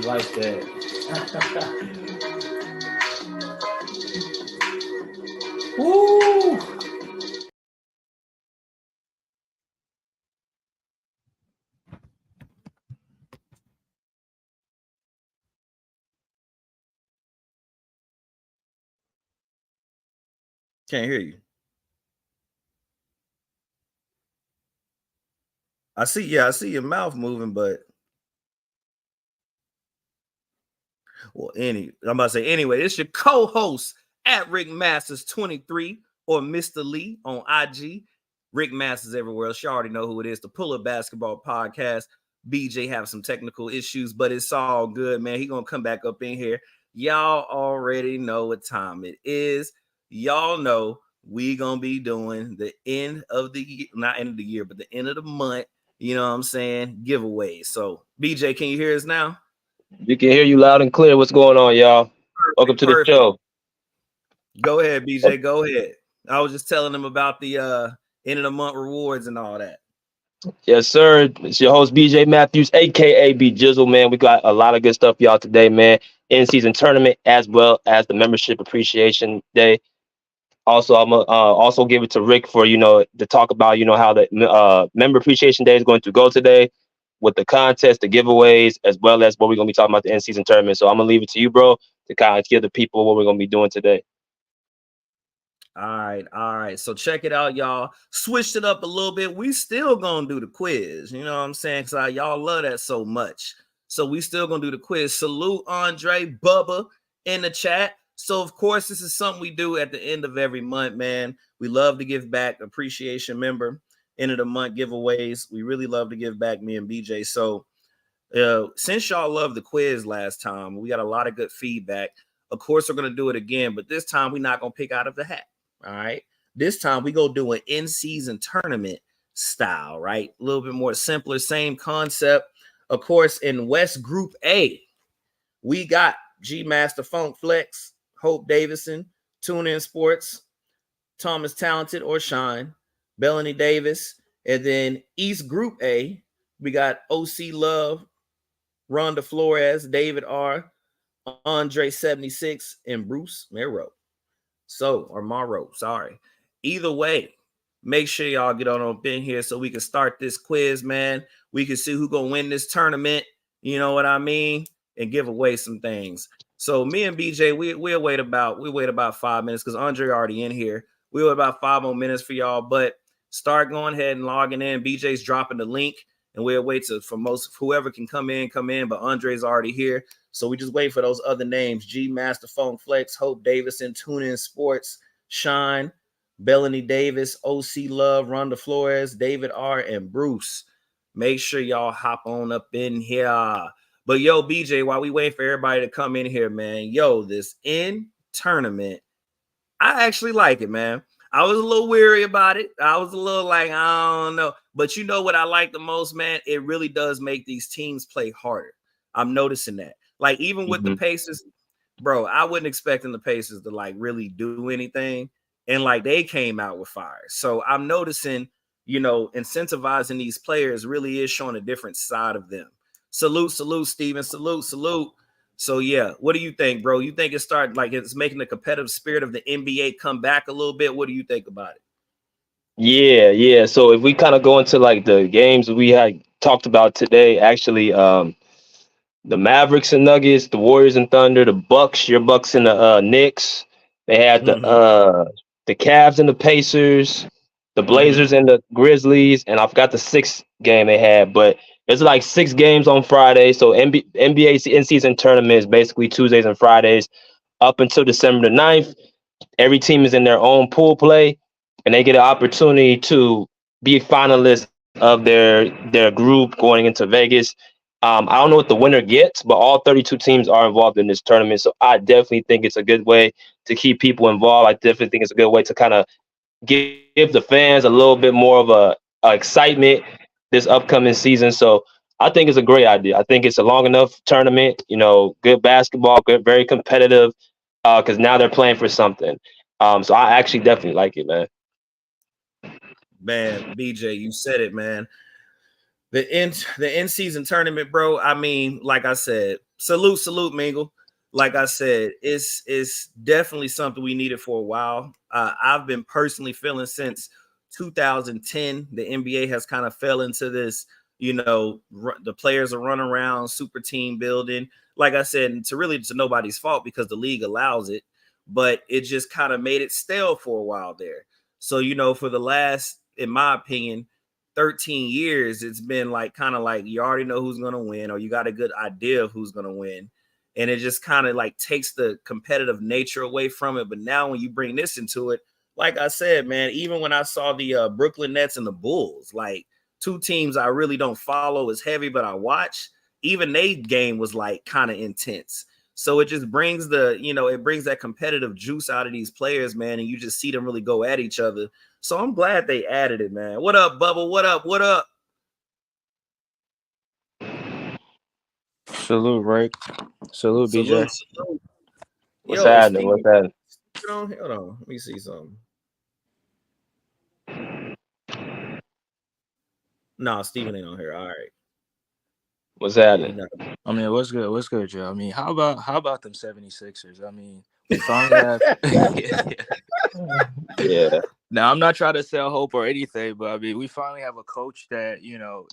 like that. Woo! Can't hear you. I see your mouth moving, but I'm about to say anyway, it's your co-host at Rick Masters 23 or Mr. Lee on IG. Rick Masters everywhere else. You already know who it is. The Pull Up Basketball Podcast. BJ have some technical issues, but it's all good, man. He gonna come back up in here. Y'all already know what time it is. Y'all know we gonna be doing the end of the year, not end of the year, but the end of the month. You know what I'm saying? Giveaways. So BJ, can you hear us now? You can hear you loud and clear. What's going on, y'all? Welcome to the Perfect. show. Go ahead, BJ. Go ahead. I was just telling them about the end of the month rewards and all that. Yes, sir. It's your host, BJ Matthews, aka B Jizzle, man. We got a lot of good stuff, y'all, today, man. In-season tournament as well as the membership appreciation day. Also, I'm gonna also give it to Rick for to talk about how the member appreciation day is going to go today with the contest, the giveaways, as well as what we're gonna be talking about the in-season tournament. So I'm gonna leave it to you, bro, to kind of give the people what we're gonna be doing today. All right. So check it out, y'all. Switched it up a little bit. We still gonna do the quiz. You know what I'm saying? Because y'all love that so much. So we still gonna do the quiz. Salute Andre Bubba in the chat. So of course, this is something we do at the end of every month, man. We love to give back. Appreciation member, end of the month giveaways. We really love to give back, me and BJ. So since y'all loved the quiz last time, we got a lot of good feedback. Of course, we're gonna do it again, but this time we're not gonna pick out of the hat. All right. This time we go do an in-season tournament style, right? A little bit more simpler, same concept. Of course, in West Group A, we got G Master Funk Flex, Hope Davison, Tune In Sports, Thomas Talented or Shine, Bellany Davis. And then East Group A, we got OC Love, Rhonda Flores, David R., Andre 76, and Bruce Mero. Or Morrow, sorry. Either way, make sure y'all get on up in here so we can start this quiz, man. We can see who gonna win this tournament. You know what I mean? And give away some things. So me and BJ, we'll wait about 5 minutes because Andre already in here. We'll wait about 5 more minutes for y'all, but start going ahead and logging in. BJ's dropping the link, and we'll wait for whoever can come in. But Andre's already here. So we just wait for those other names: G Master Funk Flex, Hope Davison, Tune In Sports, Shine, Bellany Davis, OC Love, Rhonda Flores, David R., and Bruce. Make sure y'all hop on up in here. But yo, BJ, while we wait for everybody to come in here, man, this in tournament, I actually like it, man. I was a little weary about it. I was a little like, I don't know. But you know what I like the most, man? It really does make these teams play harder. I'm noticing that. Like, even with the Pacers, bro, I wasn't expecting the Pacers to, like, really do anything. And, like, they came out with fire. So I'm noticing, incentivizing these players really is showing a different side of them. Salute, Steven. Salute. So, yeah, what do you think, bro? You think it's making the competitive spirit of the NBA come back a little bit? What do you think about it? Yeah. So if we kind of go into like the games we had talked about today, actually, the Mavericks and Nuggets, the Warriors and Thunder, the Bucks, your Bucks and the Knicks. They had the Cavs and the Pacers, the Blazers and the Grizzlies, and I forgot the sixth game they had, but there's like 6 games on Friday. So NBA in-season tournament is basically Tuesdays and Fridays up until December the 9th. Every team is in their own pool play, and they get an opportunity to be finalists of their group going into Vegas. I don't know what the winner gets, but all 32 teams are involved in this tournament. So I definitely think it's a good way to keep people involved. I definitely think it's a good way to kind of give the fans a little bit more of a excitement this upcoming season. So I think it's a great idea. I think it's a long enough tournament, good basketball, good, very competitive, because now they're playing for something. So I actually definitely like it, man. Man, BJ, you said it, man. The in season tournament, bro. I mean, like I said, Salute, Mingle. Like I said, it's definitely something we needed for a while. I've been personally feeling since 2010, the NBA has kind of fell into this, the players are running around, super team building. Like I said, to nobody's fault because the league allows it, but it just kind of made it stale for a while there. So, for the last, in my opinion, 13 years, it's been like kind of like you already know who's going to win, or you got a good idea of who's going to win. And it just kind of like takes the competitive nature away from it. But now when you bring this into it, like I said, man, even when I saw the Brooklyn Nets and the Bulls, like two teams I really don't follow as heavy, but I watch, even they game was like kind of intense. So it just brings it brings that competitive juice out of these players, man. And you just see them really go at each other. So I'm glad they added it, man. What up, Bubba? What up? What up? Salute, Rick. Salute, BJ. Salute. What's happening? What's happening? Hold on. Let me see something. No, Steven ain't on here. All right. What's happening? I mean, what's good? What's good, Joe? I mean, how about them 76ers? I mean, we finally have Yeah. Now, I'm not trying to sell hope or anything, but I mean, we finally have a coach that,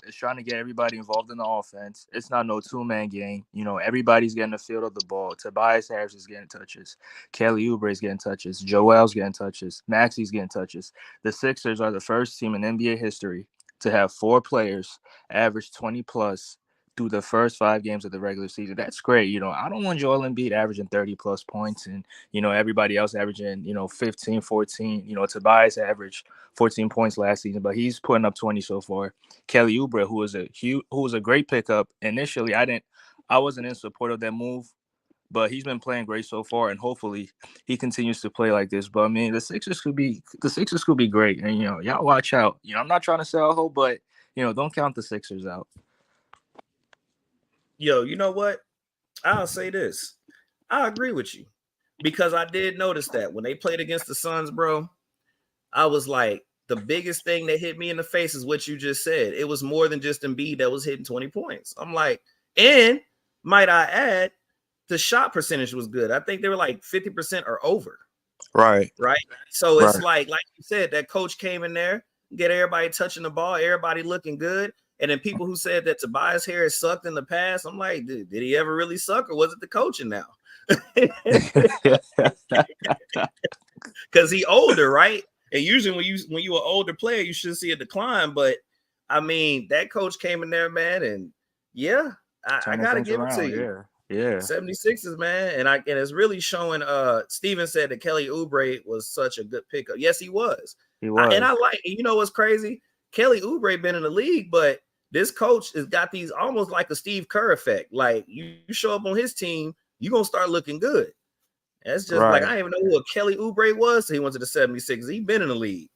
is trying to get everybody involved in the offense. It's not no two-man game. Everybody's getting the field of the ball. Tobias Harris is getting touches. Kelly Oubre is getting touches. Joel's getting touches. Maxi's getting touches. The Sixers are the first team in NBA history to have 4 players average 20-plus through the first 5 games of the regular season. That's great. I don't want Joel Embiid averaging 30-plus points and, everybody else averaging, 15, 14. Tobias averaged 14 points last season, but he's putting up 20 so far. Kelly Oubre, who was a great pickup. Initially, I wasn't in support of that move, but he's been playing great so far, and hopefully he continues to play like this. But I mean, the Sixers could be great. And, y'all watch out. I'm not trying to sell hope, but, don't count the Sixers out. Yo, you know what? I'll say this. I agree with you because I did notice that when they played against the Suns, bro, I was like, the biggest thing that hit me in the face is what you just said. It was more than just Embiid that was hitting 20 points. I'm like, and might I add, the shot percentage was good. I think they were like 50% or over. Right. So it's like you said, that coach came in there, get everybody touching the ball, everybody looking good. And then people who said that Tobias Harris sucked in the past, I'm like, did he ever really suck, or was it the coaching now? Because he older, right? And usually when you an older player, you should see a decline. But I mean, that coach came in there, man, and yeah, I gotta give it to you. Yeah. 76ers, man. And it's really showing. Steven said that Kelly Oubre was such a good pickup. Yes, he was. And I like, you know what's crazy? Kelly Oubre been in the league, but this coach has got these almost like a Steve Kerr effect. Like you show up on his team, you're gonna start looking good. That's just like I didn't even know who a Kelly Oubre was. So he went to the 76ers. He's been in the league.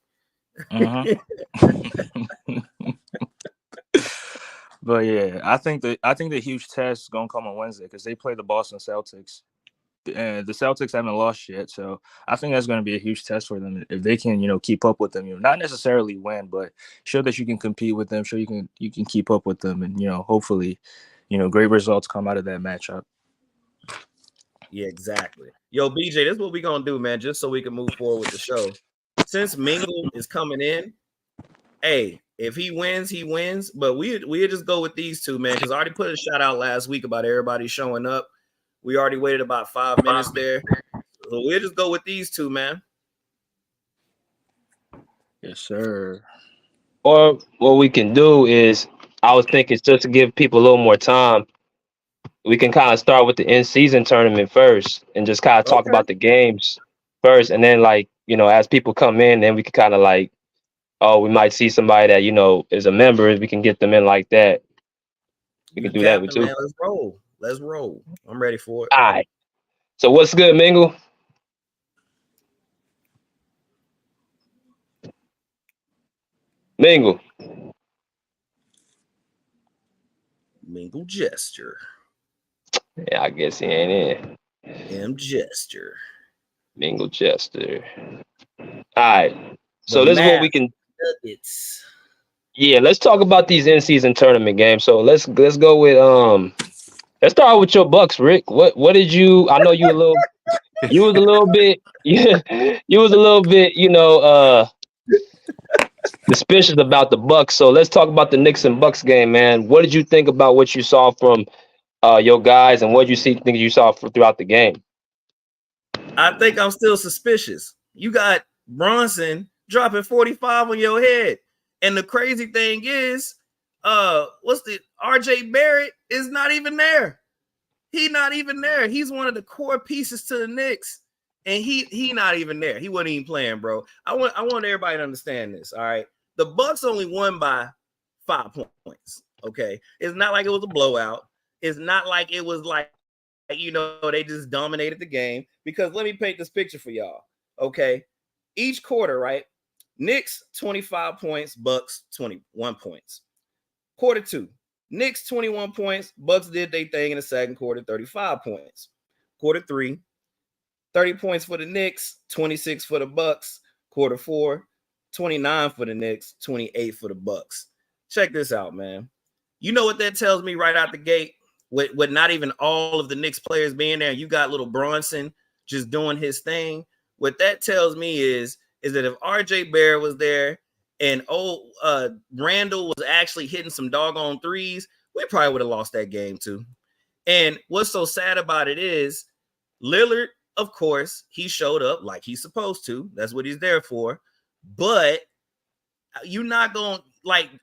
But yeah, I think the huge test is gonna come on Wednesday because they play the Boston Celtics. And the Celtics haven't lost yet, so I think that's going to be a huge test for them if they can, keep up with them. Not necessarily win, but show that you can compete with them. Show you can keep up with them, and hopefully, great results come out of that matchup. Yeah, exactly. Yo, BJ, this is what we're gonna do, man. Just so we can move forward with the show. Since Mingle is coming in, hey, if he wins, he wins. But we just go with these two, man, because I already put a shout out last week about everybody showing up. We already waited about 5 minutes there. So we'll just go with these two, man. Yes, sir. Or what we can do is, I was thinking just to give people a little more time, we can kind of start with the in-season tournament first and just kind of talk about the games first. And then, as people come in, then we can kind of we might see somebody that, is a member. We can get them in like that. We can do that with too. Man, let's roll. I'm ready for it. All right. So what's good, Mingle? Mingle Jester. Yeah, I guess he ain't in. M Jester. Mingle Jester. All right. So this is what we can. Yeah, let's talk about these in-season tournament games. So let's go with Let's start with your Bucks, Rick. What did you? I know you was a little bit, yeah, you was a little bit, suspicious about the Bucks. So let's talk about the Knicks and Bucks game, man. What did you think about what you saw from your guys, and what did you think you saw throughout the game? I think I'm still suspicious. You got Bronson dropping 45 on your head. And the crazy thing is, RJ Barrett is not even there. He's not even there. He's one of the core pieces to the Knicks. And he not even there. He wasn't even playing, bro. I want everybody to understand this. All right. The Bucks only won by 5 points. Okay. It's not like it was a blowout. It's not like it was like, they just dominated the game. Because let me paint this picture for y'all. Okay. Each quarter, right? Knicks 25 points, Bucks 21 points. Quarter 2, Knicks 21 points, Bucks did their thing in the second quarter, 35 points. Quarter 3, 30 points for the Knicks, 26 for the Bucks. Quarter 4, 29 for the Knicks, 28 for the Bucks. Check this out, man. You know what that tells me right out the gate? With not even all of the Knicks players being there, you got little Bronson just doing his thing. What that tells me is that if RJ Barrett was there and Randall was actually hitting some doggone threes, we probably would have lost that game too. And what's so sad about it is Lillard, of course, he showed up like he's supposed to. That's what he's there for. But you're not going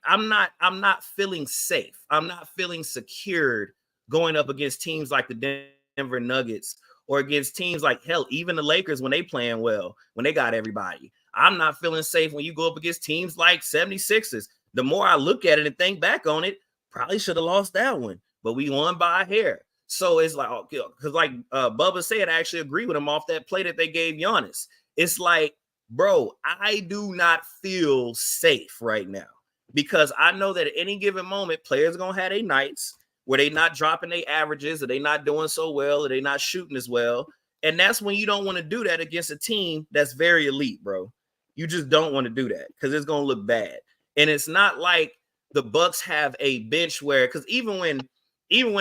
I'm not feeling safe. I'm not feeling secured going up against teams like the Denver Nuggets or against teams like, hell, even the Lakers when they playing well, when they got everybody. I'm not feeling safe when you go up against teams like 76ers. The more I look at it and think back on it, probably should have lost that one, but we won by a hair. So it's like, because like Bubba said, I actually agree with him off that play that they gave Giannis. It's like, bro, I do not feel safe right now because I know that at any given moment, players are going to have their nights where they not dropping their averages, or they not doing so well, or they not shooting as well. And that's when you don't want to do that against a team that's very elite, bro. You just don't want to do that because it's going to look bad. And it's not like the Bucks have a bench where, because even when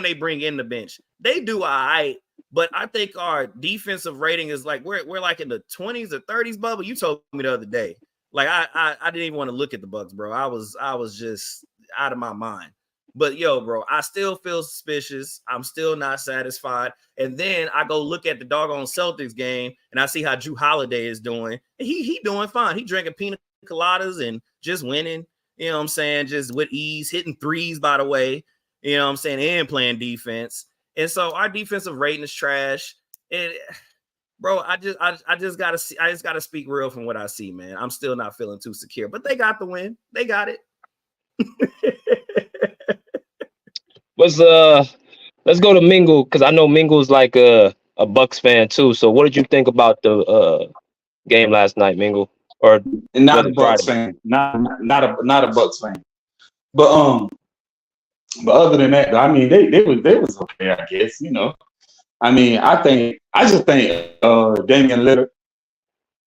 they bring in the bench, they do all right. But I think our defensive rating is like we're like in the 20s or 30s, Bubba. You told me the other day. Like I didn't even want to look at the Bucks, bro. I was just out of my mind. But yo, bro, I still feel suspicious. I'm still not satisfied. And then I go look at the doggone Celtics game and I see how Jrue Holiday is doing. And he doing fine. He drinking pina coladas and just winning, you know what I'm saying? Just with ease, hitting threes, by the way, you know what I'm saying? And playing defense. And so our defensive rating is trash. And bro, I just gotta speak real from what I see, man. I'm still not feeling too secure, but they got the win. They got it. Let's go to Mingle, because I know Mingle's like a Bucks fan too. So what did you think about the game last night, Mingle? Or not a Bucks fan, not a Bucks fan. But other than that, I mean, they was okay, I guess. I mean, I just think Damian Lillard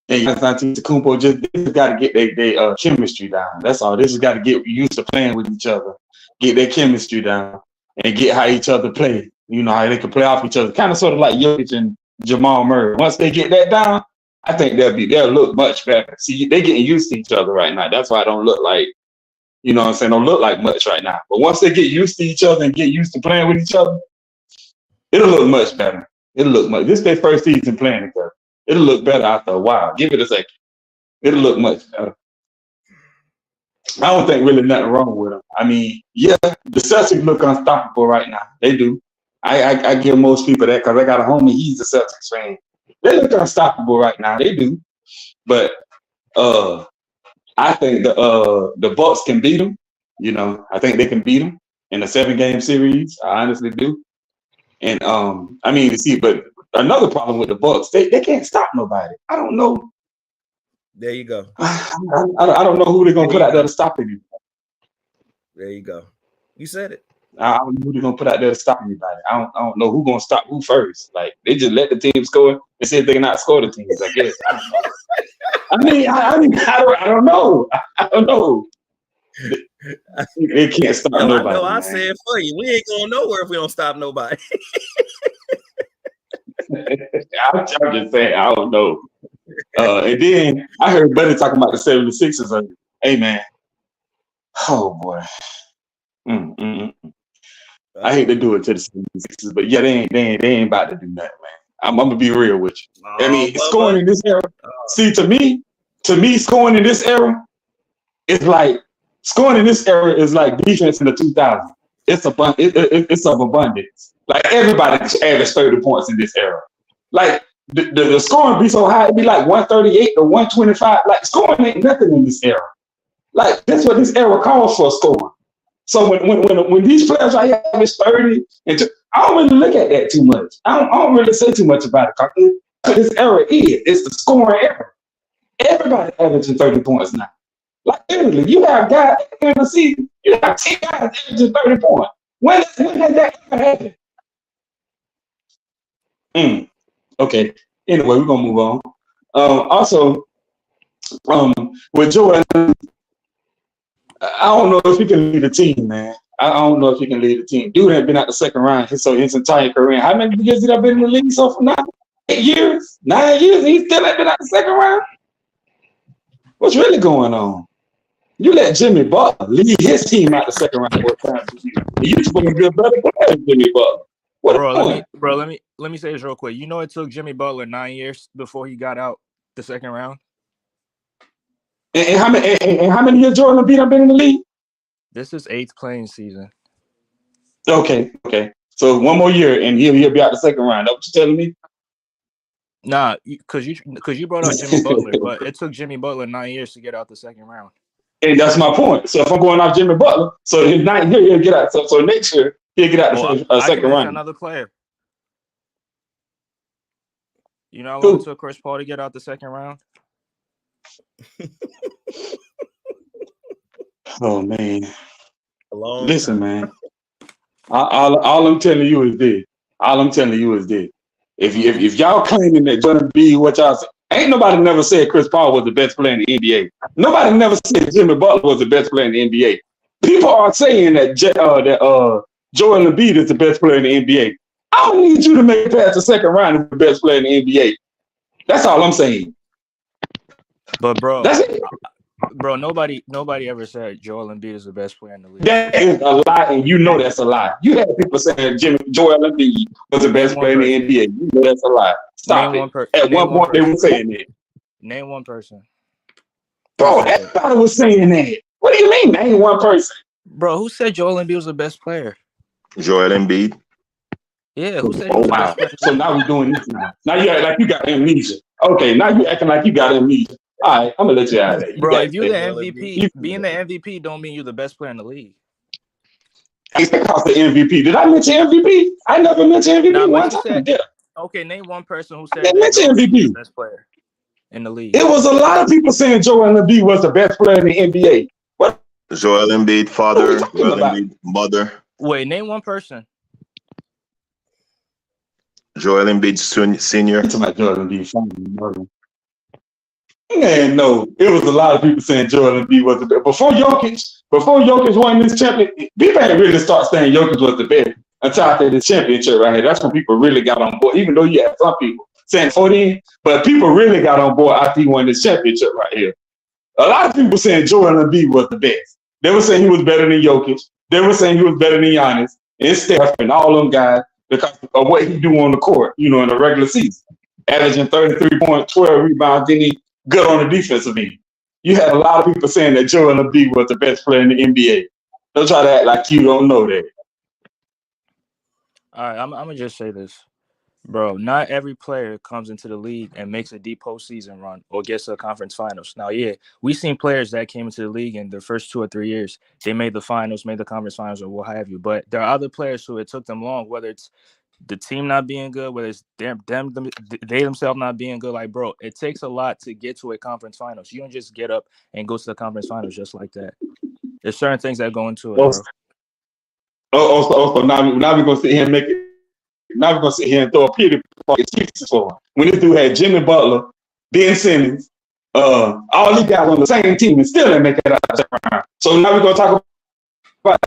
and Antetokounmpo just got to get their chemistry down. That's all. They just got to get used to playing with each other, get their chemistry down, and get how each other play. How they can play off each other, kind of sort of like Jokic and Jamal Murray. Once they get that down, I think they'll look much better. See, they're getting used to each other right now. That's why I don't look like, don't look like much right now. But once they get used to each other and get used to playing with each other, it'll look much better. This is their first season playing together. It'll look better after a while. Give it a second. It'll look much better. I don't think really nothing wrong with them. I mean, yeah, the Celtics look unstoppable right now. They do. I give most people that because I got a homie, he's a Celtics fan. They look unstoppable right now. They do. But I think the Bucks can beat them. I think they can beat them in a 7-game series. I honestly do. And I mean, but another problem with the Bucks, they can't stop nobody. I don't know. There you go. I don't know who they're gonna put out there to stop anybody. There you go. You said it. I don't know who they're gonna put out there to stop anybody. I don't know who's gonna stop who first. Like they just let the team score and see if they can outscore the teams. I guess. I don't know. I don't know. It can't stop No, nobody. I know. I man. said for you. We ain't going nowhere if we don't stop nobody. I'm just saying, I don't know. And then I heard Buddy talking about the 76ers. Hey, man. Oh, boy. I hate to do it to the 76ers, but yeah, they ain't about to do that, man. I'm gonna be real with you. I mean, scoring in this era. See, to me, scoring in this era is like defense in the 2000s. It's of abundance. Like everybody averaged 30 points in this era. Like the scoring be so high, it'd be like 138 or 125. Like scoring ain't nothing in this era. Like that's what this era calls for, scoring. So when these players right here average 30, I don't really look at that too much. I don't really say too much about it. What this era is. It's the scoring era. Everybody averaging 30 points now. Like literally, you have guys in the season, you have 10 guys averaging 30 points. When has that ever happened? Okay. Anyway, we're gonna move on. Also, with Joel, I don't know if he can lead a team, man. I don't know if he can lead a team. Dude had been out the second round his entire career. How many years did I been in the league so far now? 8 years? 9 years? He still ain't been out the second round? What's really going on? You let Jimmy Butler lead his team out the second round what time you supposed to be a better player than Jimmy Butler. Let me say this real quick. You know it took Jimmy Butler 9 years before he got out the second round? And how many years Jordan Embiid have been in the league? This is 8th playing season. Okay. So one more year and he'll be out the second round. That's what you're telling me? Nah, because you brought up Jimmy Butler, but it took Jimmy Butler 9 years to get out the second round. And that's my point. So if I'm going off Jimmy Butler, so his 9th year he'll get out. So next year he'll get out the second round. Another player. You know how long it took Chris Paul to get out the second round? Oh man! Listen, man. All I'm telling you is this. If y'all claiming that Jordan B, what y'all say, ain't nobody never said Chris Paul was the best player in the NBA. Nobody never said Jimmy Butler was the best player in the NBA. People are saying that Joel Embiid is the best player in the NBA. I don't need you to make it past the second round of the best player in the NBA. That's all I'm saying. But bro, that's it. Bro, nobody ever said Joel Embiid is the best player in the league. That is a lie, and you know that's a lie. You had people saying Joel Embiid was the best player in the NBA. You know that's a lie. Stop it. At one point, they were saying that. Name one person. Bro, everybody was saying that. What do you mean, name one person? Bro, who said Joel Embiid was the best player? Joel Embiid. Yeah, who said? Oh wow! So now we're doing this now. Now you act like you got amnesia. Okay, now you acting like you got amnesia. All right, I'm gonna let you out of there. Bro, if you're the MVP, being the MVP don't mean you're the best player in the league. It's because the MVP. Did I mention MVP? I never mentioned MVP one time. Okay, name one person who said I didn't mention MVP. The best player in the league. It was a lot of people saying Joel Embiid was the best player in the NBA. What? Joel Embiid, father. Joel Embiid, mother. Wait, name one person. Joel Embiid, senior. It's about Joel Embiid. Man, no. It was a lot of people saying Joel Embiid was the best. Before Jokic won this championship, people had really start saying Jokic was the best until after the championship right here. That's when people really got on board, even though you had some people saying 14, but people really got on board after he won this championship right here. A lot of people saying Joel Embiid was the best. They were saying he was better than Jokic. They were saying he was better than Giannis and Steph and all them guys because of what he do on the court, in the regular season. Averaging 33 points, 12 rebounds, then he good on the defensive end. You had a lot of people saying that Joel Embiid was the best player in the NBA. Don't try to act like you don't know that. All right, I'm going to just say this. Bro, not every player comes into the league and makes a deep postseason run or gets to the conference finals. Now, yeah, we've seen players that came into the league in their first 2 or 3 years. They made the finals, made the conference finals, or what have you. But there are other players who it took them long, whether it's the team not being good, whether it's they themselves not being good. Like, bro, it takes a lot to get to a conference finals. You don't just get up and go to the conference finals just like that. There's certain things that go into it, bro. So now we're going to sit here and make it. Now we're going to sit here and throw a pity excuses for him. When this dude had Jimmy Butler, Ben Simmons, all these guys on the same team and still didn't make it out of the second round. So now we're gonna talk about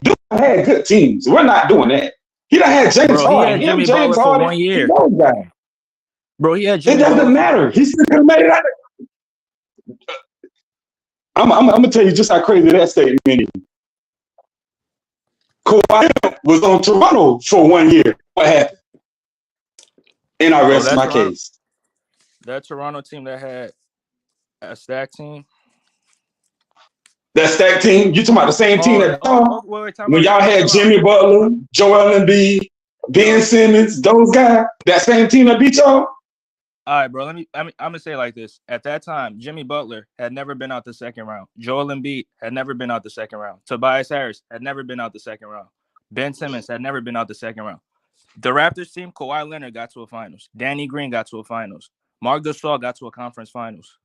Duke had good teams. We're not doing that. He done had James Harden. He had Jimmy James Butler Harden, for 1 year. those guys. Bro, he had It Jimmy doesn't Butler. matter. He still could have made it out. I'm gonna tell you just how crazy that statement is. Kawhi was on Toronto for 1 year. What happened? And I rest my case. That Toronto team that had a stack team. That stack team, you talking about the same team when y'all had Jimmy Butler, Joel Embiid, Ben Simmons, those guys, that same team that beat y'all? All right, bro. I'm gonna say it like this. At that time, Jimmy Butler had never been out the second round. Joel Embiid had never been out the second round. Tobias Harris had never been out the second round. Ben Simmons had never been out the second round. The Raptors team, Kawhi Leonard got to a finals. Danny Green got to a finals. Marc Gasol got to a conference finals.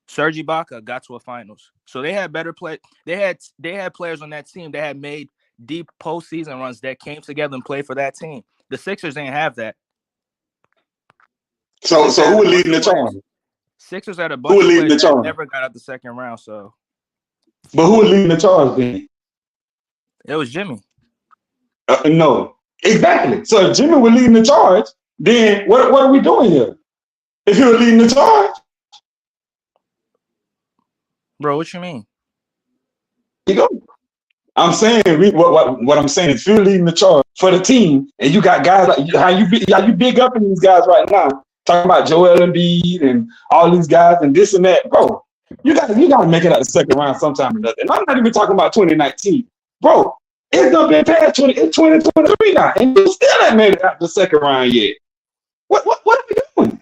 Serge Ibaka got to a finals. So they had better play. They had players on that team that had made deep postseason runs that came together and played for that team. The Sixers didn't have that. So who was leading the charge? Sixers had a bunch of players that never got out the second round. So, but who was leading the charge then? It was Jimmy. No, exactly. So if Jimmy was leading the charge, then what are we doing here? If he was leading the charge, bro, what you mean? You go. I'm saying what I'm saying is, if you're leading the charge for the team, and you got guys like how you big up in these guys right now. Talking about Joel Embiid and all these guys and this and that, bro. You got to make it out the second round sometime or another. And I'm not even talking about 2019, bro. It's done been past 2023 now, and you still haven't made it out the second round yet. What are we doing?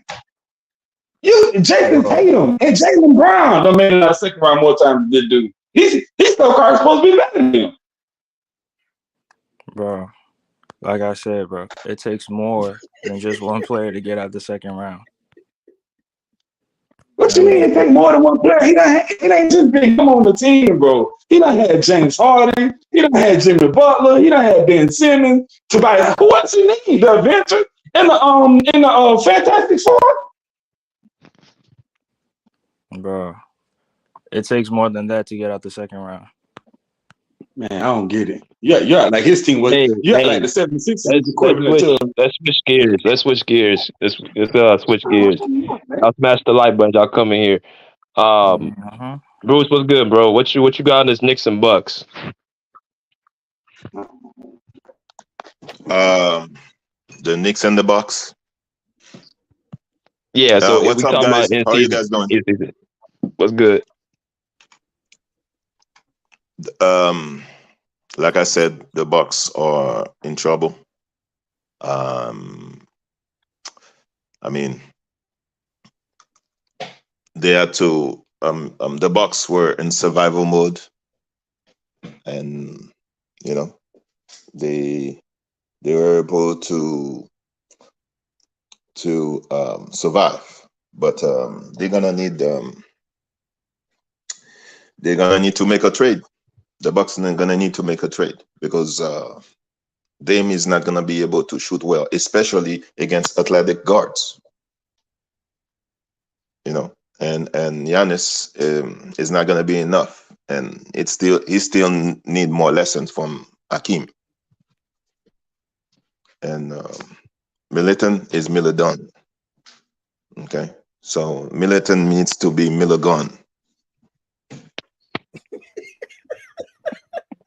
Jason Tatum and Jaylen Brown done made it out the second round more times than this dude. He's still supposed to be better than him, bro. Like I said, bro, it takes more than just one player to get out the second round. What you mean it take more than one player? It ain't just been him on the team, bro. He done had James Harden. He done had Jimmy Butler. He done had Ben Simmons. Tobias, what's his name? The Avenger in the Fantastic Four. Bro, it takes more than that to get out the second round. Man, I don't get it. Yeah, like his team was. Like the 76ers. Let's switch gears. Let's switch gears. Let's switch gears. I'll smash the light button. Y'all come in here. Bruce, what's good, bro? What you got on this Knicks and Bucks? The Knicks and the Bucks. Yeah. So what's up, guys? How are you guys doing? What's good? Like I said, the Bucks are in trouble. I mean, they had to. The Bucks were in survival mode, and they were able to survive. But they're gonna need to make a trade. The Bucks are gonna need to make a trade because Dame is not gonna be able to shoot well, especially against athletic guards. And Giannis is not gonna be enough, and he still need more lessons from Hakeem. And Middleton is Middleton. Okay, so Middleton needs to be Middleton.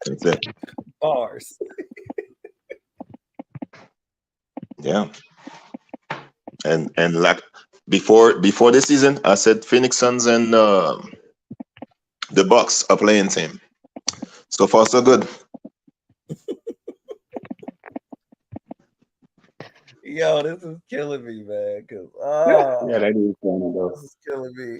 That's it. Bars. Yeah. And like before the season, I said Phoenix Suns and the Bucks are playing team. So far, so good. Yo, this is killing me, man. Yeah, that is funny though. This is killing me.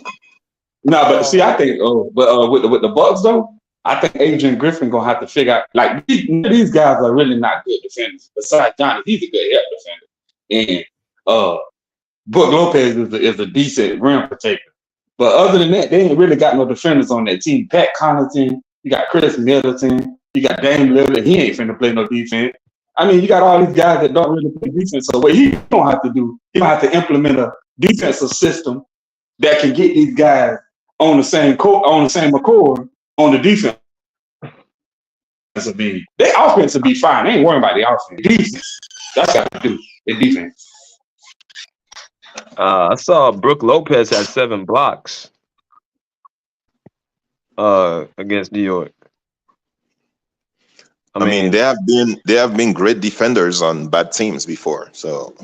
No, but see, I think, with the Bucks though, I think Adrian Griffin gonna have to figure out, like, these guys are really not good defenders. Besides Johnny, he's a good help defender, and Brook Lopez is a decent rim protector. But other than that, they ain't really got no defenders on that team. Pat Connaughton, you got Chris Middleton, you got Dame Lillard. He ain't finna play no defense. I mean, you got all these guys that don't really play defense. So what he don't have to do, he don't have to implement a defensive system that can get these guys on the same accord on the defense will be their offense will be fine. They ain't worrying about the offense. Defense. That's got to do the defense. I saw Brooke Lopez had 7 blocks against New York. I mean, they have been great defenders on bad teams before. So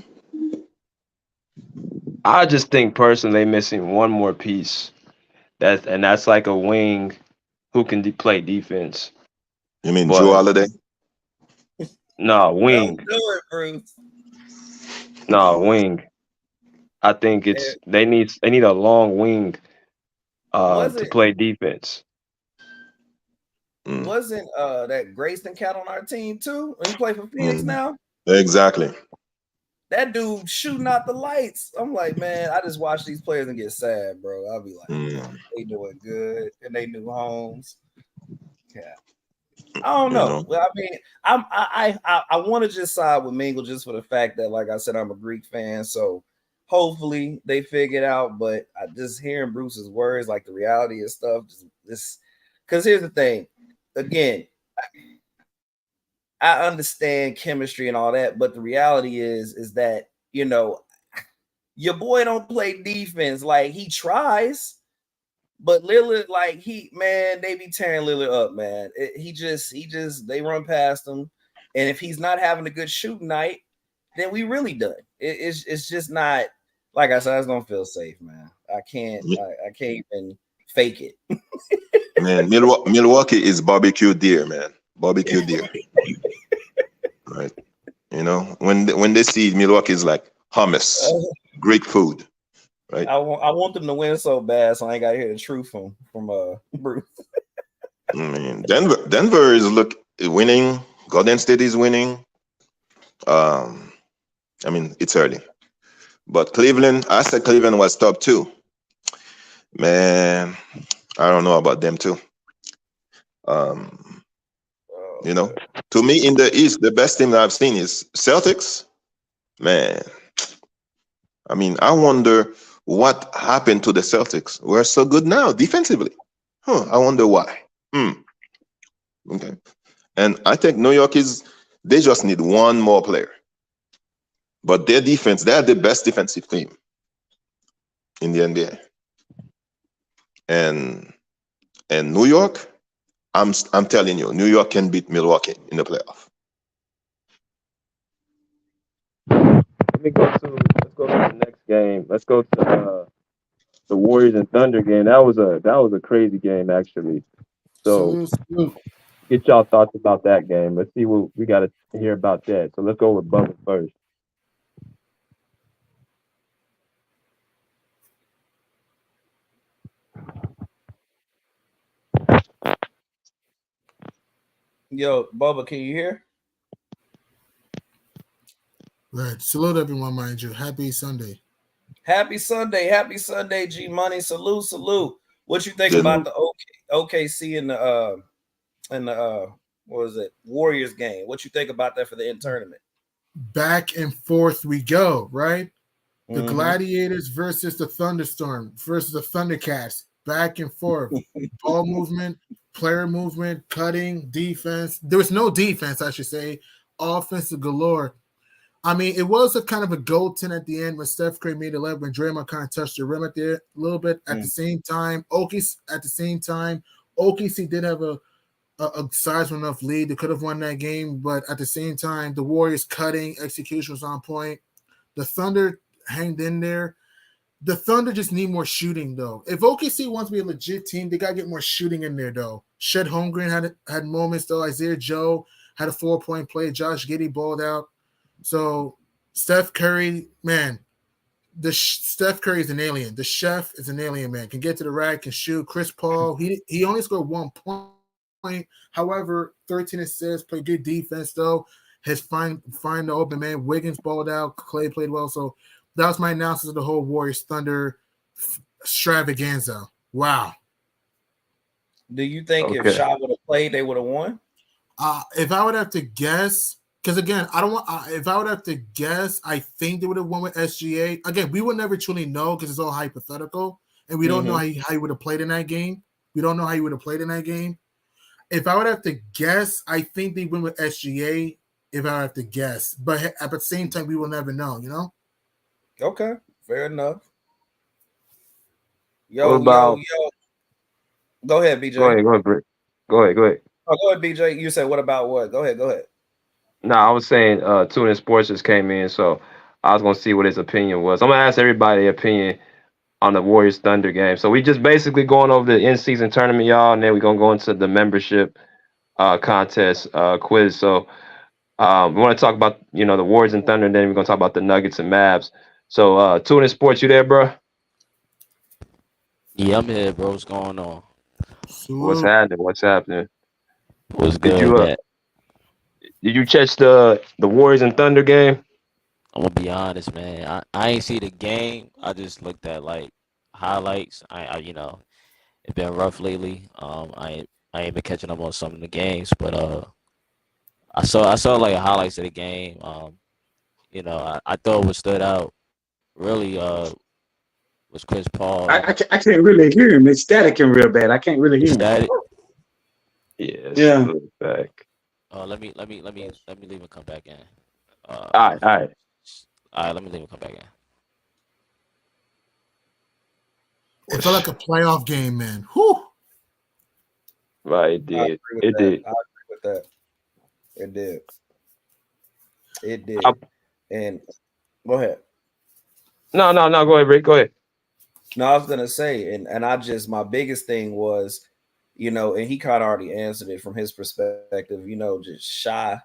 I just think personally they're missing one more piece. That's like a wing who can play defense. you mean Joe Holiday? No, wing. Don't do it, Bruce. No, wing. I think they need a long wing to play defense. Wasn't that Grayson Cat on our team too? He play for Phoenix now. Exactly. That dude shooting out the lights. I'm like, man, I just watch these players and get sad, bro. I'll be like, they doing good and they new homes. Yeah. I don't know. Well, I mean, I want to just side with Mingle just for the fact that, like I said, I'm a Greek fan. So hopefully they figure it out. But I just hearing Bruce's words, like the reality of stuff, this because here's the thing. Again, I understand chemistry and all that, but the reality is that, you know, your boy don't play defense. Like, he tries, but Lillard, like, they be tearing Lillard up, man. They run past him. And if he's not having a good shooting night, then we really done. It's just not, like I said, I just don't feel safe, man. I can't even fake it. Man, Milwaukee is barbecue deer, man. Barbecue deer. Right. You know, when they see Milwaukee is like hummus, Greek food. Right. I want them to win so bad, so I ain't got to hear the truth from Bruce. I mean, Denver is winning. Golden State is winning. I mean, it's early. But Cleveland, I said Cleveland was top 2. Man, I don't know about them too. You know, to me in the East, the best team that I've seen is Celtics. Man, I mean, I wonder what happened to the Celtics. We're so good now defensively. I wonder why. Okay. And I think New York they just need one more player. But their defense, they are the best defensive team in the NBA. And New York, I'm telling you, New York can beat Milwaukee in the playoff. Let's go to the next game. Let's go to the Warriors and Thunder game. That was a crazy game actually. So get y'all thoughts about that game. Let's see what we got to hear about that. So let's go with Bubba first. Yo, Bubba, can you hear? Right. Salute everyone, mind you. Happy Sunday. Happy Sunday, G Money. Salute. What you think about the OKC and the what was it, Warriors game? What you think about that for the end tournament? Back and forth we go, right? The Gladiators versus the Thunderstorm versus the Thundercats. Back and forth. Ball movement, player movement, cutting, defense. There was no defense, I should say. Offensive galore. I mean, it was a kind of a goaltend at the end when Steph Curry made 11, when Draymond kind of touched the rim at there a little bit. At the same time, OKC did have a sizable enough lead. They could have won that game, but at the same time, the Warriors cutting execution was on point. The Thunder hanged in there. The Thunder just need more shooting, though. If OKC wants to be a legit team, they got to get more shooting in there, though. Shed Holmgren had moments, though. Isaiah Joe had a 4-point play. Josh Giddey balled out. So Steph Curry, man, Steph Curry is an alien. The chef is an alien, man. Can get to the rack, can shoot. Chris Paul, he only scored 1 point. However, 13 assists, played good defense, though. Has find the open man. Wiggins balled out. Clay played well. So that was my analysis of the whole Warriors Thunder extravaganza. Wow. Do you think if Shaw would have played, they would have won? If I would have to guess, because again, I don't want. If I would have to guess, I think they would have won with SGA. Again, we would never truly know because it's all hypothetical, and we don't know how he would have played in that game. We don't know how he would have played in that game. If I would have to guess, I think they win with SGA. If I would have to guess, but at the same time, we will never know. You know. Okay, fair enough. What about? Go ahead, BJ. Go ahead, Brick. Go ahead. Oh, go ahead, BJ. You said what about what? Go ahead. No, I was saying Tune Sports just came in, so I was gonna see what his opinion was. I'm gonna ask everybody their opinion on the Warriors Thunder game. So we just basically going over the in-season tournament, y'all, and then we're gonna go into the membership contest quiz. So we want to talk about the Warriors and Thunder, and then we're gonna talk about the Nuggets and Mavs. So Tune Sports, you there, bro? Yeah, I'm here, bro. What's going on? What's happening? What's Did good? you catch the Warriors and Thunder game? I'm gonna be honest, man. I ain't see the game. I just looked at like highlights. I it's been rough lately. I ain't been catching up on some of the games, but I saw like highlights of the game. I thought what stood out really was Chris Paul. I can't really hear him. It's staticking real bad. I can't really hear him. Static. Yeah. Back. Let me leave and come back in. All right. Let me leave and come back in. It felt like a playoff game, man. Whew. Right, it did. I agree with that. It did. And go ahead. No. Go ahead, Rick. Go ahead. No, I was gonna say, and my biggest thing was, and he kind of already answered it from his perspective. Just shy.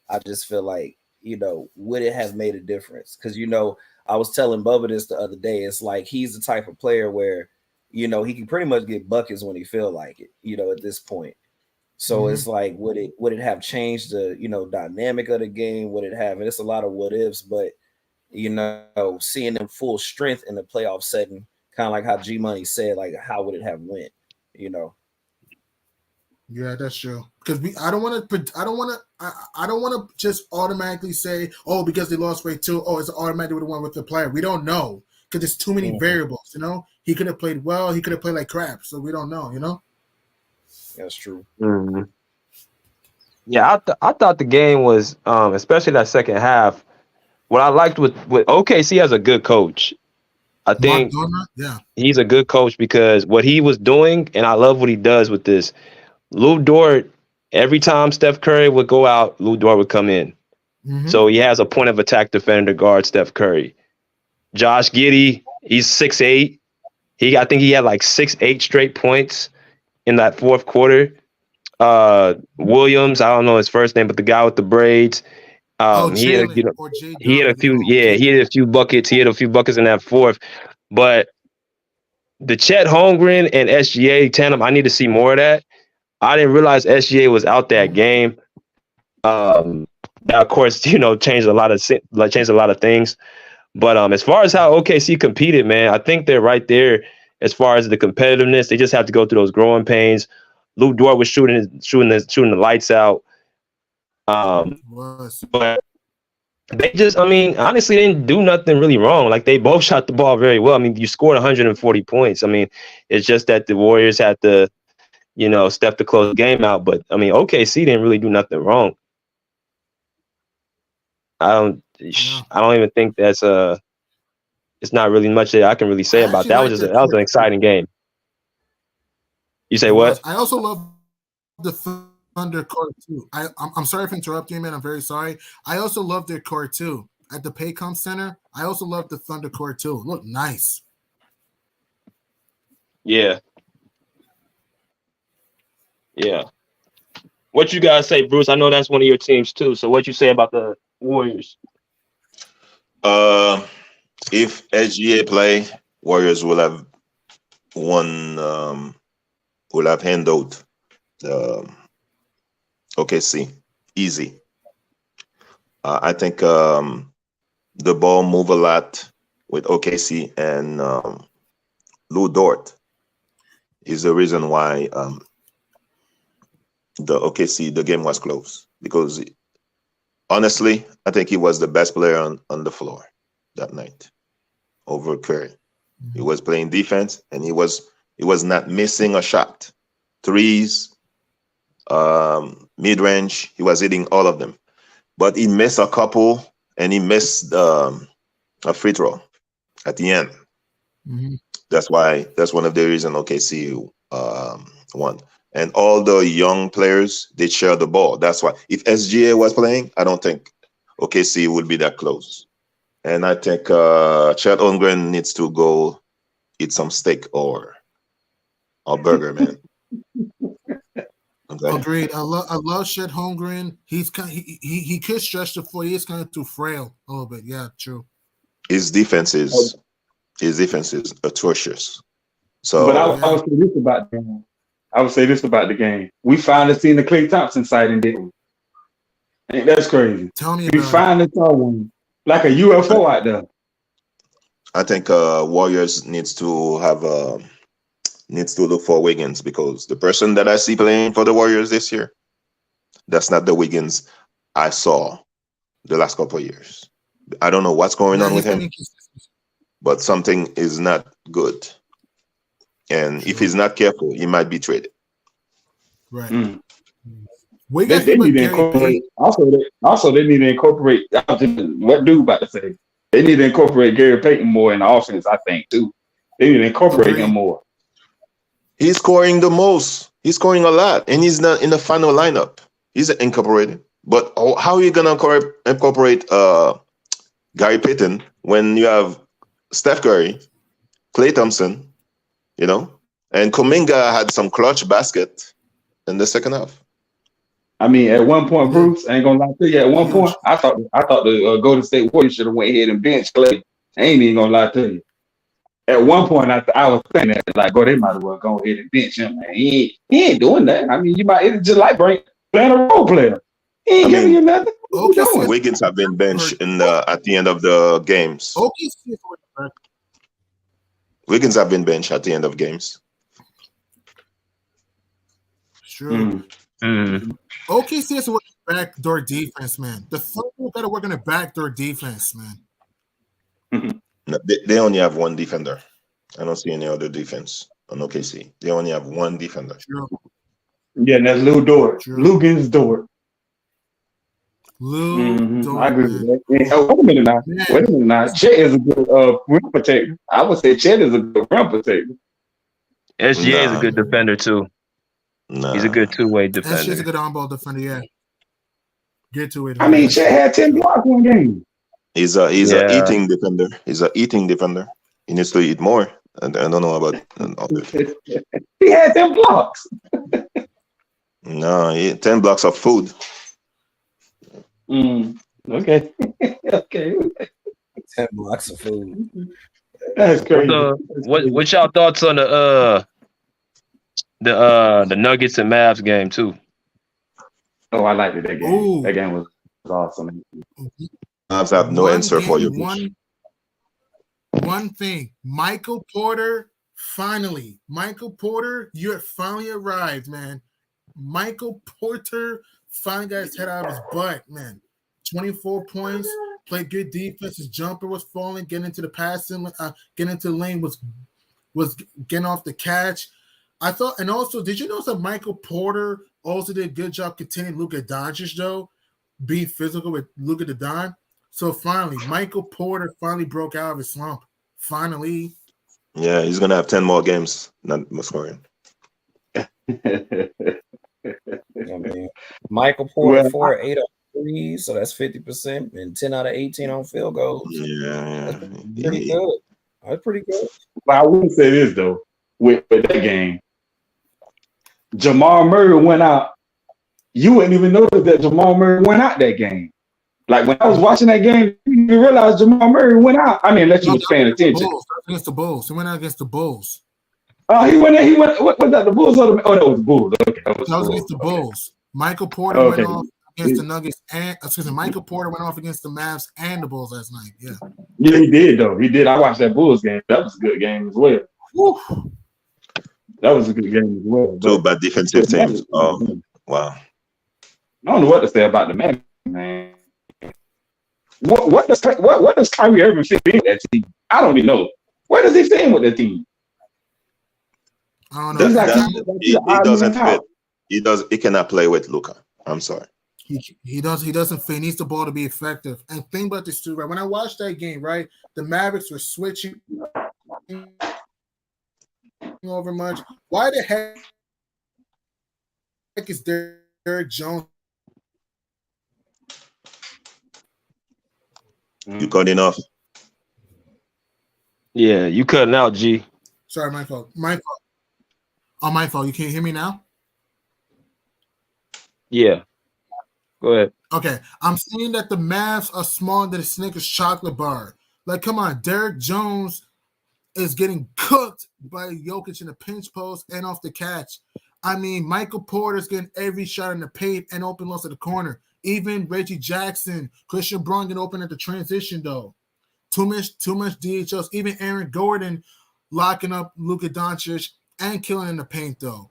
I just feel like, would it have made a difference? Because I was telling Bubba this the other day. It's like he's the type of player where, he can pretty much get buckets when he feel like it. At this point. So it's like, would it have changed the dynamic of the game? Would it have? And it's a lot of what ifs, but seeing them full strength in the playoff setting, kind of like how G Money said, like how would it have went? Yeah, that's true. Because I don't want to just automatically say, oh, because they lost weight too, oh, it's automatically the one with the player. We don't know because there's too many variables. He could have played well, he could have played like crap, so we don't know. That's true. Mm-hmm. Yeah, I thought the game was, especially that second half. What I liked with OKC has a good coach. I think he's a good coach because what he was doing, and I love what he does with this. Lou Dort, every time Steph Curry would go out, Lou Dort would come in. Mm-hmm. So he has a point of attack defender to guard Steph Curry. Josh Giddey, he's 6'8". I think he had like 6-8 straight points in that fourth quarter. Williams, I don't know his first name, but the guy with the braids. He had a few buckets. He had a few buckets in that fourth. But the Chet Holmgren and SGA tandem, I need to see more of that. I didn't realize SGA was out that game. That of course, changed a lot of things. But as far as how OKC competed, man, I think they're right there as far as the competitiveness. They just have to go through those growing pains. Lou Dort was shooting the lights out. But they just, honestly, didn't do nothing really wrong. Like, they both shot the ball very well. You scored 140 points. It's just that the Warriors had to, step to close the game out. But OKC didn't really do nothing wrong. I don't even think that's it's not really much that I can really say about that. That was an exciting game. You say what? I also love the Thunder court too. I'm sorry for interrupting you, man. I'm very sorry. I also love their court too at the Paycom Center. I also love the Thunder court too. Look nice. Yeah. What you guys say, Bruce? I know that's one of your teams too. So what you say about the Warriors? If SGA play, Warriors will have won. Will have handled OKC easy. I think the ball move a lot with OKC, and Lou Dort is the reason why the game was close, because honestly, I think he was the best player on the floor that night over Curry. He was playing defense, and he was He was not missing a shot. Threes, mid-range, he was hitting all of them. But he missed a couple, and he missed a free throw at the end. Mhm. That's one of the reasons OKC won. And all the young players, they share the ball. That's why if SGA was playing, I don't think OKC would be that close. And I think Chet Holmgren needs to go eat some steak or burger, man. Okay. Agreed. I love Chet Holmgren. He could stretch the floor. He's kind of too frail a little bit. Yeah, true. His defense is atrocious. So, but I would say this about the game. I would say this about the game. We finally seen the Klay Thompson sighting, didn't we? Ain't that's crazy? Tell me We about it. finally saw one like a UFO out there. I think Warriors needs to look for Wiggins, because the person that I see playing for the Warriors this year, that's not the Wiggins I saw the last couple of years. I don't know what's going on with him, but something is not good. And if he's not careful, he might be traded. Right. Mm. Wiggins, They need to incorporate. Also, they need to incorporate. What dude about to say? They need to incorporate Gary Payton more in the offense. I think too. They need to incorporate him more. He's scoring the most. He's scoring a lot, and he's not in the final lineup. He's incorporated. But how are you gonna incorporate Gary Payton when you have Steph Curry, Klay Thompson, and Kuminga had some clutch basket in the second half? I mean, at one point, Bruce, I ain't gonna lie to you. At one point, I thought the Golden State Warriors should have went ahead and benched Klay. I ain't even gonna lie to you. At one point, I was saying that like, they might as well go ahead and bench him. Man. He ain't doing that. I mean, it's just like playing a role player. He ain't giving you nothing. Wiggins have been benched at the end of the games. Wiggins have been benched at the end of games. True. OKC has to work on backdoor defense, man. The Thunder got to work on a backdoor defense, man. No, they only have one defender. I don't see any other defense on OKC. They only have one defender. True. Yeah, and that's Lou Dort. Lugans Dort. Dort. I agree with that. Wait a minute now. Chet is a good rim protector. I would say Chet is a good rim protector. SGA is a good defender too. He's a good two-way defender. SGA is a good on-ball defender. Yeah. Get to it. I mean, Chet had 10 blocks one game. He's a eating defender. He's a eating defender. He needs to eat more. And I don't know about He had 10 blocks. No, 10 blocks of food. Okay. Okay. 10 blocks of food. That's crazy. So, what's y'all thoughts on the Nuggets and Mavs game too? Oh, I liked it, that game. Ooh. That game was awesome. Mavs have no answer for you. One thing, Michael Porter, you have finally arrived, man. Michael Porter finally got his head out of his butt, man. 24 points, played good defense. His jumper was falling, getting into the passing, getting into the lane was getting off the catch. I thought, and also, did you notice that Michael Porter also did a good job containing Luka Doncic, though, being physical with Luka Doncic? So finally, Michael Porter finally broke out of his slump. Finally. Yeah, he's gonna have 10 more games, not scoring. I mean, Michael Porter 4-8 on threes, so that's 50%, and 10 out of 18 on field goals. Yeah, that's pretty good. That's pretty good. But I wouldn't say this though. With that game, Jamal Murray went out. You wouldn't even notice that Jamal Murray went out that game. Like when I was watching that game, you realize Jamal Murray went out. I mean, unless you was paying attention. Against the Bulls. He went out against the Bulls. Oh, he went. What was that? The Bulls or the? Oh, that was the Bulls. Okay, that was against the Bulls. Michael Porter went off against the Nuggets, and Michael Porter went off against the Mavs and the Bulls last night. Yeah. Yeah, he did though. He did. I watched that Bulls game. That was a good game as well. Woo. That was a good game as well. Two bad defensive teams. Oh, wow. I don't know what to say about the man. What does Kyrie Irving fit in that team? I don't even know. Where does he fit in with the team? I don't know. He's like, He doesn't fit. He cannot play with Luka. I'm sorry. He doesn't fit. He needs the ball to be effective. And think about this too, right? When I watched that game, right, the Mavericks were switching over much. Why the heck is Derek Jones? You cutting off. Yeah, you cutting out, G. Sorry, my fault. My fault. Oh, my fault. You can't hear me now? Yeah. Go ahead. Okay. I'm saying that the Mavs are smaller than a Snickers chocolate bar. Like, come on. Derek Jones is getting cooked by Jokic in the pinch post and off the catch. I mean, Michael Porter's getting every shot in the paint and open looks at the corner. Even Reggie Jackson, Christian Braun getting open at the transition, though. Too much DHLs. Even Aaron Gordon locking up Luka Doncic and killing in the paint, though.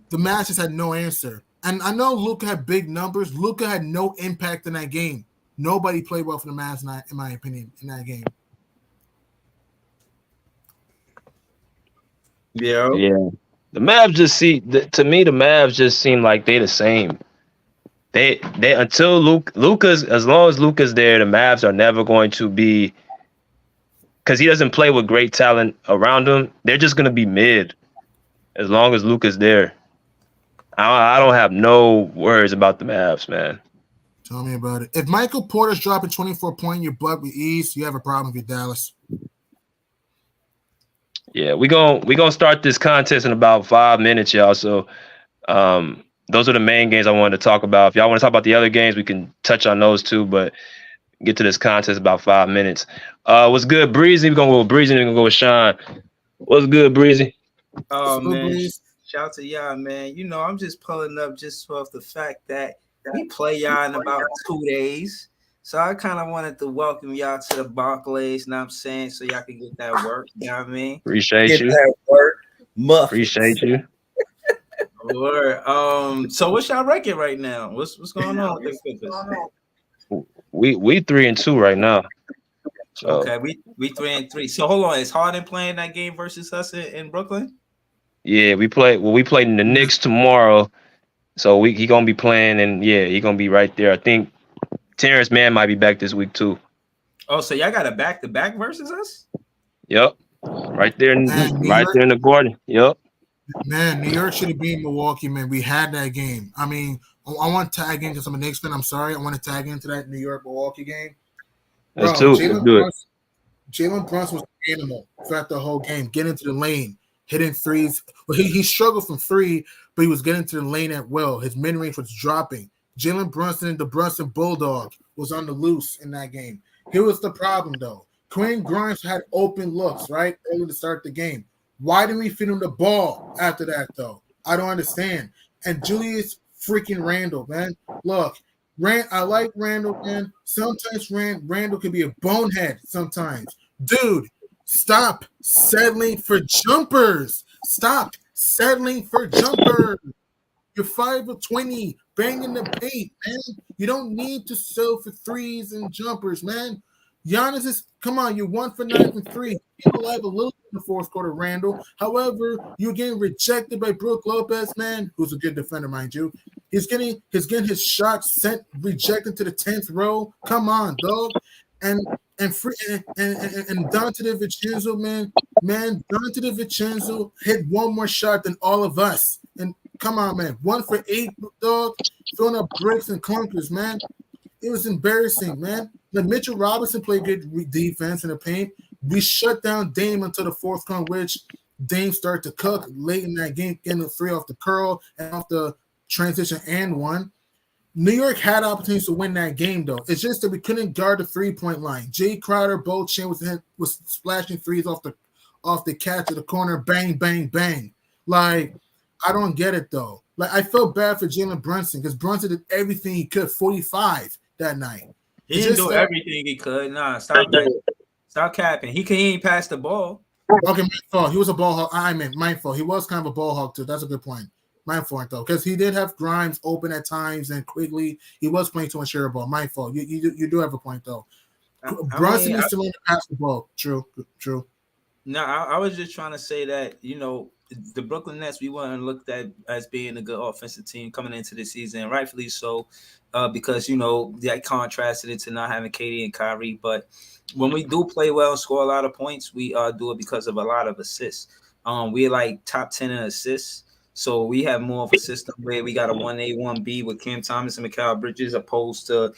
The Mavs just had no answer. And I know Luka had big numbers. Luka had no impact in that game. Nobody played well for the Mavs, in my opinion, in that game. Yeah. The Mavs to me, the Mavs just seem like they the same. They until Luka's, as long as Luka's there, the Mavs are never going to be, because he doesn't play with great talent around him. They're just gonna be mid as long as Luka's there. I don't have no worries about the Mavs, man. Tell me about it. If Michael Porter's dropping 24 points, you buck with ease, you have a problem with Dallas. Yeah, we gonna start this contest in about 5 minutes, y'all. So those are the main games I wanted to talk about. If y'all want to talk about the other games, we can touch on those too, but get to this contest in about 5 minutes. What's good, Breezy? We're gonna go with Breezy and we're gonna go with Sean. What's good, Breezy? Oh, man. Shout out to y'all, man. You know, I'm just pulling up just off the fact that we play y'all in about 2 days. So I kind of wanted to welcome y'all to the Barclays, you know what I'm saying, so y'all can get that work, you know what I mean? Appreciate you. That work. Muffins. Appreciate you. Word. So what's y'all record right now? What's going on with this? We 3-2 right now. So. Okay, we 3-3. So hold on, is Harden playing that game versus us in Brooklyn? Yeah, we play in the Knicks tomorrow. So he gonna be playing, and yeah, he gonna be right there. I think Terrence Mann might be back this week too. Oh, so y'all got a back-to-back versus us? Yep. Right there in the Garden. Yep. Man, New York should have beat Milwaukee, man. We had that game. I mean, I want to tag in because I'm a Knicks fan. I'm sorry. I want to tag into that New York-Milwaukee game. Let's do it. Jalen Brunson was an animal throughout the whole game, getting into the lane, hitting threes. Well, he struggled from three, but he was getting to the lane at will. His mid-range was dropping. Jalen Brunson, the Brunson Bulldog, was on the loose in that game. Here was the problem, though. Quinn Grimes had open looks, right, early to start the game. Why didn't we feed him the ball after that, though? I don't understand. And Julius freaking Randle, man. Look, I like Randle, man. Sometimes Randle can be a bonehead sometimes. Dude, stop settling for jumpers. Stop settling for jumpers. You're 5'20", banging the paint, man. You don't need to settle for threes and jumpers, man. Giannis is, come on, you're 1 for 9 from 3. People have a little in the fourth quarter, Randall. However, you're getting rejected by Brook Lopez, man, who's a good defender, mind you. He's getting his shot rejected to the 10th row. Come on, dog. And Dante DiVincenzo, man, Dante DiVincenzo hit one more shot than all of us. And come on, man, 1 for 8, dog, throwing up bricks and clunkers, man. It was embarrassing, man. Like Mitchell Robinson played good defense in the paint. We shut down Dame until the fourth quarter, which Dame started to cook late in that game, getting a 3 off the curl and off the transition and one. New York had opportunities to win that game, though. It's just that we couldn't guard the 3-point line. Jay Crowder, Bo Chin was splashing threes off the catch of the corner, bang, bang, bang. Like, I don't get it, though. Like, I felt bad for Jalen Brunson because Brunson did everything he could, 45 that night. He didn't do everything he could. Nah, stop capping. He ain't pass the ball. Okay, my fault. He was a ball hawk. I mean, my fault. He was kind of a ball hawk, too. That's a good point. My fault, though, because he did have Grimes open at times and quickly. He was playing too much air ball. My fault. You do have a point, though. Brunson needs to learn to pass the ball. True. No, I was just trying to say that, you know, the Brooklyn Nets, we weren't looked at as being a good offensive team coming into the season, rightfully so, because that contrasted into not having KD and Kyrie. But when we do play well and score a lot of points, we do it because of a lot of assists. We're like top 10 in assists. So we have more of a system where we got a 1A, 1B with Cam Thomas and Mikal Bridges, opposed to,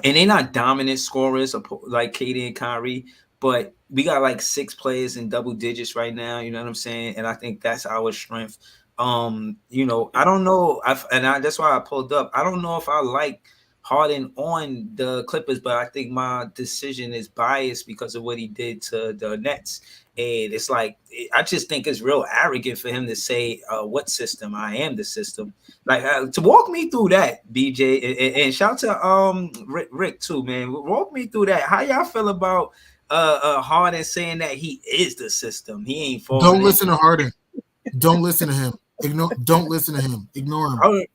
and they're not dominant scorers like KD and Kyrie, but we got like 6 players in double digits right now. You know what I'm saying? And I think that's our strength. I don't know. That's why I pulled up. I don't know if I like Harden on the Clippers, but I think my decision is biased because of what he did to the Nets. And it's like, I just think it's real arrogant for him to say, what system? I am the system. Like, to walk me through that, BJ, and shout to Rick too, man. Walk me through that. How y'all feel about Harden saying that he is the system? He ain't falling. Don't listen to Harden. Don't listen to him. Don't listen to him. Ignore him. I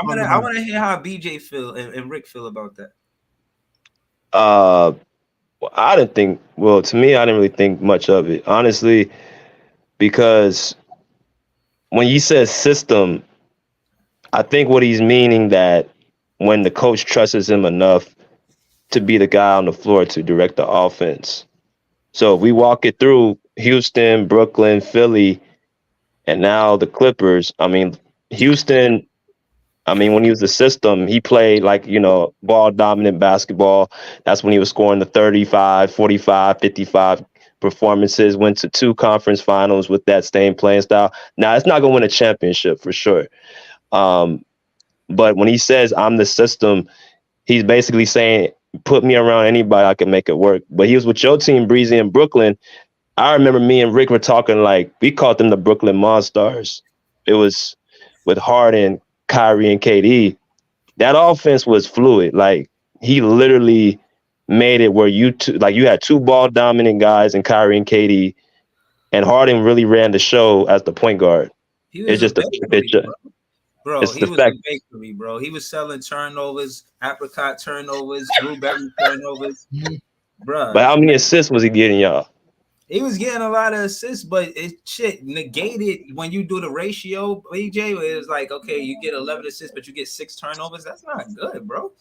want to hear how BJ feel and Rick feel about that. I didn't think. Well, to me, I didn't really think much of it, honestly, because when he says system, I think what he's meaning that when the coach trusts him enough to be the guy on the floor to direct the offense. So if we walk it through Houston, Brooklyn, Philly, and now the Clippers. I mean, Houston, when he was the system, he played like, ball dominant basketball. That's when he was scoring the 35, 45, 55 performances, went to 2 conference finals with that same playing style. Now, it's not going to win a championship for sure. But when he says I'm the system, he's basically saying, put me around anybody, I can make it work. But he was with your team, Breezy, in Brooklyn. I remember me and Rick were talking like, we called them the Brooklyn Monstars. It was with Harden, Kyrie, and KD. That offense was fluid. Like, he literally made it where you had 2 ball dominant guys in Kyrie and KD, and Harden really ran the show as the point guard. It's just a picture. Bro, he was a bakery, bro. He was selling turnovers, apricot turnovers, blueberry turnovers, bro. But how many assists was he getting, y'all? He was getting a lot of assists, but it negated when you do the ratio, BJ. It was like, okay, you get 11 assists, but you get 6 turnovers. That's not good, bro.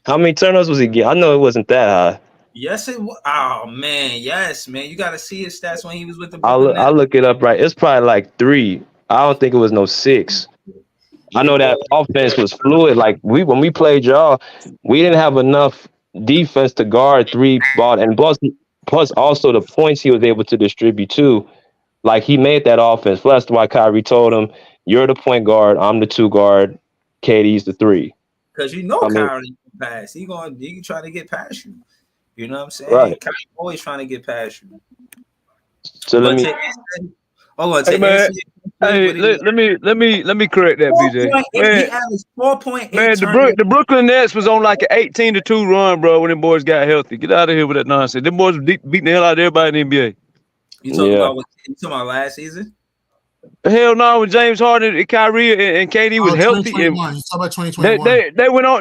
How many turnovers was he getting? I know it wasn't that high. Yes, it was. Oh man, yes, man. You got to see his stats when he was with the. I'll look it up right. It's probably like 3. I don't think it was no 6. I know that offense was fluid. Like when we played y'all, we didn't have enough defense to guard 3 ball, and plus also the points he was able to distribute too. Like, he made that offense. That's why Kyrie told him, "You're the point guard. I'm the 2 guard. KD's the 3." Because Kyrie can pass. He can try to get past you. You know what I'm saying? Right. Kyrie always trying to get past you. So let me. Hey man, let me correct that, BJ. He averaged 4.8. Man, the Brooklyn Nets was on like an 18-2 run, bro, when them boys got healthy. Get out of here with that nonsense. Them boys were beating the hell out of everybody in the NBA. You talking about last season? Hell no, when James Harden and Kyrie and KD was healthy. You talking about 2021.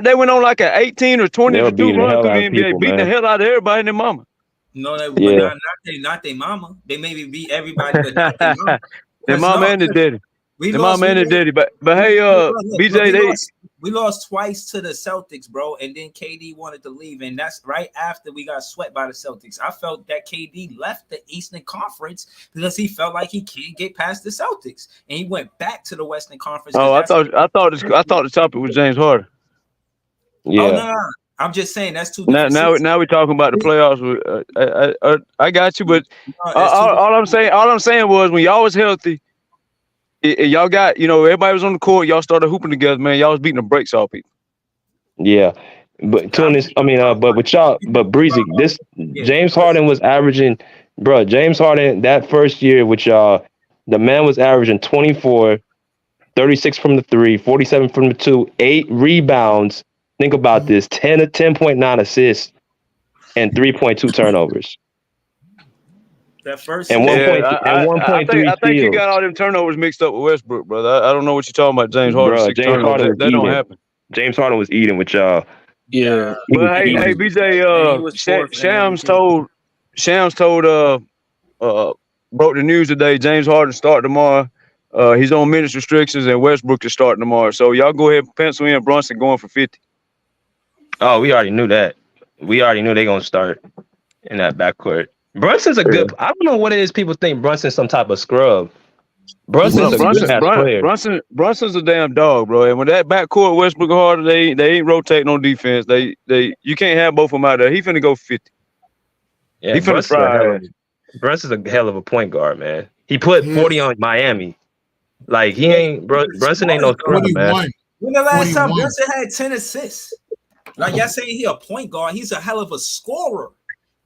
They went on like an 18 or 20-2 run through the NBA, beating the hell out of everybody and their mama. No, not their mama. They maybe beat everybody, but not their mama. Their mama and their daddy. Their mama and their daddy. But hey, BJ, we lost twice to the Celtics, bro, and then KD wanted to leave, and that's right after we got swept by the Celtics. I felt that KD left the Eastern Conference because he felt like he can't get past the Celtics, and he went back to the Western Conference. Oh, I thought the topic was James Harden. Yeah. Oh, no. I'm just saying that's two. Now we're talking about the playoffs. I got you, but all I'm saying was when y'all was healthy, y'all got everybody was on the court. Y'all started hooping together, man. Y'all was beating the brakes off people. Yeah, but but with y'all, but Breezy, James Harden was averaging, bro. James Harden that first year with y'all, the man was averaging 24, 36 from the 3, 47 from the 2, 8 rebounds. Think about this: 10.9 assists and 3.2 turnovers. That first and 1.3 steals. I think you got all them turnovers mixed up with Westbrook, brother. I don't know what you're talking about, James Harden. James Harden, that don't happen. James Harden was eating with y'all. Yeah, but hey, BJ, Shams told broke the news today. James Harden start tomorrow. He's on minutes restrictions, and Westbrook is starting tomorrow. So y'all go ahead and pencil in Brunson going for 50. Oh, we already knew that. We already knew they're gonna start in that backcourt. Brunson's a good. I don't know what it is. People think Brunson's some type of scrub. Brunson's a good ass player. Brunson's a damn dog, bro. And when that backcourt Westbrook and Harden, they ain't rotating on defense. You can't have both of them out there. He finna go 50. Yeah, he finna fry. Brunson's a hell of a point guard, man. He put 40 on Miami. Like he ain't Brunson ain't no scrub, man. When the last time Brunson had 10 assists? Like y'all saying he a point guard, he's a hell of a scorer,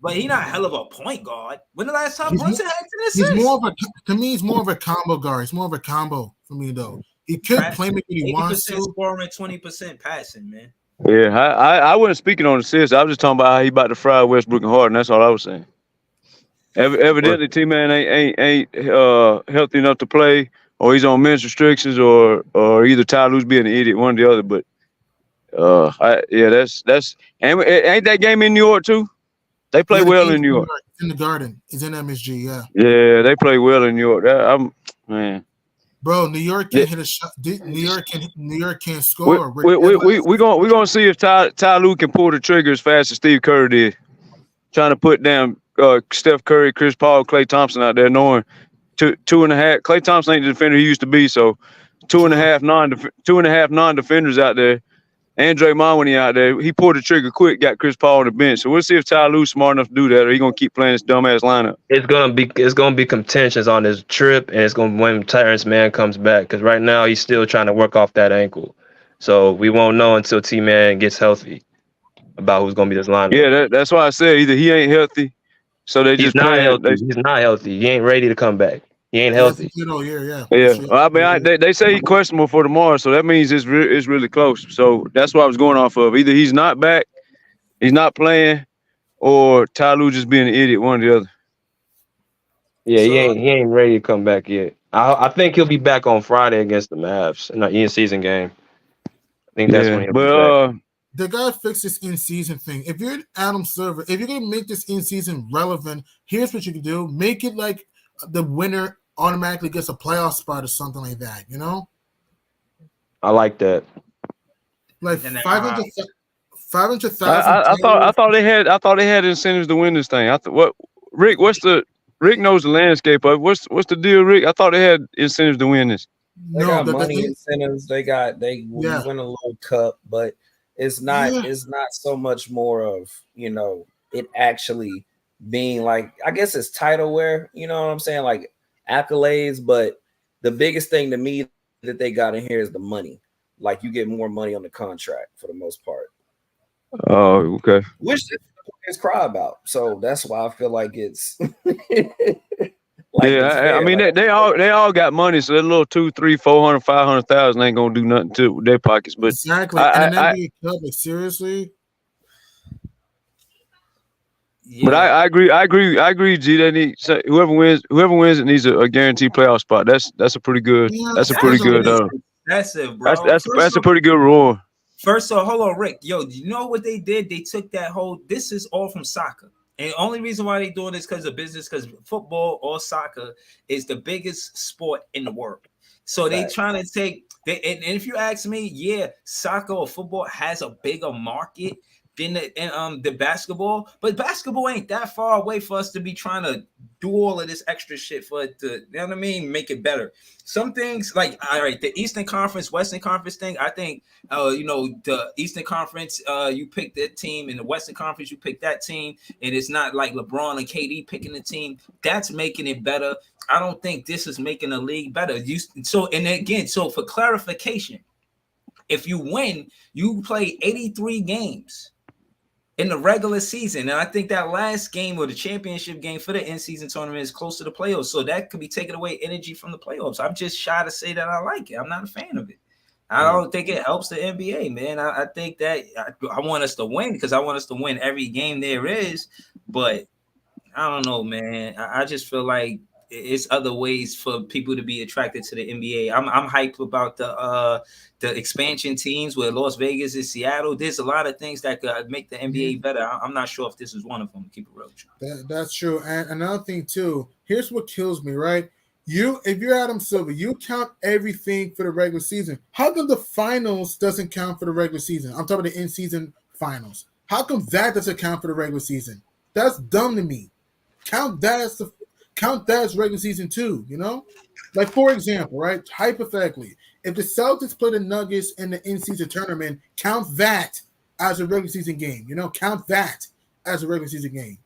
but he not a hell of a point guard. When the last time Brunson had 10 assists? He's more of to me, he's more of a combo guard. It's more of a combo for me though. He could play me when he wants to. Scoring, 20% passing, man. Yeah, I wasn't speaking on assists. I was just talking about how he about to fry Westbrook and Harden. That's all I was saying. Evidently, T-Man ain't healthy enough to play, or he's on men's restrictions, or either Ty Lue's being an idiot, one or the other. But that's ain't that game in New York too? They play well in New York. It's in the Garden. It's in MSG. Yeah. Yeah, they play well in New York. Man. Bro, New York can hit a shot. New York can't score. We gonna see if Ty Lue can pull the trigger as fast as Steve Kerr did, trying to put down Steph Curry, Chris Paul, Klay Thompson out there, knowing 2.5. Klay Thompson ain't the defender he used to be, so 2.5 non-defenders out there. And Draymond, when he out there, he pulled the trigger quick, got Chris Paul on the bench. So we'll see if Ty Lue's smart enough to do that, or he gonna keep playing this dumbass lineup. It's gonna be contentions on his trip, and it's gonna be when Terrence Mann comes back. Because right now he's still trying to work off that ankle, so we won't know until T-Man gets healthy about who's gonna be this lineup. Yeah, that's why I said either he ain't healthy, so he's not healthy. He's not healthy. He ain't ready to come back. He ain't healthy. Yeah. I mean, they say he's questionable for tomorrow, so that means it's really close. So that's what I was going off of. Either he's not back, he's not playing, or Ty Lue just being an idiot, one or the other. Yeah, he ain't ready to come back yet. I think he'll be back on Friday against the Mavs in the in-season game. I think that's when he'll be back. They gotta fix this in-season thing. If you're Adam Silver, if you're gonna make this in-season relevant, here's what you can do: make it like the winner automatically gets a playoff spot or something like that, you know? I like that. Like 500,000. I thought they had incentives to win this thing. Rick knows the landscape of it. What's the deal, Rick? I thought they had incentives to win this. They got money incentives. They win a little cup, but it's not so much more of, it actually being like, I guess it's titleware, you know what I'm saying? Like accolades, but the biggest thing to me that they got in here is the money. Like you get more money on the contract for the most part. Oh, okay. Which is cry about. So that's why I feel like it's I mean they all got money, so that little 200, 300, 400, 500,000 ain't gonna do nothing to their pockets. But exactly, and then NBA club, seriously. Yeah. But I agree. G, they need whoever wins it needs a guaranteed playoff spot. That's a pretty good. Yeah, that's a pretty good. That's it, bro. That's a pretty good rule. First of all, hold on, Rick. Yo, you know what they did? They took that whole. This is all from soccer, and the only reason why they doing this because of business, because football or soccer is the biggest sport in the world. So they trying to take. And if you ask me, yeah, soccer or football has a bigger market than the basketball, but basketball ain't that far away for us to be trying to do all of this extra shit for it to, you know what I mean, make it better. Some things like, all right, the Eastern Conference, Western Conference thing, I think, the Eastern Conference, you pick that team, in the Western Conference, you pick that team, and it's not like LeBron and KD picking the team. That's making it better. I don't think this is making the league better. So for clarification, if you win, you play 83 games in the regular season. And I think that last game or the championship game for the in-season tournament is close to the playoffs. So that could be taking away energy from the playoffs. I'm just shy to say that I like it. I'm not a fan of it. I don't think it helps the NBA, man. I think that I want us to win because I want us to win every game there is. But I don't know, man. I just feel like it's other ways for people to be attracted to the NBA. I'm hyped about the expansion teams where Las Vegas is Seattle. There's a lot of things that could make the NBA better. I'm not sure if this is one of them. Keep it real. That's true. And another thing too, here's what kills me, right? If you're Adam Silver, you count everything for the regular season. How come the finals doesn't count for the regular season? I'm talking about the in-season finals. How come that doesn't count for the regular season? That's dumb to me. Count that as regular season too, you know? Like, for example, right? Hypothetically, if the Celtics play the Nuggets in the in-season tournament, count that as a regular season game. You know, count that as a regular season game.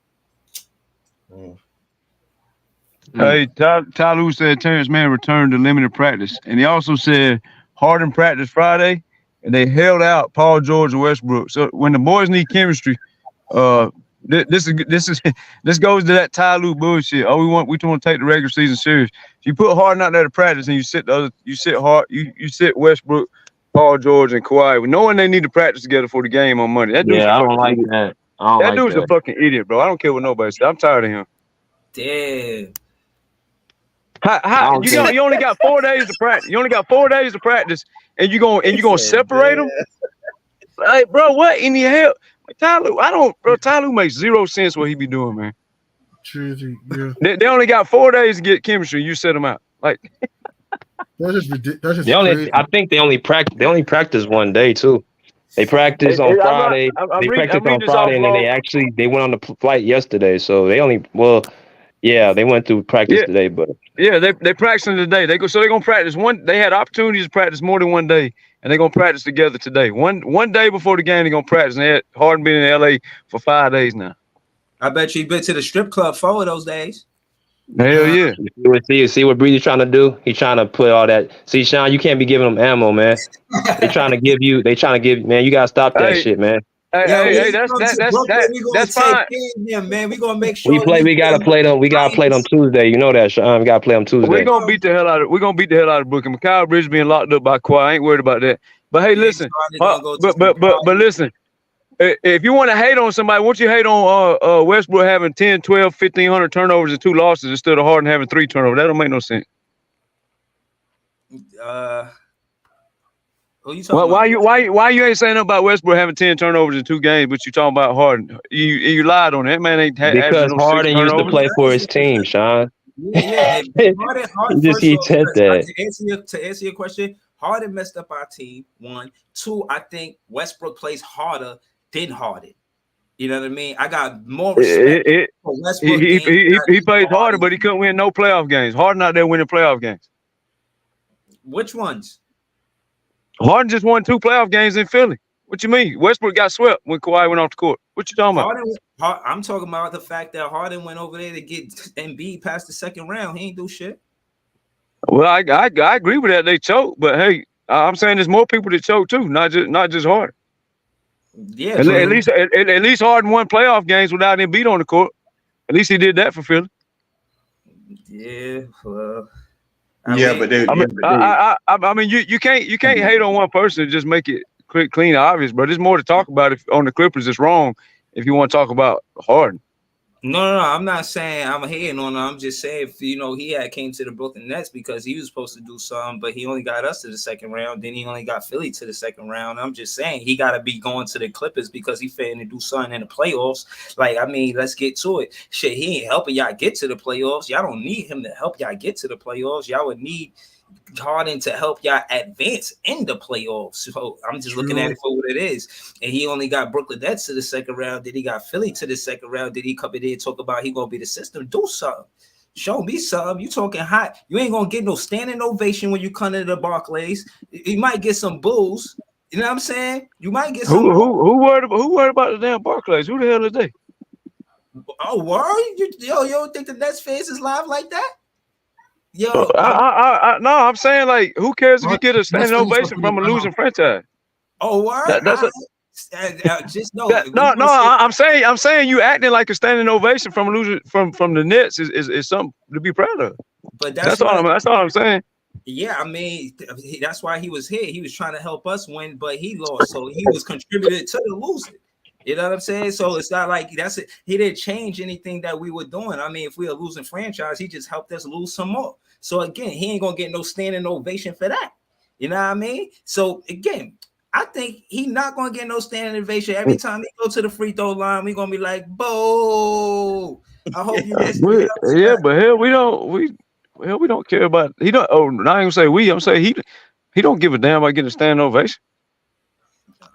Hey, Ty Lue said Terrence Mann returned to limited practice, and he also said Harden practiced Friday, and they held out Paul George and Westbrook. So when the boys need chemistry, this goes to that Ty Lue bullshit. We want to take the regular season serious. If you put Harden out there to practice, and you sit Westbrook, Paul George, and Kawhi, knowing they need to practice together for the game on Monday. I don't like that. That dude's a fucking idiot, bro. I don't care what nobody says. I'm tired of him. Damn. You only got 4 days to practice. You only got 4 days to practice, and you gonna separate them? Like, bro, what in the hell? Ty Lue makes zero sense what he be doing, man. True, yeah. They only got 4 days to get chemistry. You set them out. Like, that's just ridiculous. Crazy. I think they only practice 1 day too. They practice on Friday. They practiced on Friday, and then they went on the flight yesterday. So they went through practice today, but they practicing today. They're gonna practice they had opportunities to practice more than 1 day, and they're gonna practice together today. One day before the game, they're gonna practice. And they had Harden been in LA for 5 days now. I bet you been to the strip club 4 of those days. Hell yeah. See what Breezy's trying to do? He's trying to put all that. See, Sean, you can't be giving them ammo, man. They trying to give, man, you gotta stop that shit, man. Hey, that's fine. Man, we gonna make sure we gotta play them. We gotta play them Tuesday. You know that, Sean. We gotta play them Tuesday. We're gonna beat the hell out of Brooklyn. Mikal Bridges being locked up by Kawhi. I ain't worried about that. But hey, listen. But listen. If you want to hate on somebody, won't you hate on Westbrook having 10, 12, 1,500 turnovers and 2 losses instead of Harden having 3 turnovers? That don't make no sense. Why you ain't saying nothing about Westbrook having 10 turnovers in 2 games, but you talking about Harden? You lied on that man. Ain't because Harden used to play for his team, Sean. Yeah. Harden he said that. To answer your question, Harden messed up our team. 1, 2. I think Westbrook plays harder than Harden. You know what I mean? I got more respect for Westbrook. He played harder, but he couldn't win no playoff games. Harden out there winning playoff games. Which ones? Harden just won 2 playoff games in Philly. What you mean? Westbrook got swept when Kawhi went off the court. What you talking about? I'm talking about the fact that Harden went over there to get Embiid past the second round. He ain't do shit. Well, I agree with that. They choke, but hey, I'm saying there's more people that choke too, not just Harden. Yeah, at least Harden won playoff games without Embiid on the court. At least he did that for Philly. Yeah, well, I mean, you can't hate on one person and just make it quick, clean, obvious. But there's more to talk about. If on the Clippers, it's wrong if you want to talk about Harden. No, I'm not saying I'm hating on him. I'm just saying, if he had came to the Brooklyn Nets because he was supposed to do something, but he only got us to the second round. Then he only got Philly to the second round. I'm just saying he got to be going to the Clippers because he fitting to do something in the playoffs. Like, I mean, let's get to it. Shit, he ain't helping y'all get to the playoffs. Y'all don't need him to help y'all get to the playoffs. Y'all would need Harden to help y'all advance in the playoffs. So I'm just looking at it for what it is. And he only got Brooklyn Nets to the second round. Then he got Philly to the second round. Then he come in there and talk about he gonna be the system. Do something. Show me something. You talking hot. You ain't gonna get no standing ovation when you come into the Barclays. You might get some boos. You know what I'm saying? You might get some. Who worried about the damn Barclays? Who the hell is they? Oh, worry? You don't think the Nets fans is live like that? Yo, no, I'm saying, like, who cares if you get a standing ovation from a losing franchise? Oh, what? Just know. No. I'm saying you acting like a standing ovation from a loser from the Nets is something to be proud of. But that's all I'm saying. Yeah, I mean, that's why he was here. He was trying to help us win, but he lost, so he was contributed to the losing. You know what I'm saying? So it's not like that's it. He didn't change anything that we were doing. I mean, if we are losing franchise, he just helped us lose some more. So again, he ain't gonna get no standing ovation for that. You know what I mean? So again, I think he not gonna get no standing ovation every time he go to the free throw line. We gonna be like, "Bo, I hope you miss it." Yeah, but hell, we don't care about. He don't. Oh, not even say we. I'm saying he don't give a damn about getting a standing ovation.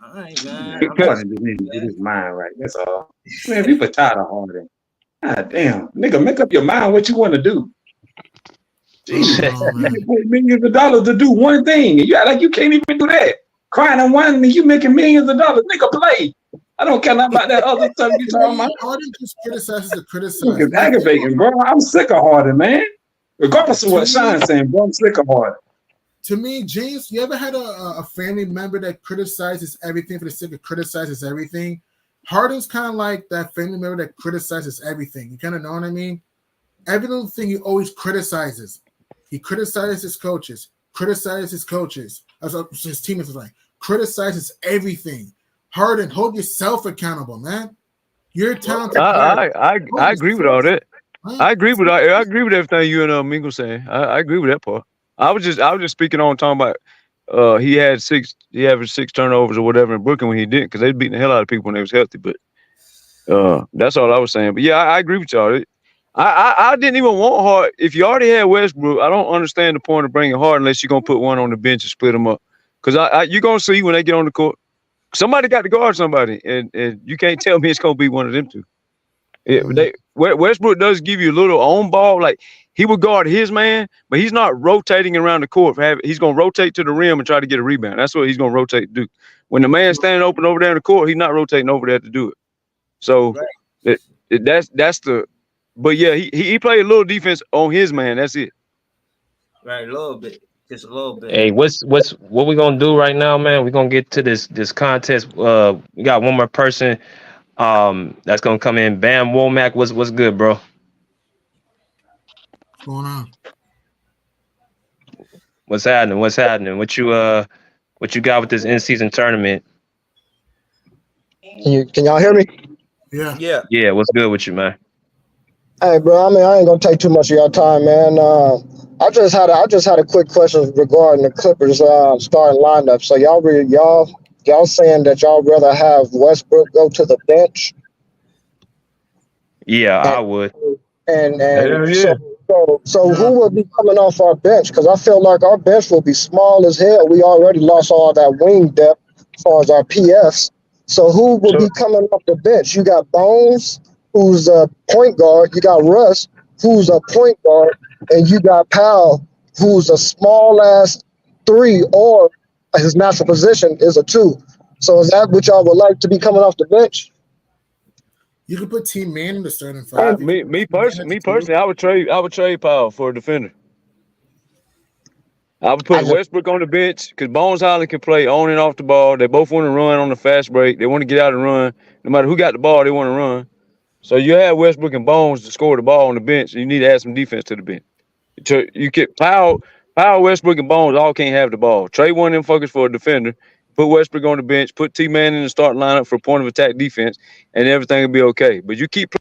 All right, man. Harden just need to get his mind right. That's all. Man, people tired of Harden. God damn, nigga, make up your mind what you want to do. Jesus, nigga put millions of dollars to do one thing, and you act like you can't even do that. Crying on one, and you making millions of dollars. Nigga, play. I don't care nothing about that other stuff you talking about. Harden just criticizes the criticize. It's aggravating, bro. I'm sick of Harden, man. Regardless of what Sean's saying, bro, I'm sick of Harden. To me, James, you ever had a family member that criticizes everything for the sake of criticizes everything? Harden's kind of like that family member that criticizes everything. You kind of know what I mean? Every little thing he always criticizes. He criticizes his coaches, criticizes his coaches. His teammates like criticizes everything. Harden, hold yourself accountable, man. You're a talented player. I agree with all that. I agree with everything you and Mingo saying. I agree with that part. I was just speaking on talking about he averaged 6 turnovers or whatever in Brooklyn when he didn't, because they beating the hell out of people when they was healthy. But that's all I was saying. But yeah, I agree with y'all. I didn't even want Harden. If you already had Westbrook, I don't understand the point of bringing Harden unless you're gonna put one on the bench and split them up. Because you're gonna see when they get on the court, somebody got to guard somebody, and you can't tell me it's gonna be one of them two. Westbrook does give you a little on ball, like he would guard his man, but he's not rotating around the court. He's gonna rotate to the rim and try to get a rebound. That's what he's gonna rotate to do. When the man's standing open over there in the court, he's not rotating over there to do it. So that's the. But yeah, he played a little defense on his man. That's it. Right, a little bit, just a little bit. Hey, what we gonna do right now, man? We're gonna get to this contest. We got one more person. That's gonna come in. Bam Womack, what's good, bro? What's going on? What's happening? What you got with this in-season tournament? Can y'all hear me? Yeah. What's good with you, man? Hey, bro. I mean, I ain't gonna take too much of your time, man. I just had a quick question regarding the Clippers starting lineup. So y'all saying that y'all rather have Westbrook go to the bench? Yeah, I would. And so who will be coming off our bench? Because I feel like our bench will be small as hell. We already lost all that wing depth as far as our PFs. So who will be coming off the bench? You got Bones, who's a point guard. You got Russ, who's a point guard, and you got Powell, who's a small ass 3, or his natural position is a 2. So is that what y'all would like to be coming off the bench? You could put Team Man in the starting 5. Me personally, I would trade Powell for a defender. I would put Westbrook on the bench because Bones Highland can play on and off the ball. They both want to run on the fast break. They want to get out and run. No matter who got the ball, they want to run. So you have Westbrook and Bones to score the ball on the bench. You need to add some defense to the bench. You get Powell, Westbrook, and Bones all can't have the ball. Trade one of them fuckers for a defender. Put Westbrook on the bench. Put T-Man in the starting lineup for point of attack defense, and everything will be okay. But you keep.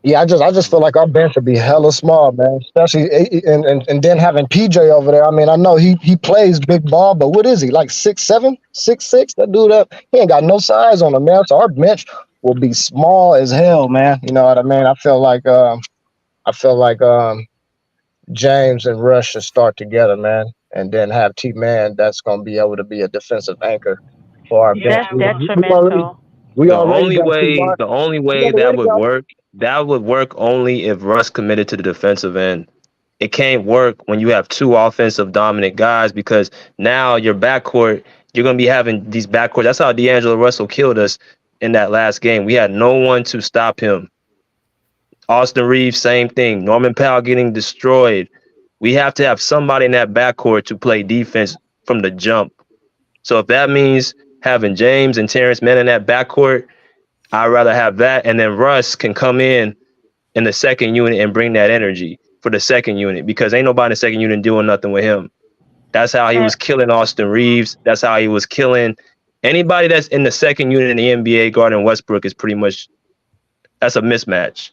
Yeah, I just feel like our bench would be hella small, man. Especially and then having PJ over there. I mean, I know he plays big ball, but what is he, like 6'7", 6'6"? That dude he ain't got no size on him, man. So our bench will be small as hell, man. You know what I mean? I feel like James and Rush should start together, man, and then have T-Man that's gonna be able to be a defensive anchor for our bench. That's detrimental. The only way that would work only if Russ committed to the defensive end. It can't work when you have 2 offensive dominant guys, because now your backcourt, you're going to be having these backcourt. That's how D'Angelo Russell killed us in that last game. We had no one to stop him. Austin Reeves, same thing. Norman Powell getting destroyed. We have to have somebody in that backcourt to play defense from the jump. So if that means having James and Terrence Mann in that backcourt, I'd rather have that. And then Russ can come in the second unit and bring that energy for the second unit, because ain't nobody in the second unit doing nothing with him. That's how he was killing Austin Reeves. That's how he was killing anybody that's in the second unit in the NBA. Guarding Westbrook is pretty much that's a mismatch.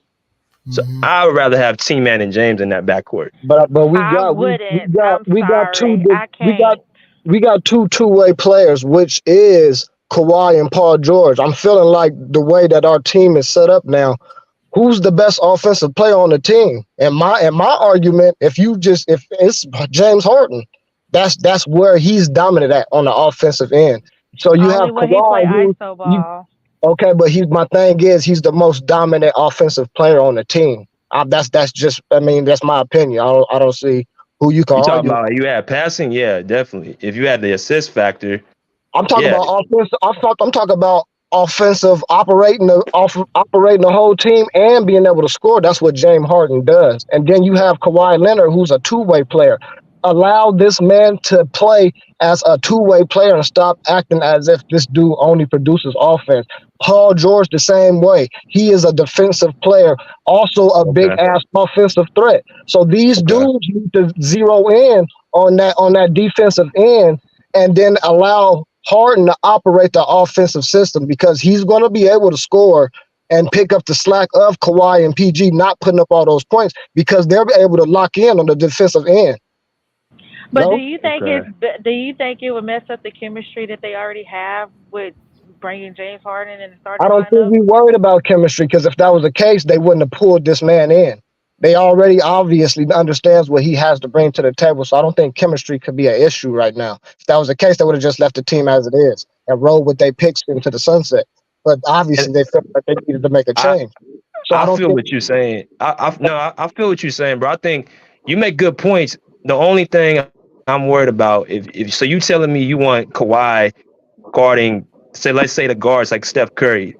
So I would rather have T-Man and James in that backcourt. But we I got wouldn't. we got Sorry. I can't. we got two-way players, which is Kawhi and Paul George. I'm feeling like the way that our team is set up now, who's the best offensive player on the team? And my argument, if it's James Harden, that's where he's dominant at on the offensive end. So you have when Kawhi, he play ISO ball. okay, but my thing is he's the most dominant offensive player on the team. That's just that's my opinion. I don't see who you can You talking argue. about you had passing, yeah, definitely. If you had the assist factor, I'm talking about offense. I'm talking about offensive operating the whole team and being able to score. That's what James Harden does. And then you have Kawhi Leonard, who's a two-way player. Allow this man to play as a two-way player and stop acting as if this dude only produces offense. Paul George the same way. He is a defensive player, also a big-ass offensive threat. So these dudes need to zero in on that defensive end and then allow Harden to operate the offensive system because he's going to be able to score and pick up the slack of Kawhi and PG not putting up all those points because they're able to lock in on the defensive end. But do you think it would mess up the chemistry that they already have with bringing James Harden in the starting I don't lineup? think we worried about chemistry because if that was the case, they wouldn't have pulled this man in. They already obviously understands what he has to bring to the table, so I don't think chemistry could be an issue right now. If that was the case, they would have just left the team as it is and rolled with their picks into the sunset. But obviously, they felt like they needed to make a change. So I feel what you're saying. I feel what you're saying, bro. I think you make good points. The only thing I'm worried about, if so, you telling me you want Kawhi guarding, let's say the guards like Steph Curry.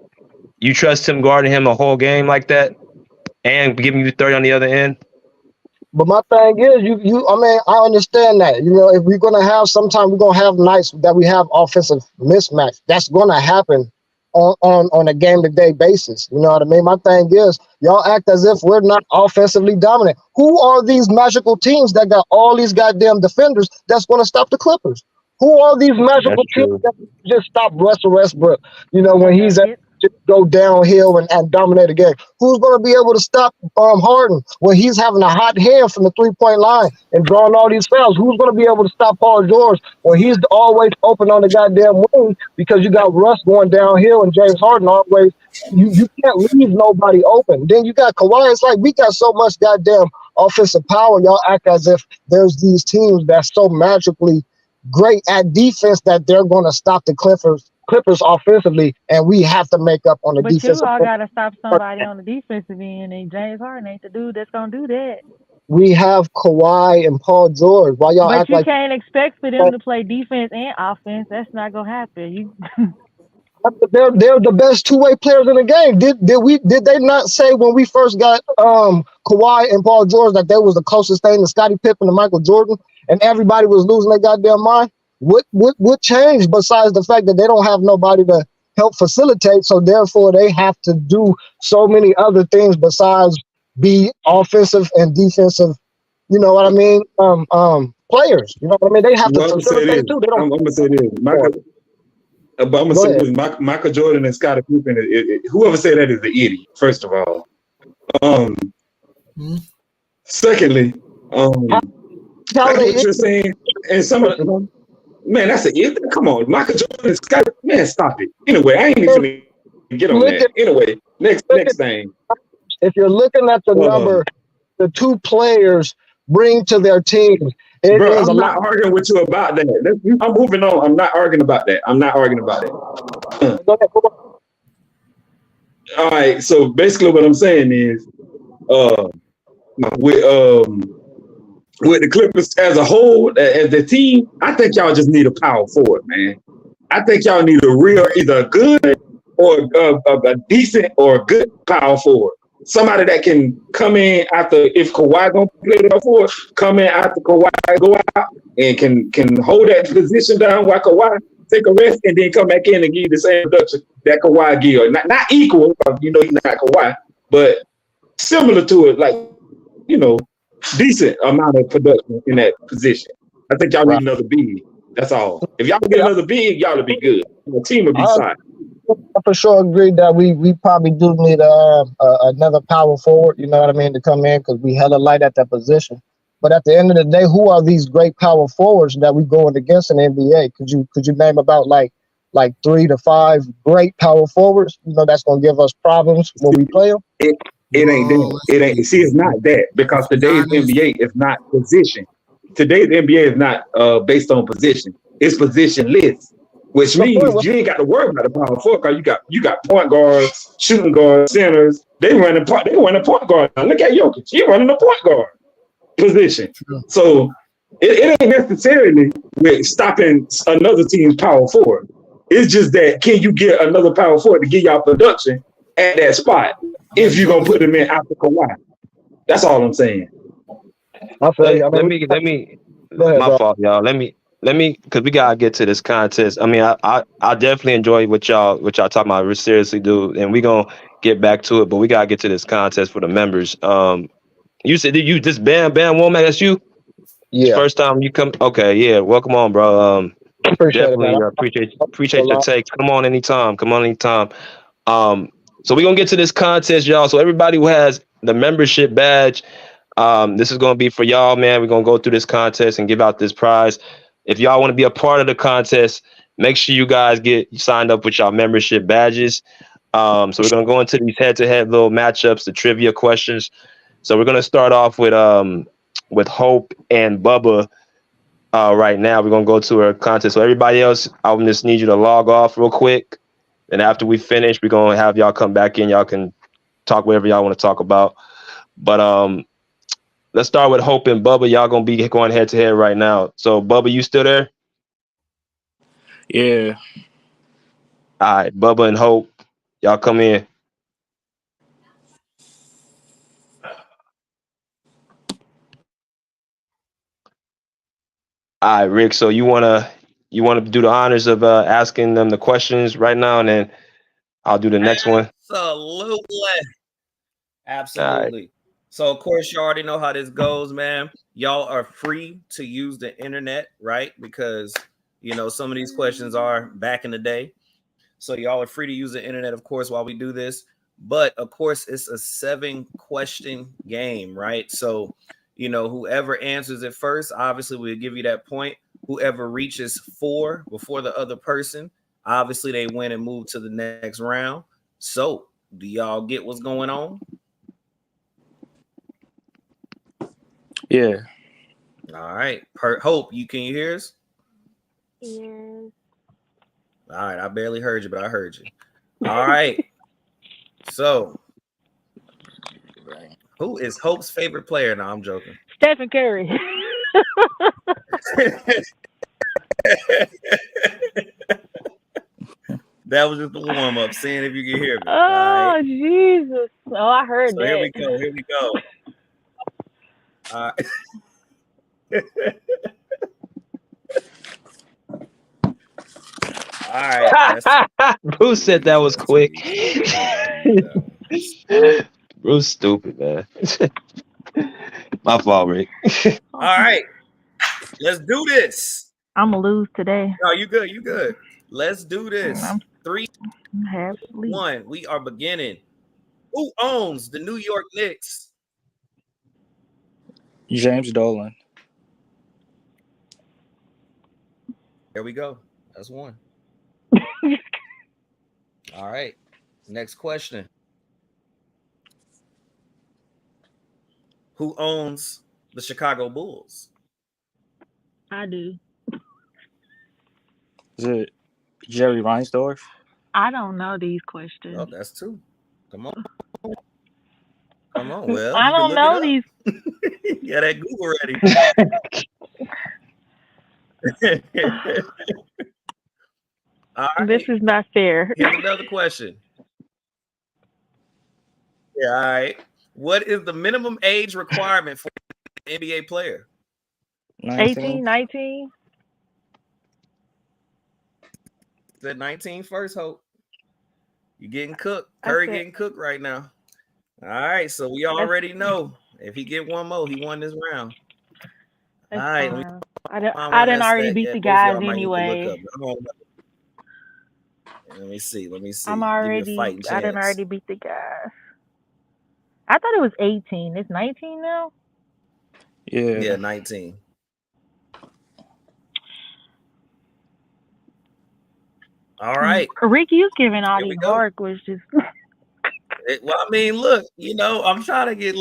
You trust him guarding him a whole game like that and giving you 30 on the other end? But my thing is, I understand that. If we're gonna have we're gonna have nights that we have offensive mismatch. That's gonna happen on a game-to-day basis. You know what I mean? My thing is, y'all act as if we're not offensively dominant. Who are these magical teams that got all these goddamn defenders that's gonna stop the Clippers? Who are these magical teams that just stop Russell Westbrook? When he's just go downhill and dominate a game. Who's going to be able to stop Harden when he's having a hot hand from the three-point line and drawing all these fouls? Who's going to be able to stop Paul George when he's always open on the goddamn wing because you got Russ going downhill and James Harden always you can't leave nobody open. Then you got Kawhi. It's like we got so much goddamn offensive power. Y'all act as if there's these teams that's so magically great at defense that they're going to stop the Clippers offensively, and we have to make up on the defense. But you all got to stop somebody on the defensive end, and James Harden ain't the dude that's going to do that. We have Kawhi and Paul George. Why y'all act like... But you can't expect for them to play defense and offense. That's not going to happen. They're the best two-way players in the game. Did they not say when we first got Kawhi and Paul George that they was the closest thing to Scottie Pippen and Michael Jordan, and everybody was losing their goddamn mind? What changed besides the fact that they don't have nobody to help facilitate, so therefore they have to do so many other things besides be offensive and defensive, you know what I mean, players. You know what I mean? They have to facilitate too. I'm going to say this. Michael Jordan and Scottie Pippen, whoever said that is an idiot, first of all. Secondly, I get what you're saying, and some of them, man, that's an idiot. Come on, Michael Jordan, Scottie, man, stop it. Anyway, I ain't even going to get on that. Anyway, next thing. If you're looking at the number the two players bring to their teams, I'm not arguing with you about that. I'm moving on. I'm not arguing about that. All right. So basically, what I'm saying is, with the Clippers as a whole, as the team, I think y'all just need a power forward, man. I think y'all need either a good or a decent or a good power forward. Somebody that can come in after, if Kawhi gonna play the forward, come in after Kawhi go out and can hold that position down while Kawhi take a rest and then come back in and give you the same production that Kawhi give. Not equal, he's not Kawhi, but similar to it, like, decent amount of production in that position. I think y'all need another big. That's all. If y'all get another big, y'all will be good. The team will be fine. I for sure agree that we probably do need another power forward. You know what I mean, to come in because we hella light at that position. But at the end of the day, who are these great power forwards that we going against in the NBA? Could you name about like 3 to 5 great power forwards? You know, that's gonna give us problems when we play them. It ain't that. It ain't. See, it's not that because today's NBA is not position. Today's NBA is not based on position. It's positionless, which means you ain't got to worry about the power forward because you got point guards, shooting guards, centers. They running point guard. Now look at Jokic. He running the point guard position. So it ain't necessarily with stopping another team's power forward. It's just that can you get another power forward to get y'all production at that spot if you're gonna put them in after Kawhi. That's all I'm saying. Let me. My fault, y'all. Let me, because we gotta get to this contest. I mean, I definitely enjoy what y'all talking about. We seriously do, and we gonna get back to it. But we gotta get to this contest for the members. You said you just Bam Womack. That's you. Yeah. First time you come. Okay, yeah. Welcome on, bro. Definitely appreciate your takes. Come on anytime. So we're gonna get to this contest, y'all. So everybody who has the membership badge, this is gonna be for y'all, man. We're gonna go through this contest and give out this prize. If y'all want to be a part of the contest, make sure you guys get signed up with y'all membership badges. So we're gonna go into these head-to-head little matchups, the trivia questions. So we're gonna start off with Hope and Bubba. Right now, we're gonna go to our contest. So everybody else, I just need you to log off real quick. And after we finish, we're gonna have y'all come back in. Y'all can talk whatever y'all want to talk about. But let's start with Hope and Bubba. Y'all gonna be going head to head right now. So Bubba, you still there? Yeah. All right, Bubba and Hope, y'all come in. All right, Rick. So you wanna do the honors of asking them the questions right now, and then I'll do the next one. Absolutely. Right. So of course you already know how this goes, man. Y'all are free to use the internet, right? Because you know some of these questions are back in the day. So y'all are free to use the internet, of course, while we do this. But of course, it's a 7-question game, right? So, you know, whoever answers it first, obviously, we'll give you that point. Whoever reaches 4 before the other person, obviously, they win and move to the next round. So, do y'all get what's going on? Yeah. All right. Hope, can you hear us? Yes. All right. I barely heard you, but I heard you. All right. So, who is Hope's favorite player? No, I'm joking. Stephen Curry. That was just the warm up, seeing if you can hear me. Oh, right. Jesus. Oh, I heard that. Here we go. All right. Bruce said that was quick. Bruce stupid, man. My fault, Rick. All right. Let's do this. I'm going to lose today. No, you good. Let's do this. 3, 1. We are beginning. Who owns the New York Knicks? James Dolan. There we go. That's 1. All right. Next question. Who owns the Chicago Bulls? I do. Is it Jerry Reinsdorf? I don't know these questions. Oh, that's 2. Come on. Well, I don't know these. Yeah, that Google ready. All right. This is not fair. Here's another question. Yeah, all right. What is the minimum age requirement for an NBA player? 18, 19. Said 19 first, Hope. You're getting cooked. Curry getting cooked right now. All right, so we already know if he get one more, he won this round. That's All right, fine. find I one didn't that's already that. beat Yeah, the both of guys y'all might need to look anyway. up. Let me see. Let me I'm see. Give you a already. fighting I didn't chance. already beat the guys. I thought it was 18. It's 19 now. Yeah, 19. All right. Ricky, you giving all Here we these go. hard questions. Well, I mean, look, I'm trying to get.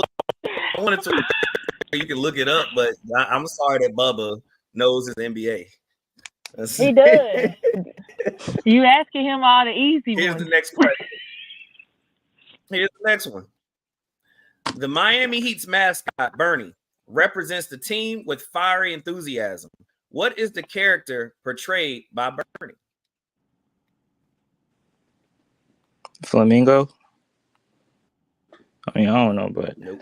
I wanted to. You can look it up, but I'm sorry that Bubba knows his NBA. He does. You asking him all the easy Here's ones. the next question. Here's the next one. The Miami Heat's mascot, Bernie, represents the team with fiery enthusiasm. What is the character portrayed by Bernie? Flamingo. I mean, I don't know, but nope.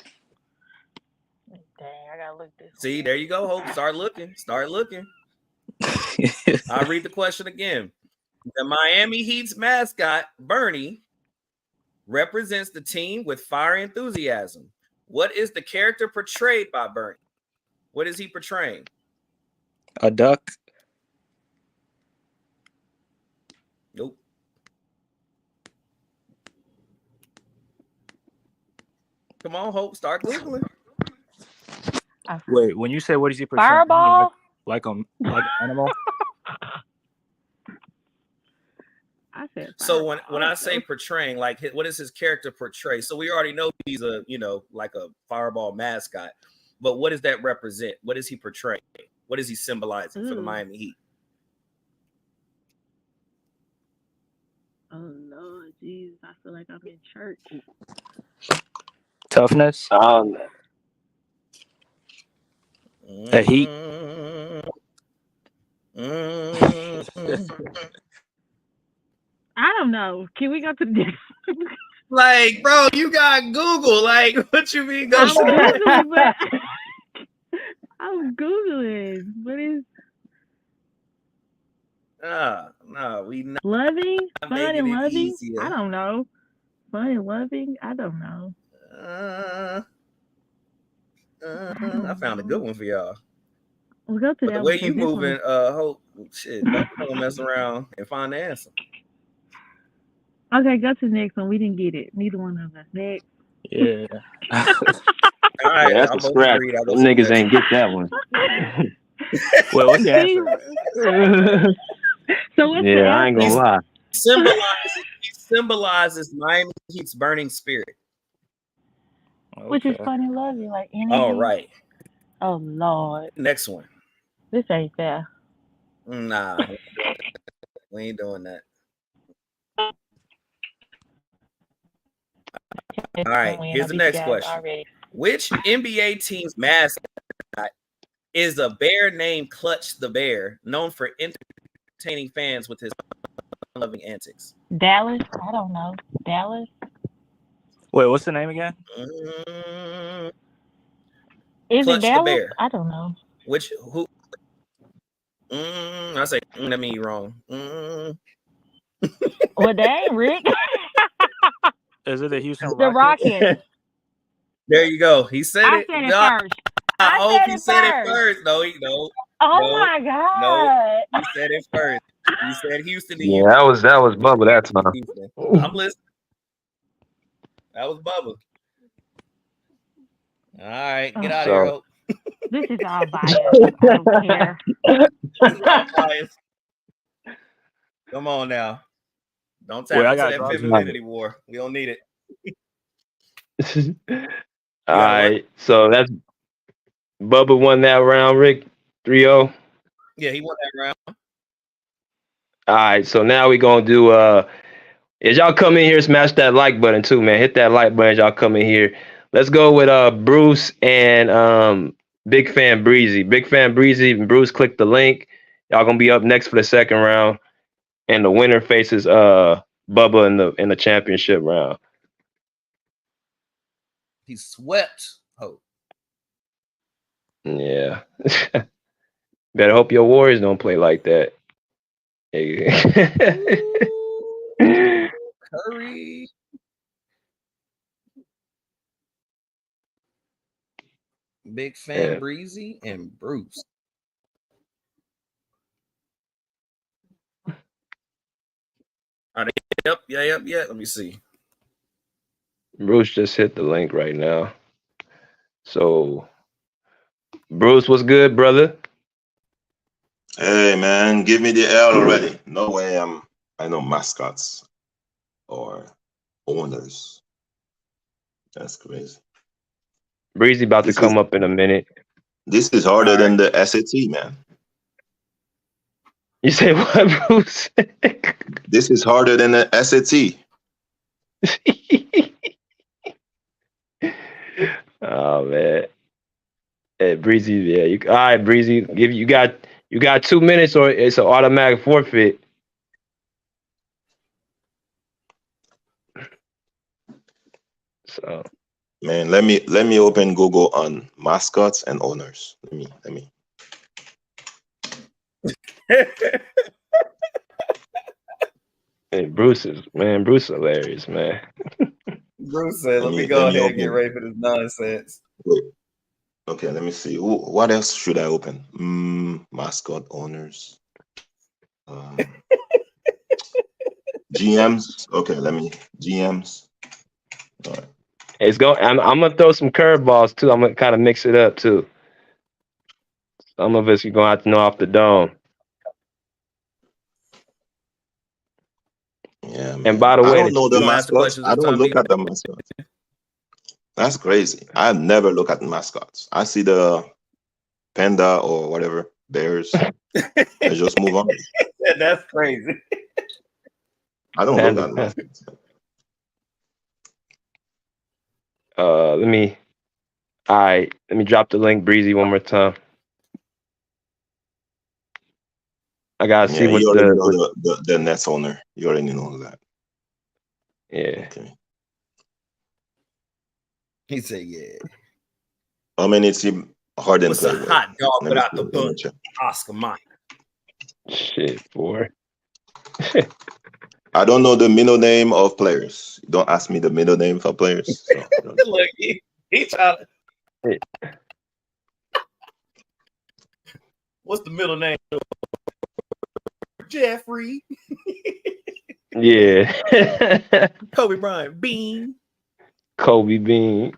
Dang, I gotta look this. See, there you go, Hope. Start looking. Start looking. I'll read the question again. The Miami Heat's mascot, Bernie, represents the team with fiery enthusiasm. What is the character portrayed by Bernie? What is he portraying? A duck. Nope. Come on, Hope. Start Googling. Wait, when you say what is he portraying? Fireball? Like an animal? I said so when I say portraying, like what does his character portray? So we already know he's a, like a fireball mascot. But what does that represent? What does he portray? What is he symbolizing for the Miami Heat? Oh Lord, Jesus! I feel like I'm in church. Toughness. The Heat. I don't know. Can we go to the Like, bro, you got Google. Like, what you mean? Go I'm Googling, but I'm Googling. What is? No, we not Loving, fun and loving. Easier. I don't know. Fun and loving. I don't know. I found a good one for y'all. We'll go to but that the way one, you moving, Hope, shit, don't mess around and find the answer. Okay, go to the next one. We didn't get it. Neither one of us. Next. Yeah. All right, yeah, that's a scrap. Them niggas ain't get that one. Well, what's the answer? So what's yeah, I ain't gonna lie. He symbolizes Miami Heat's burning spirit. Which is fun and loving, like energy. All right. Oh Lord. Next one. This ain't fair. Nah, we ain't doing that. All right, here's the next question. Already. Which NBA team's mascot is a bear named Clutch the Bear, known for entertaining fans with his loving antics? Dallas? I don't know. Dallas? Wait, what's the name again? Is Clutch it Dallas? the Bear. I don't know. Who? I say that mean you wrong. Well, dang, Rick. Is it the Houston The Rockets? Rockets. There you go. He said it. I said it first. I hope he said it first. No. My God. No, he said it first. He said Houston to Yeah, that was Bubba that time. I'm listening. That was Bubba. All right, get out of here, Hope. This is all biased. I don't care. Biased. Come on now. Don't tap into that femininity war. We don't need it. All right, so that's Bubba won that round, Rick. 3-0. Yeah, he won that round. All right, so now we're gonna do as y'all come in here, smash that like button too, man. Hit that like button as y'all come in here. Let's go with Bruce and Big Fan Breezy. Big Fan Breezy and Bruce, click the link. Y'all gonna be up next for the second round. And the winner faces Bubba in the championship round. He swept Hope. Yeah. Better hope your Warriors don't play like that. Hey. Curry. Big Fan Breezy and Bruce. Yep. Let me see. Bruce just hit the link right now. So, Bruce, what's good, brother? Hey man, give me the L already. No way I know mascots or owners. That's crazy. Breezy about to come up in a minute. This is harder than the SAT, man. You say what, Bruce? This is harder than the SAT. Oh man. Hey, Breezy, yeah. All right, Breezy. You got 2 minutes, or it's an automatic forfeit. So, man, let me open Google on mascots and owners. Let me. Hey, Bruce is hilarious, man. Bruce said, "Let me go ahead and get ready for this nonsense." Wait. Okay, let me see. What else should I open? Mascot owners. GMs. Okay, GMs. All right. I'm gonna throw some curveballs too. I'm gonna kind of mix it up too. Some of us are gonna have to know off the dome. Yeah, man. And by the way, I don't know the mascots. I don't look at the mascots. That's crazy. I never look at the mascots. I see the panda or whatever, bears. I just move on. That's crazy. I don't look at mascots. Let me drop the link, Breezy, one more time. I gotta see what you already know the Nets owner. You already know that. Yeah. Okay. He said, "Yeah." How many team Harden What's played a with? hot dog without the bun? Oscar Mike. Shit, boy. I don't know the middle name of players. Don't ask me the middle name for players. So, Look, he trying to. What's the middle name? Jeffrey. Yeah. Kobe Bryant. Bean. Kobe Bean.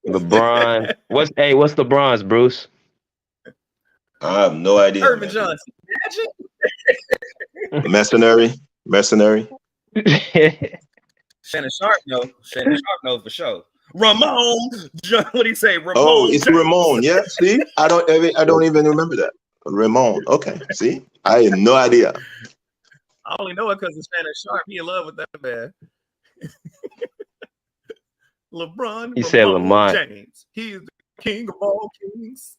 LeBron. What's LeBron's, Bruce? I have no idea. Irvin Johnson. Mercenary. Shannon Sharp knows for sure. Ramon. What do you say? Ramon. Oh, it's James. Ramon. Yeah, see, I don't even remember that. Ramon. Okay, see, I had no idea. I only know it because of Shannon Sharp. He in love with that man. LeBron. He said Lamont. James. He is the king of all kings.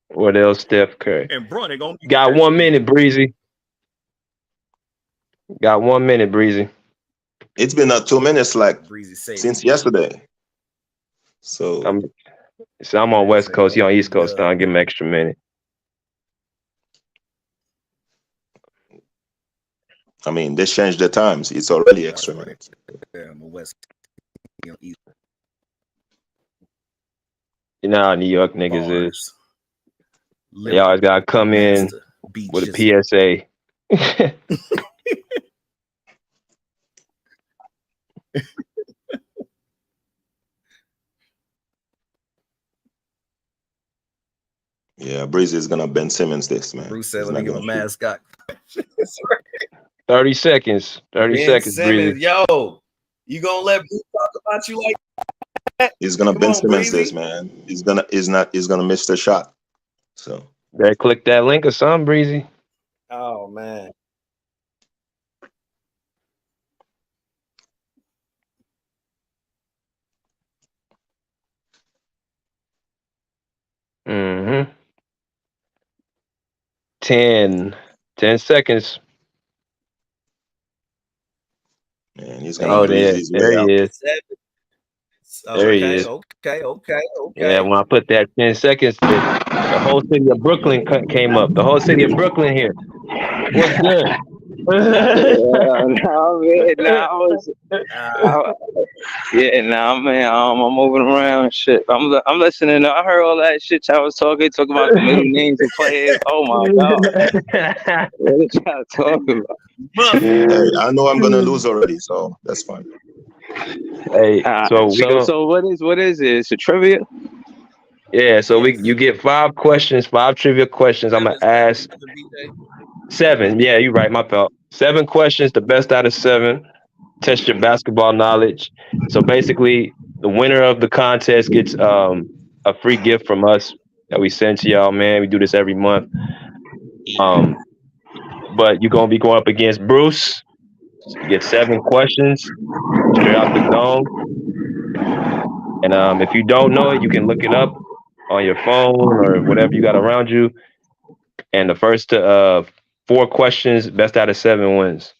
What else, Steph Curry? And Bronny gonna be got 1 minute, Breezy. Got 1 minute, Breezy. It's been 2 minutes, like Breezy since yesterday. So I'm on West Coast. You on East Coast? Now I'll give him an extra minute. I mean, they changed the times. It's already extra minutes. Yeah, I'm a West. You know how New York niggas is. They always gotta come in with a PSA. Yeah, Breezy is gonna Ben Simmons this, man. Bruce said, "Let me give a mascot." 30 seconds. 30 seconds, Breezy. Yo, you gonna let Bruce talk about you like that? He's gonna Ben Simmons this, man. He's gonna miss the shot. So better click that link or something, Breezy. Oh man. Mm-hmm. 10 seconds. Man, he's gonna breeze his way there out. he is. There he is. Okay. Yeah, when I put that 10 seconds, the whole city of Brooklyn came up. The whole city of Brooklyn here. What's good? Man. I'm moving around and shit. I'm listening. I heard all that shit y'all was talking about the middle names of players. Oh my god, what y'all talking about? Hey, I know I'm gonna lose already, so that's fine. Hey, so what is it? It's a trivia. Yeah, so you get 5 questions, 5 trivia questions. I'm gonna ask 7. Yeah, you're right. My fault. 7 questions, the best out of 7. Test your basketball knowledge. So basically, the winner of the contest gets a free gift from us that we send to y'all. Man, we do this every month. But you're gonna be going up against Bruce. You get 7 questions straight out the dome. And if you don't know it, you can look it up on your phone or whatever you got around you. And the first 4 questions, best out of 7 wins.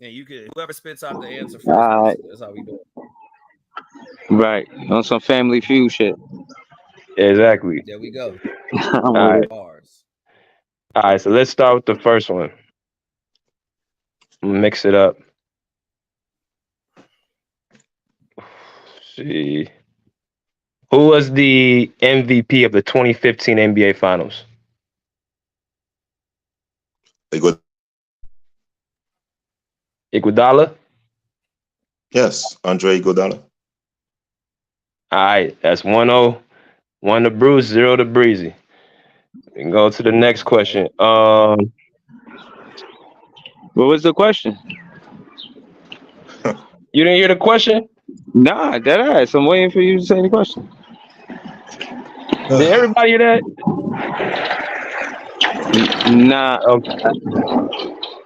And you could whoever spits out the answer first. That's how we do it. Right. On some Family Feud shit. Exactly. There we go. All right, so let's start with the first one. Mix it up. Let's see. Who was the MVP of the 2015 NBA Finals? Iguodala? Yes, Andre Iguodala. All right, that's 1-0. 1 to Bruce, 0 to Breezy. We can go to the next question. What was the question? You didn't hear the question? Nah, that ass. I'm waiting for you to say the question. Did everybody hear that? Nah. Okay.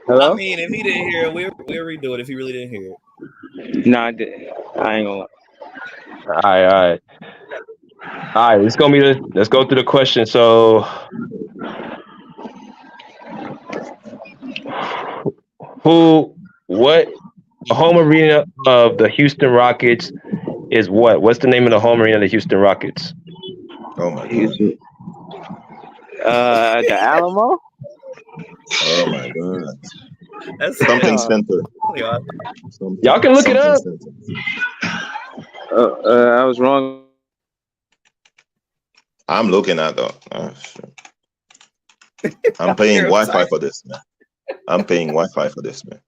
Hello? I mean, if he didn't hear it, we'll redo it if he really didn't hear it. Nah, I didn't. I ain't gonna lie. All right. Let's go through the question. So, what home arena of the Houston Rockets is what? What's the name of the home arena of the Houston Rockets? Oh my god. The Alamo. Oh my god. That's something center. Y'all can look it up. I was wrong. I'm looking at though. Oh, shit. I'm paying Wi-Fi for this, man. I'm paying Wi-Fi for this, man.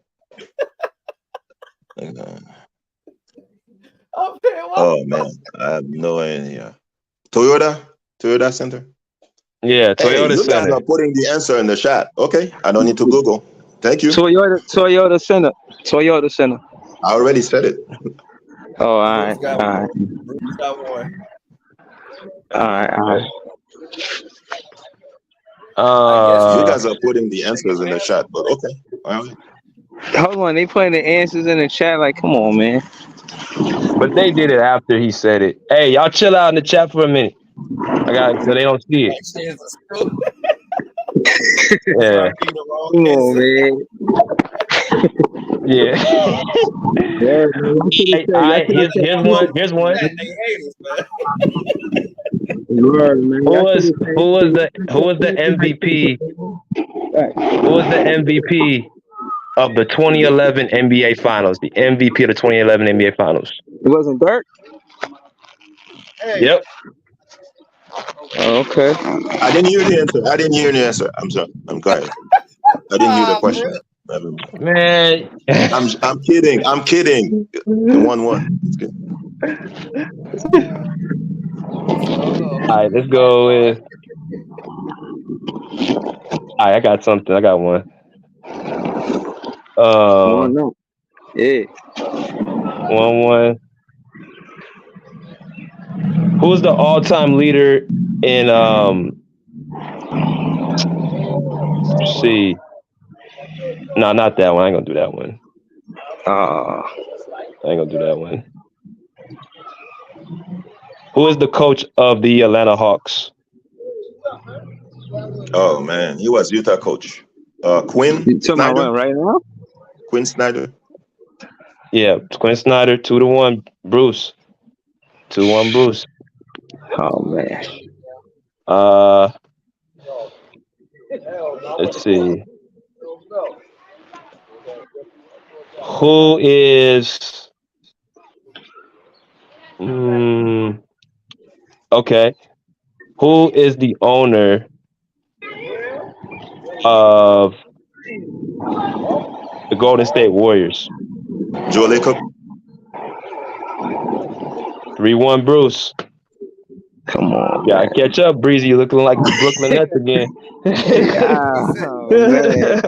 Oh man, I have no idea. Toyota Center. Yeah, Toyota Hey, you Center. guys are putting the answer in the chat. Okay, I don't need to Google. Thank you. Toyota Center. Toyota Center. I already said it. Oh, all right. Bruce got one. All right. You guys are putting the answers in the chat, but okay. All right. Hold on, they putting the answers in the chat. Like, come on, man. But they did it after he said it. Hey, y'all chill out in the chat for a minute. So they don't see it. Yeah. Come on, man. Yeah. Here's one. Who was the MVP? Who was the MVP of the 2011 NBA Finals? The MVP of the 2011 NBA Finals. It wasn't Dirk? Yep. Okay. I didn't hear the answer. I'm sorry. I'm quiet. I didn't hear the question. Man, I'm kidding. 1-1. It's good. All right, let's go with. All right, I got something. I got one. No. Yeah. 1-1. Who's the all-time leader in let's see. No, not that one. I ain't gonna do that one. I ain't gonna do that one. Who is the coach of the Atlanta Hawks? Oh man, he was Utah coach. Quinn Snyder right now. Quinn Snyder. Yeah, Quinn Snyder. 2-1. Bruce. 2-1. Bruce. Oh man. Let's see. Who is okay? Who is the owner of the Golden State Warriors? Joe Lacob. 3-1 Bruce. Come on, Yeah, man. catch up, Breezy. You looking like the Brooklyn Nets again. Man.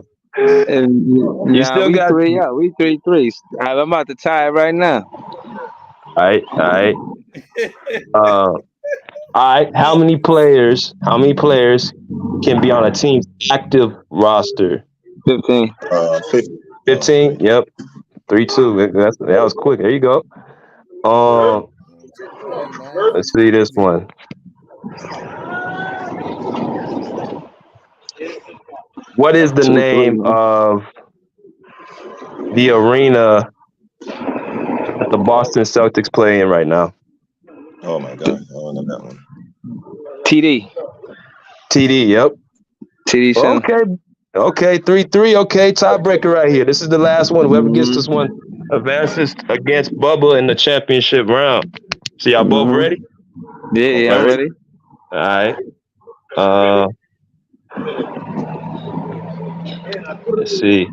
And, You still we got 3-3. We 3-3. I'm about to tie it right now. All right. All right. How many players can be on a team's active roster? 15. 15. Yep. 3-2. That was quick. There you go. Let's see this one. What is the name of the arena that the Boston Celtics play in right now? Oh my God, I don't know that one. TD. Yep. TD Center. Okay. 3-3. Okay, tiebreaker right here. This is the last one. Whoever gets this one advances against Bubba in the championship round. So y'all both ready? Yeah, I'm ready. All right. Let's see.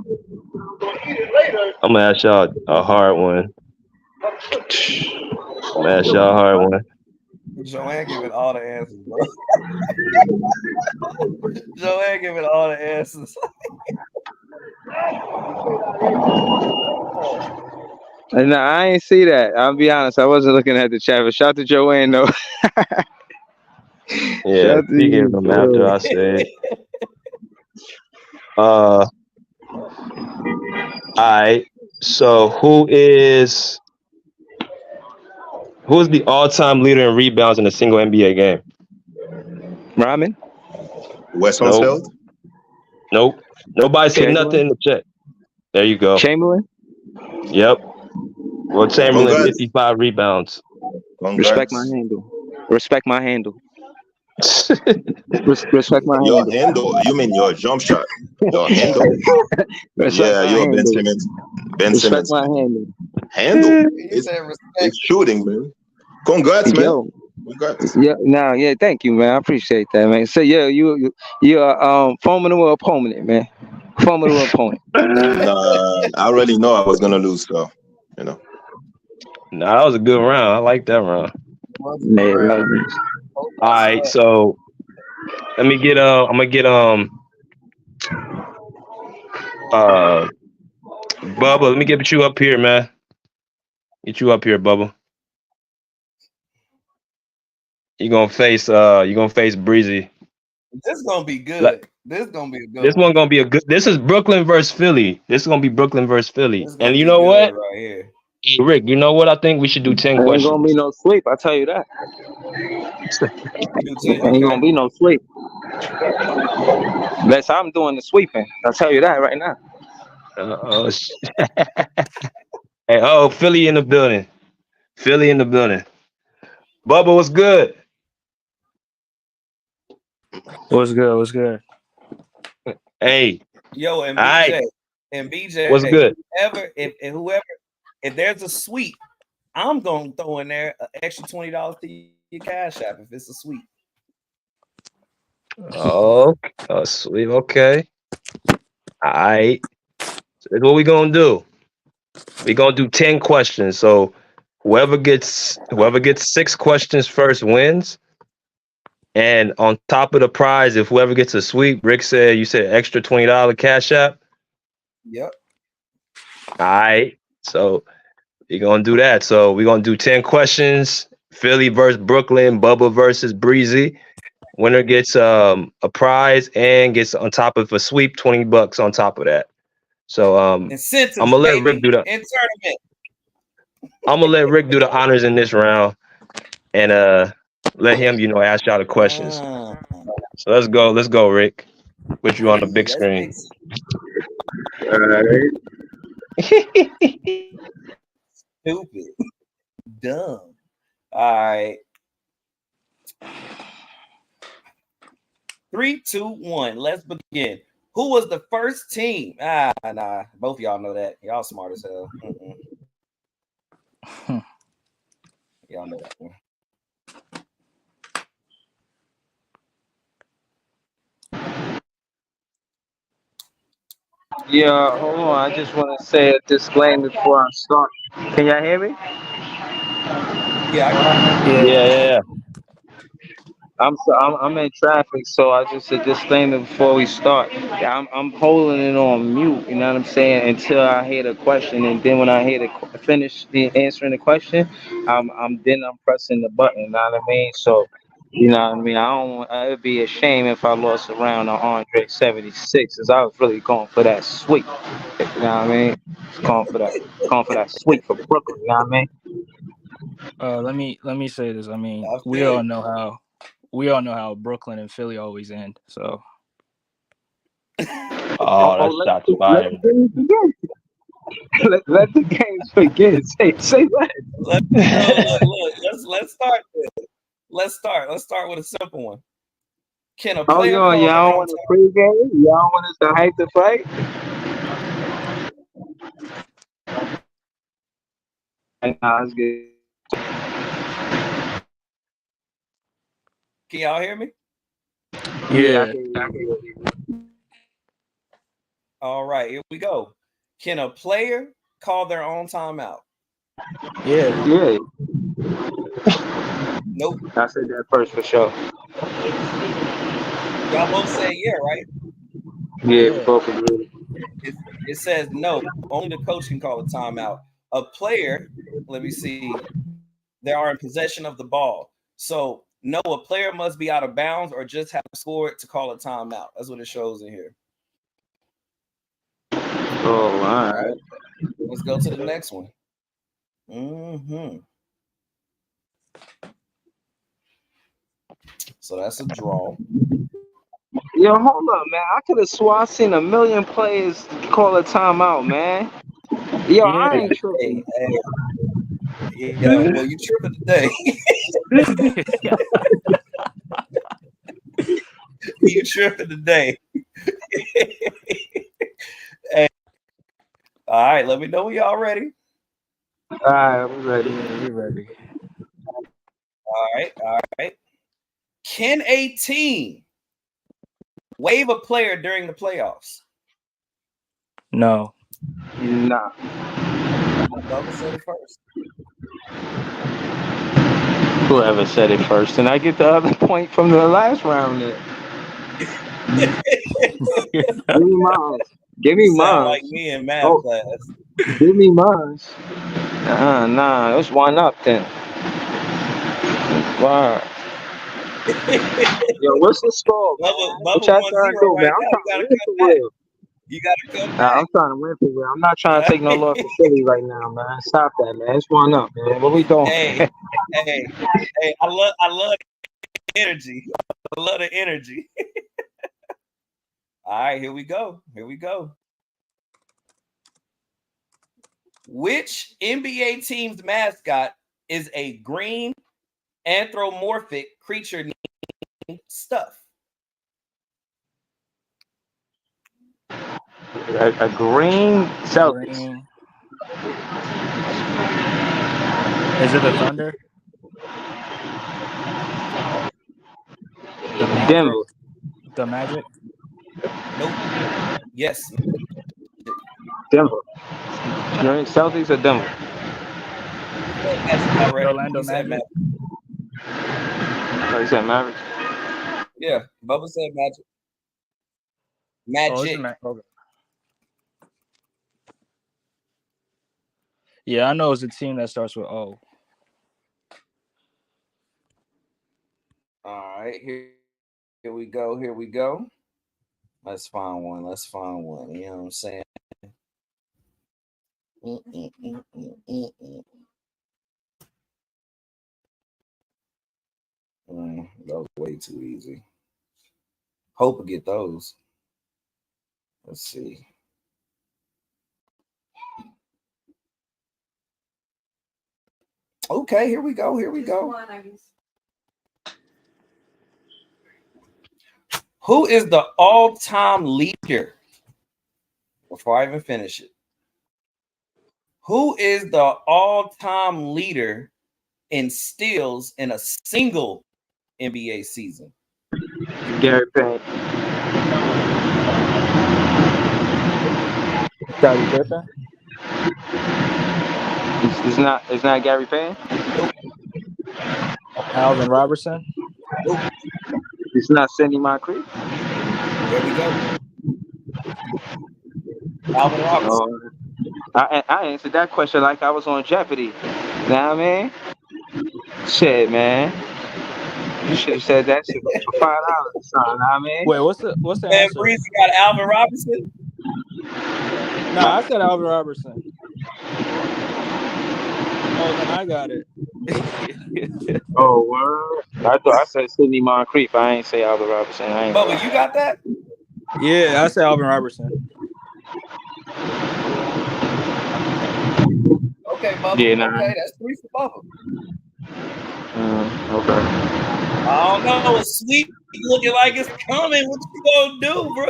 I'm gonna ask y'all a hard one. Joanne giving all the answers, bro. Joanne giving all the answers. No, I ain't see that. I'll be honest. I wasn't looking at the chat. But shout to Joanne, though. Yeah, speaking of them after I said. All right. So who is the all-time leader in rebounds in a single NBA game? Rodman? Wes Unseld? Nope. Nobody said nothing in the chat. There you go. Chamberlain? Yep. Well, Chamberlain, 55 rebounds. Respect my handle. Respect my handle. Respect my Your handle? You mean your jump shot? Your handle? You're Ben Simmons. Respect my handle. Handle? It's shooting, man. Congrats, man. Yo. Congrats. Yeah, thank you, man. I appreciate that, man. So you're formidable opponent, man. Formidable opponent. Nah, I already know I was gonna lose, so Nah, that was a good round. I like that round. All right, so let me get I'm gonna get Bubba, let me get you up here, man. Get you up here, Bubba. You're gonna face Breezy. This is gonna be good. This one gonna be a good. This is Brooklyn versus Philly. This is gonna be Brooklyn versus Philly. And you know what? Right here. Rick, you know what? I think we should do 10 questions. Ain't gonna be no sleep, I tell you that. Ain't gonna be no sleep. Unless I'm doing the sweeping. I'll tell you that right now. Hey, Philly in the building. Bubba, what's good? What's good? Hey. Yo, and BJ. What's good? If there's a sweep, I'm gonna throw in there an extra $20 to your Cash App if it's a sweep. Oh, sweet. Okay. All right. So that's what we're gonna do. We're gonna do 10 questions. So whoever gets 6 questions first wins. And on top of the prize, if whoever gets a sweep, Rick said you said extra $20 Cash App. Yep. All right. So we're gonna do that. So we're gonna do 10 questions. Philly versus Brooklyn, Bubba versus Breezy. Winner gets a prize and gets on top of a sweep, $20 on top of that. So I'm gonna let Rick do the honors in this round and let him, ask y'all the questions. So let's go, Rick. Put you on the big screen. All right. Stupid. Dumb. All right. 3, 2, 1. Let's begin. Who was the first team? Nah. Both of y'all know that. Y'all smart as hell. Y'all know that one. Yeah, hold on. I just want to say a disclaimer before I start. Can y'all hear me? Yeah. I'm in traffic, so I just a disclaimer before we start. I'm holding it on mute. You know what I'm saying? Until I hear the question, and then when I hear finish the answering the question, I'm pressing the button. You know what I mean? So, you know what I mean? I don't. It'd be a shame if I lost around on Andre 76, as I was really going for that sweep. You know what I mean? Going for that sweep for Brooklyn. You know what I mean? Let me say this. I mean, we all know how Brooklyn and Philly always end. So. Oh, that's shots fired. Let the games begin. Say what? Look. Let's start this. Let's start with a simple one. Can a player call their y'all own want a pregame? Y'all want us to hype the fight? Nah, it's good. Can y'all hear me? Yeah. All right, here we go. Can a player call their own timeout? Yeah. Nope. I said that first for sure. Y'all both say yeah, right? Yeah, we both agree. It says no. Only the coach can call a timeout. A player, let me see, they are in possession of the ball. So no, a player must be out of bounds or just have scored to call a timeout. That's what it shows in here. Oh, all right. Let's go to the next one. So that's a draw. Yo, hold up, man. I could have swore I seen a million players call a timeout, man. Yo, I ain't tripping. Yeah, well, you tripping today. You tripping today. Hey. All right, let me know when y'all ready. All right, we're ready. Yeah, we're ready. All right. Can a team waive a player during the playoffs? No. Nah. Bubba said it first. Whoever said it first, and I get the other point from the last round. There. Give me mine. Sound like me in math class. Give me mine. Nah. Let's wind up then. Wow. Yo, what's the score, man? Bubba 1-0 right now. You gotta come back. You gotta come back. I'm trying to win for real. I'm not trying to take no loss for Philly right now, man. Stop that, man. Let's wind up, man. What we doing? Hey, I love the energy. I love the energy. All right, here we go. Which NBA team's mascot is a green anthropomorphic creature named Stuff? A green Celtics. Green. Is it the Thunder? The Magic? Denver. The Magic? Nope. Yes. Denver. Celtics or Denver? Magic already. Orlando Magic. Oh, you said Mavericks? Yeah, Bubba said Magic. Magic. Okay. Yeah, I know it's a team that starts with O. All right, here we go. Let's find one. You know what I'm saying? That was way too easy. Hope to get those. Let's see. Okay, here we go. Who is the all-time leader? Before I even finish it, who is the all-time leader in steals in a single NBA season? Gary Payne. Scottie Pippen. It's not Gary Payne. Nope. Alvin Robertson. Nope. It's not Sidney Moncrief. There we go. Alvin Robertson. I answered that question like I was on Jeopardy. Know what I mean? Shit, man. You should have said that shit for $5. Son, know what I mean? Wait, what's the Man, answer? Breezy got Alvin Robinson. No, I said Alvin Robertson. Oh, then I got it. Oh, word. I thought I said Sidney Moncrief. I ain't say Alvin Robertson. Bubba, you got that? Yeah, I said Alvin Robertson. Okay, Bubba. Yeah, nah. Okay, that's 3 for Bubba. Okay. I don't know. It's sweet looking like it's coming. What you gonna do, bro?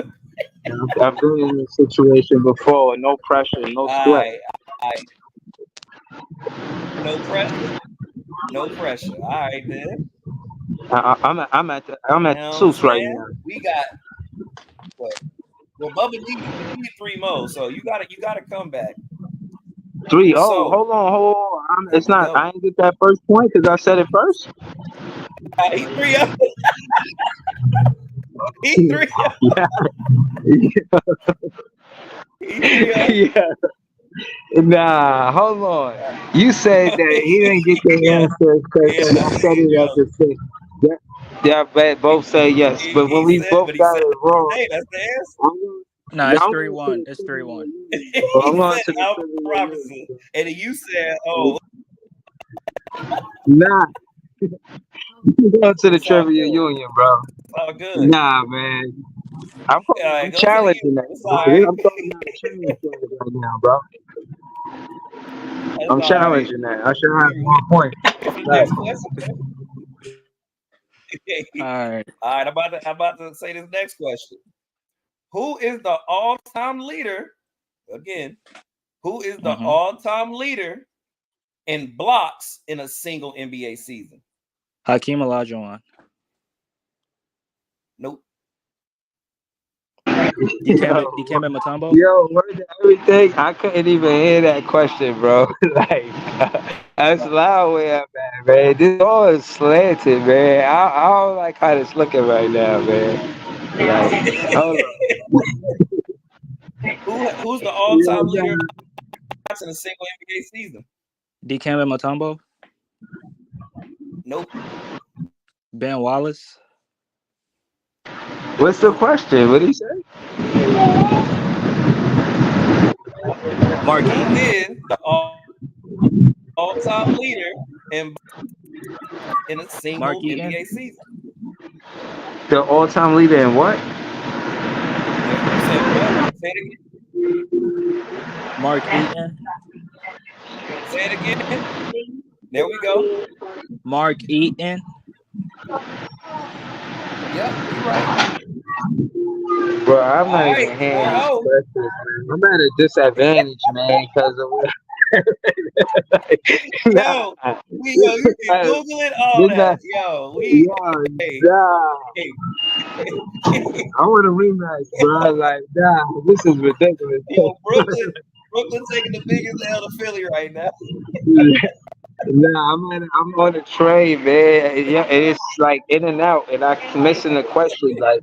I've been in this situation before. No pressure, no sweat. All right. No pressure. No pressure. All right, then. I'm at the Soups right now. We got what? Well, Bubba need 3 more, so you gotta come back. 3. Oh, So, hold on. It's not. I didn't get that first point because I said it first. He 3 up. He 3 up. Yeah. Nah, hold on. You said that he didn't get the answer because I said it at the same. Yeah, both say yes, but when we both got it wrong. Hey, that's the answer. No, it's 3-1. It's 3-1. I'm going to Alvin Robinson, and then you said, "Oh, nah." Going to the trivia union, bro. all good." Nah, man. I'm challenging that. Right. I'm talking about a challenge right now, bro. I'm challenging that. I should have 1 point. Next question. All right. I'm about to say this next question. Who is the all-time leader? Again, who is the all-time leader in blocks in a single NBA season? Hakeem Olajuwon. Nope. Dikembe Mutombo. Yo, where's everything? I couldn't even hear that question, bro. Like, that's loud where I'm at, man. This all is slanted, man. I don't like how it's looking right now, man. Like, hold on. Who's the all-time leader in a single NBA season? Dikembe Mutombo. Nope. Ben Wallace. What's the question? What did he say? Mark Eaton is the all-time leader in a single NBA season. The all-time leader in what? Say it again. Mark Eaton. Say it again. There we go. Mark Eaton. Yep, you're right. Bro, I'm not even hearing these questions, man. I'm at a disadvantage, man, because of what. Yo, you can Google it all that. I want a rematch, bro. Like, nah, this is ridiculous. Yo, Brooklyn taking the biggest L to Philly right now. Nah, I'm on a train, man. Yeah, it's like in and out, and I'm missing the question. Like,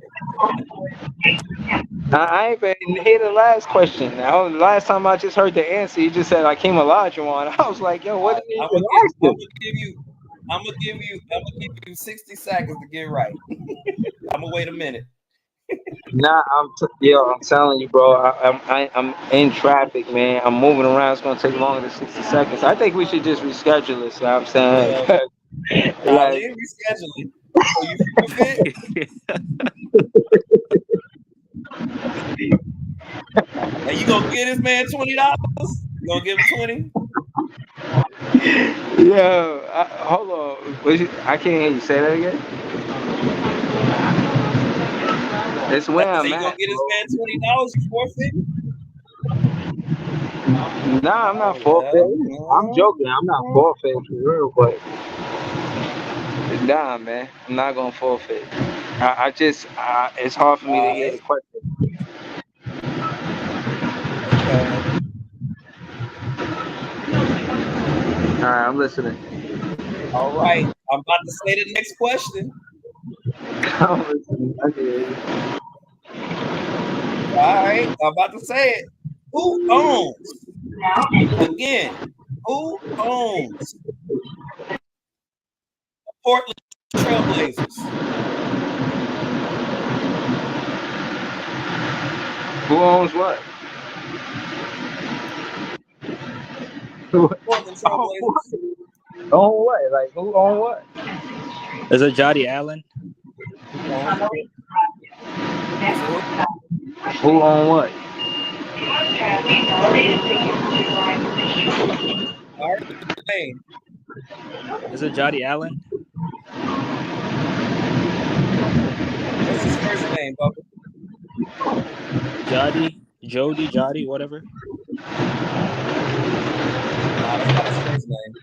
I ain't even hear the last question. Now, the last time I just heard the answer, you just said Hakeem Olajuwon. I was like, yo, what did you even ask him? I'm gonna give you 60 seconds to get right. I'm gonna wait a minute. Nah, I'm telling you, bro. I'm in traffic, man. I'm moving around. It's gonna take longer than 60 seconds. I think we should just reschedule it. So I'm saying, like, reschedule it. So you forfeit. And you gonna give this man $20? You gonna give him 20? Yo, hold on. I can't hear you. Say that again. It's where So I'm you gonna at, get this bro. man $20 forfeit? Nah, I'm not Oh forfeiting. I'm well. joking. I'm not forfeiting for real, but nah, man, I'm not gonna forfeit. It's hard for me to All hear the right. question. Okay. All right, I'm listening. All right. I'm about to say the next question. I'm listening. I hear you. All right. I'm about to say it. Who owns? Again, who owns Portland Trailblazers? Who owns what? Portland Oh, Trailblazers. own what? Like who own what? Is it Jody Allen? Who owns the Portland? Is it who? Who own what? All right. Name. Is it Jody Allen? What's his first name, Bubba? Jody, whatever. Nah, that's not his first name.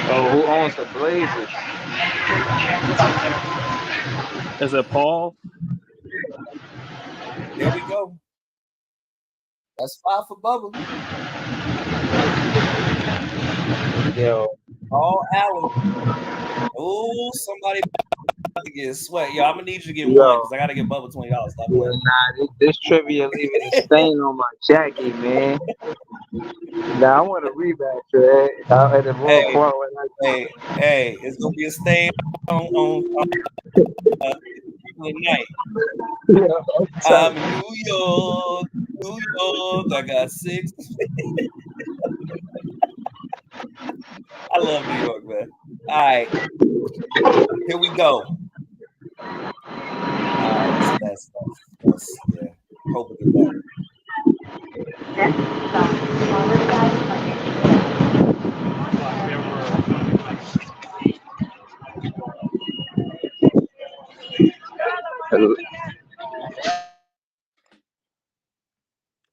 Oh, who owns the Blazers? Is it Paul? There we go. That's 5 for Bubba. Yo, Paul Allen. Oh, somebody about to get sweat. Yo, I'm gonna need you to get one yo, because I gotta get Bubba $20. Stop yeah, playing. nah, this trivia leaving a stain on my jacket, man. Nah, I want a rematch, man. At the Royal Hey, Court hey, it's gonna be a stain on people tonight. I'm in New York. I got 6. I love New York, man. All right, here we go. That's yeah. Hope it get better.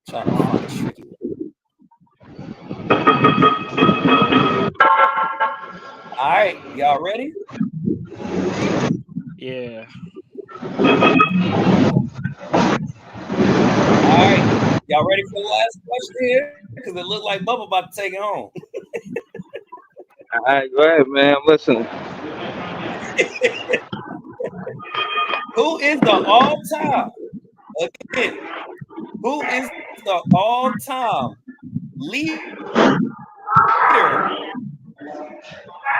Trying to find a tricky one. All right, y'all ready? Yeah. All right, y'all ready for the last question here? Because it looked like Bubba about to take it home. All right, go ahead, man. I'm listening. Who is the all-time? Again, who is the all-time leader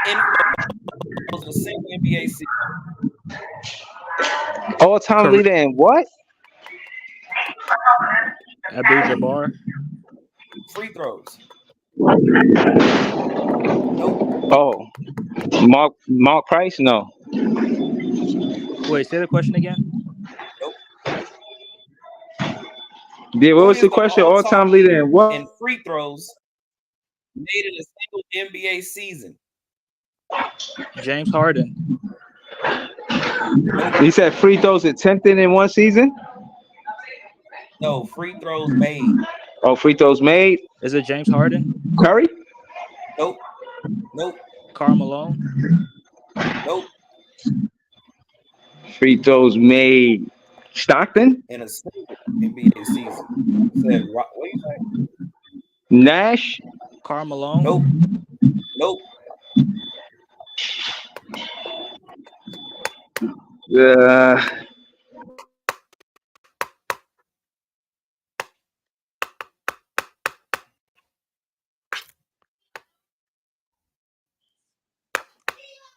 in a single NBA season? All-time leader in what? Abdul-Jabbar. Free throws. Nope. Oh, Mark Price? No. Wait, say the question again. Nope. Yeah, what Who was is the the question? all-time All-time leader in what? in free throws made in a single NBA season? James Harden. Nope. He said free throws attempted in one season? No, free throws made. Oh, free throws made? Is it James Harden? Curry? Nope. Karl Malone. Nope. Free throws made. Stockton? In a single NBA season. Said what do you say? Nash? Karl Malone. Nope.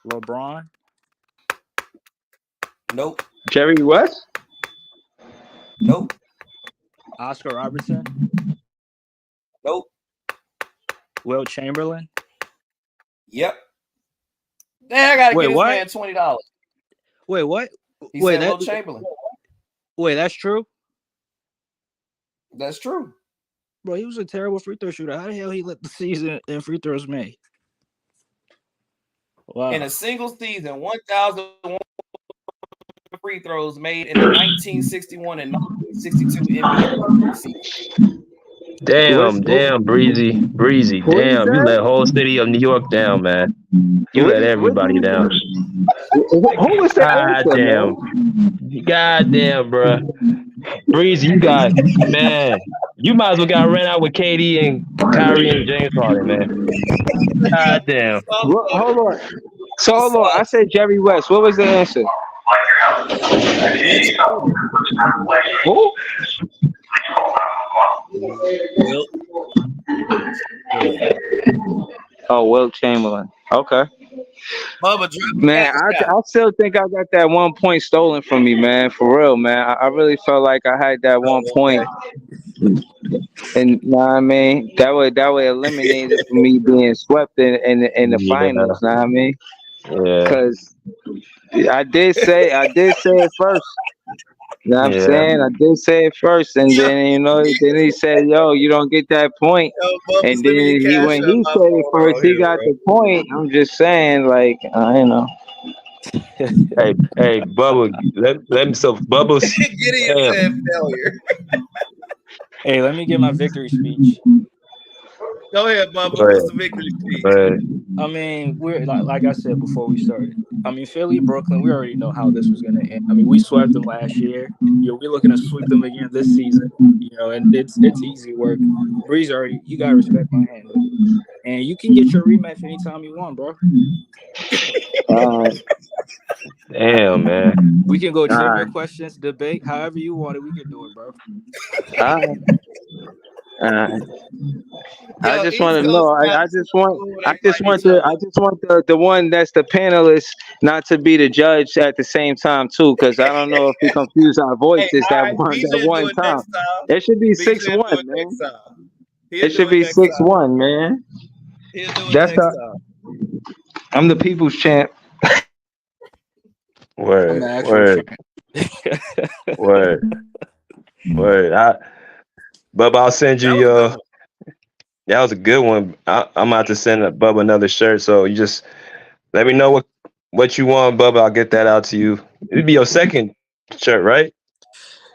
LeBron. Nope. Jerry West? Nope. Oscar Robertson. Nope. Will Chamberlain. Yep. Then I gotta Wait, get this what? man $20. Wait, what? He Wait, said Will Chamberlain. Wait, that's true? That's true. Bro, he was a terrible free throw shooter. How the hell he let the season and free throws made? Wow. In a single season, 1,001 free throws made in the 1961 and 1962 NBA season. Damn, Breezy. What is Damn, you that? let whole city of New York down, man. You let What everybody did down. who was the answer, man? God damn, bro. Breezy, you got, man. You might as well got ran out with KD and Kyrie and James Harden, man. God damn. Hold on. So hold on. I said Jerry West. What was the answer? Who? Oh, Wilt Chamberlain. Okay. Bubba, Man, I still think I got that 1 point stolen from me, man. For real, man. I really felt like I had that 1 point. And know what I mean? That would eliminate it for me being swept in the finals, know what I mean? Yeah. Because I did say it first. You know what I'm Yeah. saying? I did say it first, and then then he said, "Yo, you don't get that point." And then when he said it first, he got the point. I'm just saying, like, Hey, Bubba, let me so Bubba's Gideon said failure. Hey, let me get my victory speech. Go ahead, Bubba. What's the victory speech? I mean, we're like I said before we started. I mean, Philly, Brooklyn, we already know how this was going to end. I mean, we swept them last year. We're looking to sweep them again this season. And it's easy work. Breeze, you gotta respect my hand, and you can get your rematch anytime you want, bro. Damn, man. We can go trivia questions, debate, however you want it. We can do it, bro. I just want to know. I just want the one that's the panelist not to be the judge at the same time too, because I don't know if we confuse our voices that one time. It should be 6-1, man. It should be 6-1, man. He'll do it That's next time. I'm the people's champ. Word. Bubba, I'll send you your. That was a good one. I'm about to send Bubba another shirt, so you just let me know what you want, Bubba. I'll get that out to you. It'd be your second shirt, right?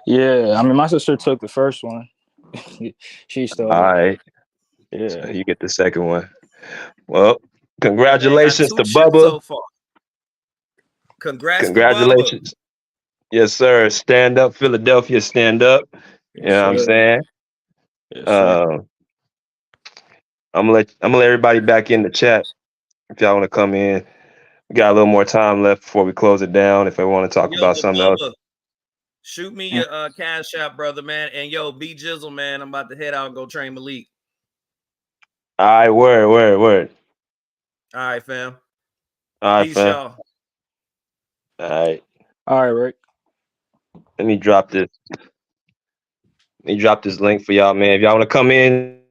Yeah, I mean, my sister took the first one. She stole it. All right. Yeah, so you get the second one. Well, congratulations to Bubba. So Congratulations. To Bubba. Yes, sir. Stand up, Philadelphia. Stand up. You know what I'm saying? Yes, I'm gonna let everybody back in the chat if y'all want to come in. We got a little more time left before we close it down. If I want to talk about something else, shoot me your cash out, brother, man. And B Jizzle, man, I'm about to head out and go train Malik. All right, word. All right, fam. All right, Peace, fam. y'all. All right, Rick. Let me drop this. Link for y'all, man. If y'all want to come in.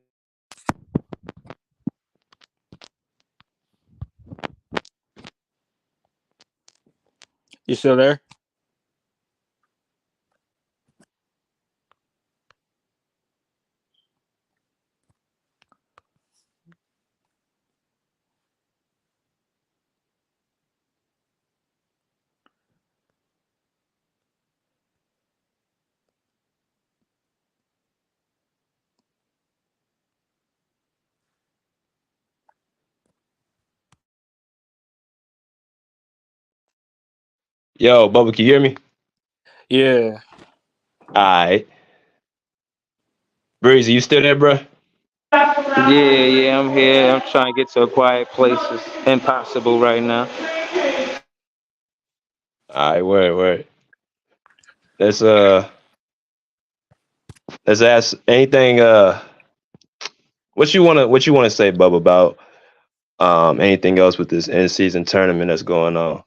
You still there? Yo, Bubba, can you hear me? Yeah. All right. Breezy, you still there, bro? Yeah, I'm here. I'm trying to get to a quiet place. It's impossible right now. All right, word. Let's ask anything. What you wanna say, Bubba, about anything else with this end season tournament that's going on?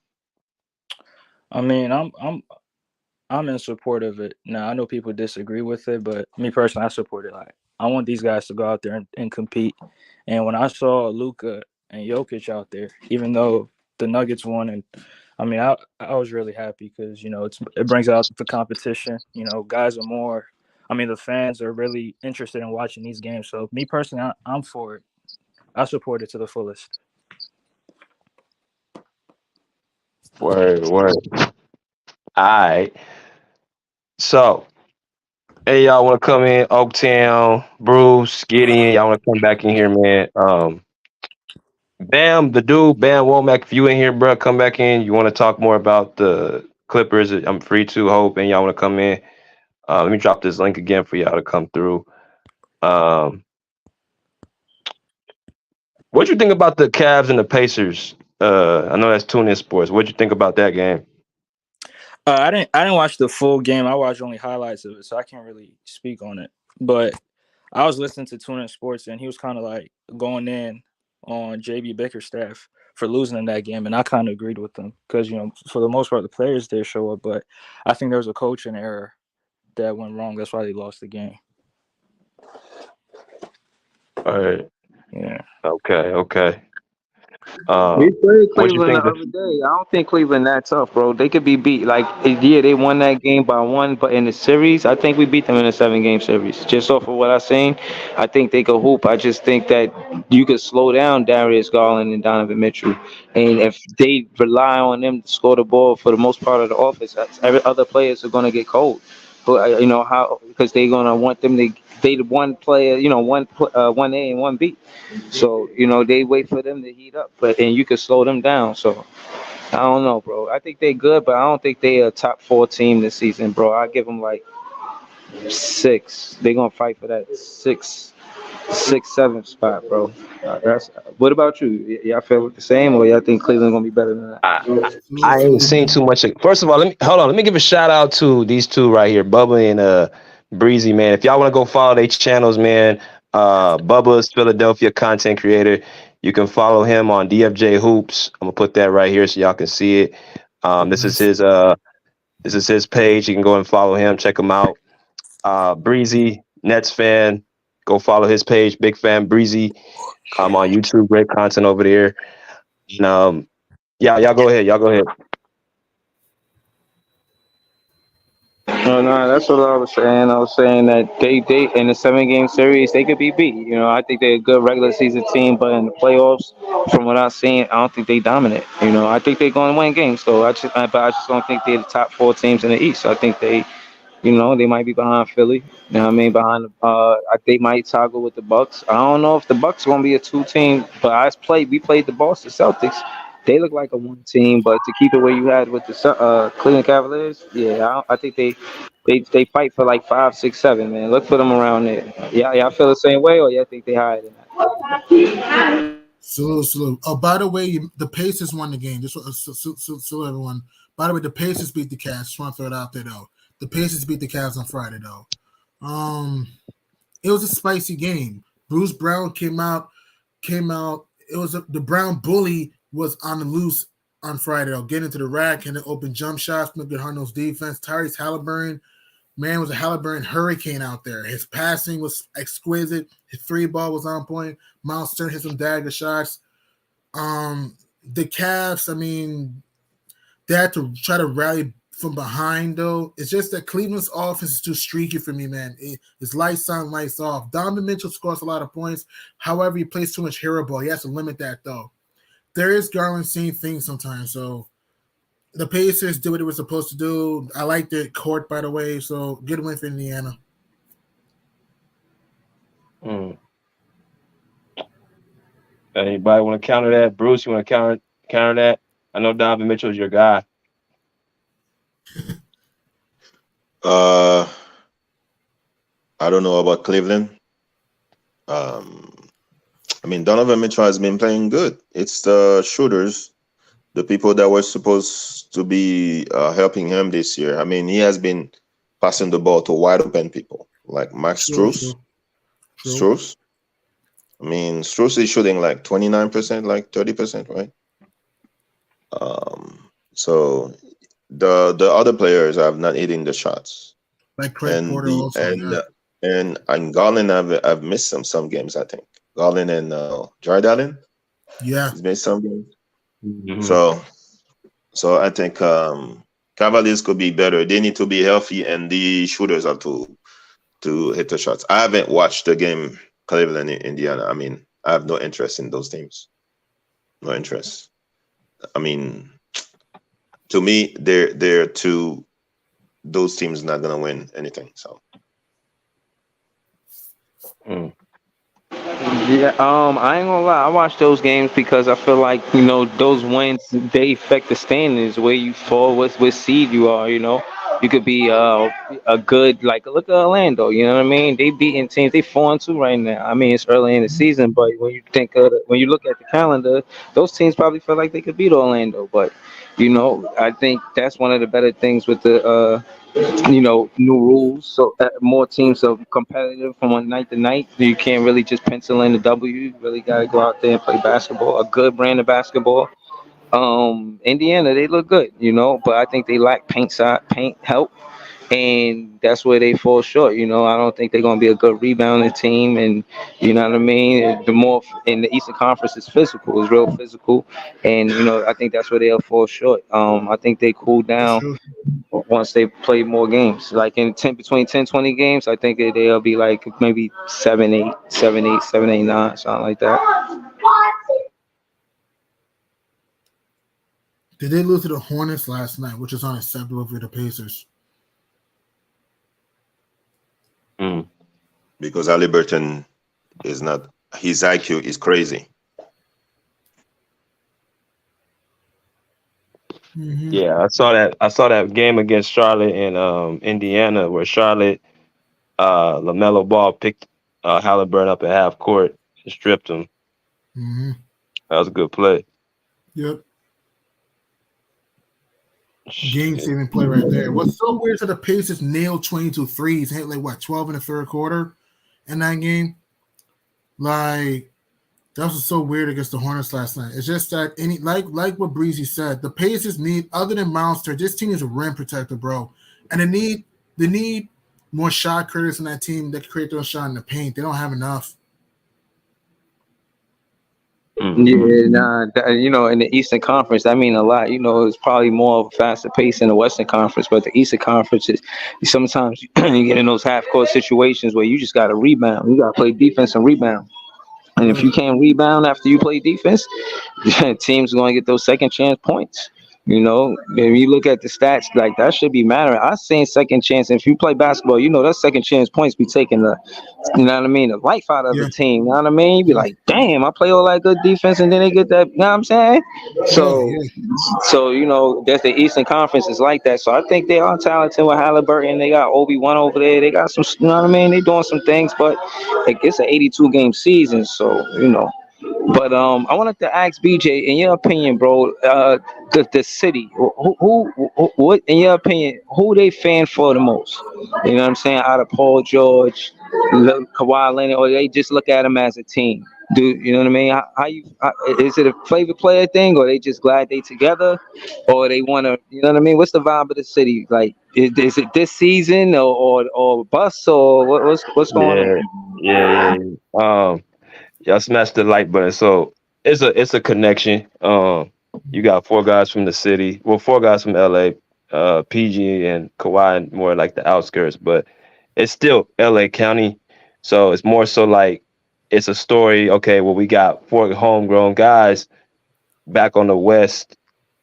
I mean, I'm in support of it. Now I know people disagree with it, but me personally, I support it. Like, I want these guys to go out there and compete. And when I saw Luka and Jokic out there, even though the Nuggets won, and I mean, I was really happy because it brings out the competition. Guys are more. I mean, the fans are really interested in watching these games. So me personally, I'm for it. I support it to the fullest. Word. All right. So, hey, y'all want to come in? Oaktown, Bruce, Gideon, y'all want to come back in here, man? Bam, the dude, Bam Womack, if you in here, bro, come back in. You want to talk more about the Clippers? I'm free to hope, and y'all want to come in. Let me drop this link again for y'all to come through. What you think about the Cavs and the Pacers? I know that's TuneIn Sports. What'd you think about that game? I didn't watch the full game. I watched only highlights of it, so I can't really speak on it. But I was listening to TuneIn Sports, and he was kind of like going in on JB Bickerstaff for losing in that game, and I kind of agreed with him because for the most part the players did show up, but I think there was a coaching error that went wrong. That's why they lost the game. All right. Yeah. Okay. We played What you Cleveland the think? other day. I don't think Cleveland that tough, bro. They could be beat. Like, yeah, they won that game by one, but in the series, I think we beat them in a 7-game series. Just off of what I've seen, I think they could hoop. I just think that you could slow down Darius Garland and Donovan Mitchell, and if they rely on them to score the ball for the most part of the offense, every other players are gonna get cold. But how because they're gonna want them to. They the one player, one A and one B. So they wait for them to heat up, and you can slow them down. So I don't know, bro. I think they're good, but I don't think they're a top 4 team this season, bro. I give them like 6. They're gonna fight for that 6, 7 spot, bro. That's. What about you? Y'all feel the same, or y'all think Cleveland gonna be better than that? I ain't seen too much. First of all, let me give a shout out to these two right here, Bubba and Breezy, man. If y'all want to go follow their channels, man, Bubba's Philadelphia content creator. You can follow him on DFJ Hoops. I'm gonna put that right here so y'all can see it. This is his page. You can go and follow him, check him out. Breezy, Nets fan, go follow his page. Big fan, Breezy. I'm on YouTube, great content over there. And, y'all go ahead. No, that's what I was saying. I was saying that they in a 7-game series they could be beat. I think they're a good regular season team, but in the playoffs, from what I've seen, I don't think they dominate. I think they're going to win games. So but I just don't think they're the top 4 teams in the East. I think they might be behind Philly. You know what I mean? They might toggle with the Bucks. I don't know if the Bucks are gonna be a 2 team, but we played the Boston Celtics. They look like a 1 team, but to keep it where you had with the Cleveland Cavaliers, yeah, I think they fight for like 5, 6, 7. Man, look for them around there. Yeah, y'all feel the same way, or y'all think they higher than that? Salute. Oh, by the way, the Pacers won the game. Just so everyone. By the way, the Pacers beat the Cavs. Just want to throw it out there though. The Pacers beat the Cavs on Friday though. It was a spicy game. Bruce Brown came out. It was the Brown bully was on the loose on Friday though, getting into the rack and then open jump shots. Look at Harden's defense. Tyrese Halliburton, man, was a Halliburton hurricane out there. His passing was exquisite. His 3-ball was on point. Miles Turner hit some dagger shots. The Cavs, I mean, they had to try to rally from behind, though. It's just that Cleveland's offense is too streaky for me, man. It's lights on, lights off. Donovan Mitchell scores a lot of points. However, he plays too much hero ball. He has to limit that, though. There is Garland seeing things sometimes, so the Pacers did what they were supposed to do. I like their court, by the way, so good win for Indiana. Anybody want to counter that? Bruce, you want to counter that? I know Donovan Mitchell is your guy. I don't know about Cleveland. I mean, Donovan Mitchell has been playing good. It's the shooters, the people that were supposed to be helping him this year. I mean, he has been passing the ball to wide open people like Max Strus. I mean, Strus is shooting like 29%, like 30%, right? So the other players have not hitting the shots. Like Craig Porter also, and Garland have missed some games, I think. Garland and Jared Allen. Yeah. He's missed some games. Mm-hmm. So I think Cavaliers could be better. They need to be healthy, and the shooters have to hit the shots. I haven't watched the game Cleveland Indiana. I mean, I have no interest in those teams. No interest. I mean, to me, those teams not gonna win anything. So Yeah, I ain't gonna lie. I watch those games because I feel like those wins they affect the standings where you fall, what seed you are. You could be a good look at Orlando. You know what I mean? They beating teams. They 4-2 right now. I mean it's early in the season, but when you look at the calendar, those teams probably feel like they could beat Orlando. But I think that's one of the better things with the new rules. So more teams are competitive from one night to night. You can't really just pencil in the W. You really got to go out there and play basketball, a good brand of basketball. Indiana, they look good, but I think they lack paint help, and that's where they fall short. I don't think they're going to be a good rebounding team, and you know what I mean. The more in the Eastern Conference is physical, is real physical, and I think that's where they'll fall short. I think they cool down once they play more games, like between 10-20 games. I think they'll be like maybe 7-8, 7-8, 7-8, 9, something like that. Did they lose to the Hornets last night, which is unacceptable for the Pacers? Because Halliburton is not, his IQ is crazy. Mm-hmm. Yeah, I saw that game against Charlotte and Indiana, where Charlotte LaMelo Ball picked Halliburton up at half court and stripped him. Mm-hmm. That was a good play. Yep. Game-saving play right there. What's so weird is that the Pacers nailed 22 threes, hit 12 in the third quarter in that game. That was so weird against the Hornets last night. It's just that like what Breezy said, the Pacers need, other than Monster, this team is a rim protector, bro. And they need more shot creators in that team that can create those shots in the paint. They don't have enough. Yeah, in the Eastern Conference, I mean a lot. It's probably more of a faster pace in the Western Conference, but the Eastern Conference is sometimes you get in those half-court situations where you just got to rebound. You got to play defense and rebound. And if you can't rebound after you play defense, teams are going to get those second chance points. If you look at the stats, that should be mattering. I seen second chance. If you play basketball, that second chance points be taking the life out of the team. You know what I mean? You be like, damn, I play all that good defense, and then they get that. You know what I'm saying? So that's the Eastern Conference is like that. So I think they are talented with Halliburton. They got Obi-Wan over there. They got some. You know what I mean? They doing some things, but it's an 82 game season, so. But I wanted to ask BJ, in your opinion, bro, the city, what in your opinion, who they fan for the most? You know what I'm saying? Out of Paul George, Kawhi Leonard, or they just look at them as a team? Do you know what I mean? Is it a favorite player thing, or they just glad they together, or they want to? You know what I mean? What's the vibe of the city? Like, is it this season or bust or what's going on? Yeah. Y'all smashed the like button. So it's a connection. You got 4 guys from the city. Well, 4 guys from LA, PG and Kawhi more like the outskirts, but it's still LA County. So it's more so like it's a story. Okay, well, we got 4 homegrown guys back on the West,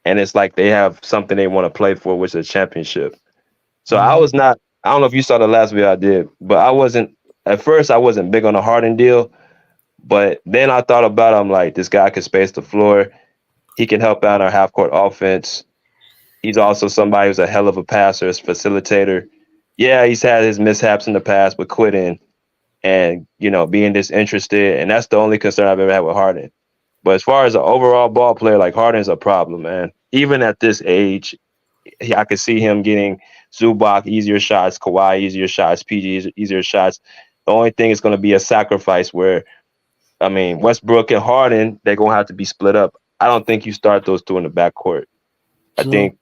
and it's like they have something they want to play for, which is a championship. So I don't know if you saw the last video I did, but at first I wasn't big on the Harden deal. But then I thought about him like this guy can space the floor. He can help out our half-court offense. He's also somebody who's a hell of a passer, facilitator. Yeah, he's had his mishaps in the past, but quitting and, being disinterested. And that's the only concern I've ever had with Harden. But as far as an overall ball player, like Harden's a problem, man. Even at this age, I could see him getting Zubac easier shots, Kawhi easier shots, PG easier shots. The only thing is going to be a sacrifice where, Westbrook and Harden, they're going to have to be split up. I don't think you start those 2 in the backcourt. I think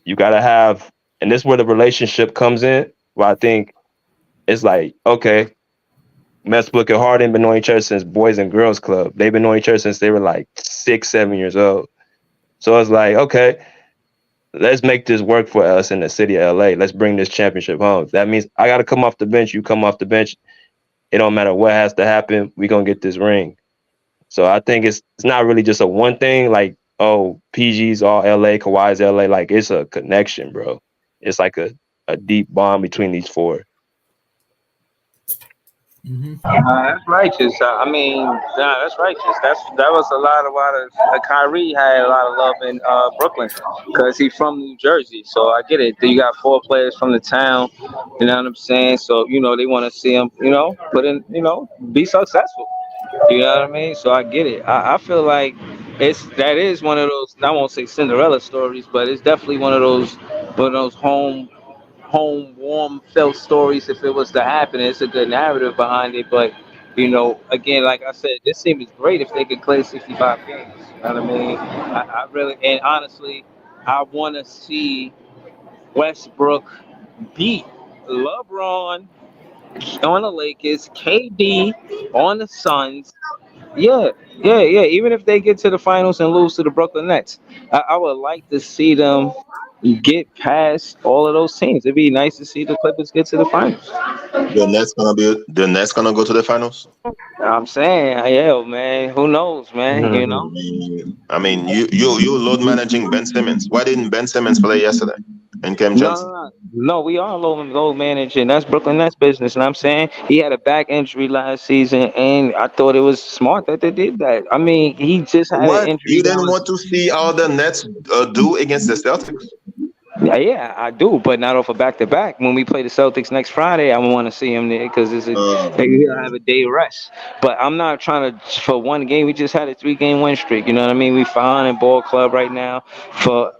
you got to have, and this is where the relationship comes in, where I think it's like, okay, Westbrook and Harden been knowing each other since Boys and Girls Club. They've been knowing each other since they were like 6, 7 years old. So it's like, okay, let's make this work for us in the city of LA. Let's bring this championship home. That means I got to come off the bench. You come off the bench. It don't matter what has to happen. We're going to get this ring. So I think it's not really just a one thing. Like oh, PG's all LA, Kawhi's LA. Like it's a connection, bro. It's like a deep bond between these four. Mm-hmm. That's righteous. I mean, that's righteous. That was a lot of Kyrie had a lot of love in Brooklyn because he's from New Jersey. So I get it. You got 4 players from the town. You know what I'm saying? So they want to see him. Put in. Be successful. You know what I mean? So I get it. I feel like that is one of those. I won't say Cinderella stories, but it's definitely one of those home warm felt stories. If it was to happen, it's a good narrative behind it. But again, like I said, this team is great if they could play 65 games. You know what I mean? I really and honestly, I want to see Westbrook beat LeBron on the Lakers, KD on the Suns. Yeah. Even if they get to the finals and lose to the Brooklyn Nets, I would like to see them get past all of those teams. It'd be nice to see the Clippers get to the finals. The Nets gonna go to the finals. I'm saying, yeah, man. Who knows, man? I mean, you load managing Ben Simmons. Why didn't Ben Simmons play yesterday? And Cam Johnson. No, we are low managing. That's Brooklyn Nets business. And I'm saying he had a back injury last season, and I thought it was smart that they did that. I mean, he just had an injury. You didn't want to see how the Nets do against the Celtics? Yeah, I do, but not off a back-to-back. When we play the Celtics next Friday, I want to see him there because he'll have a day rest. But I'm not trying to for one game. We just had a 3-game win streak. You know what I mean? We fine in ball club right now for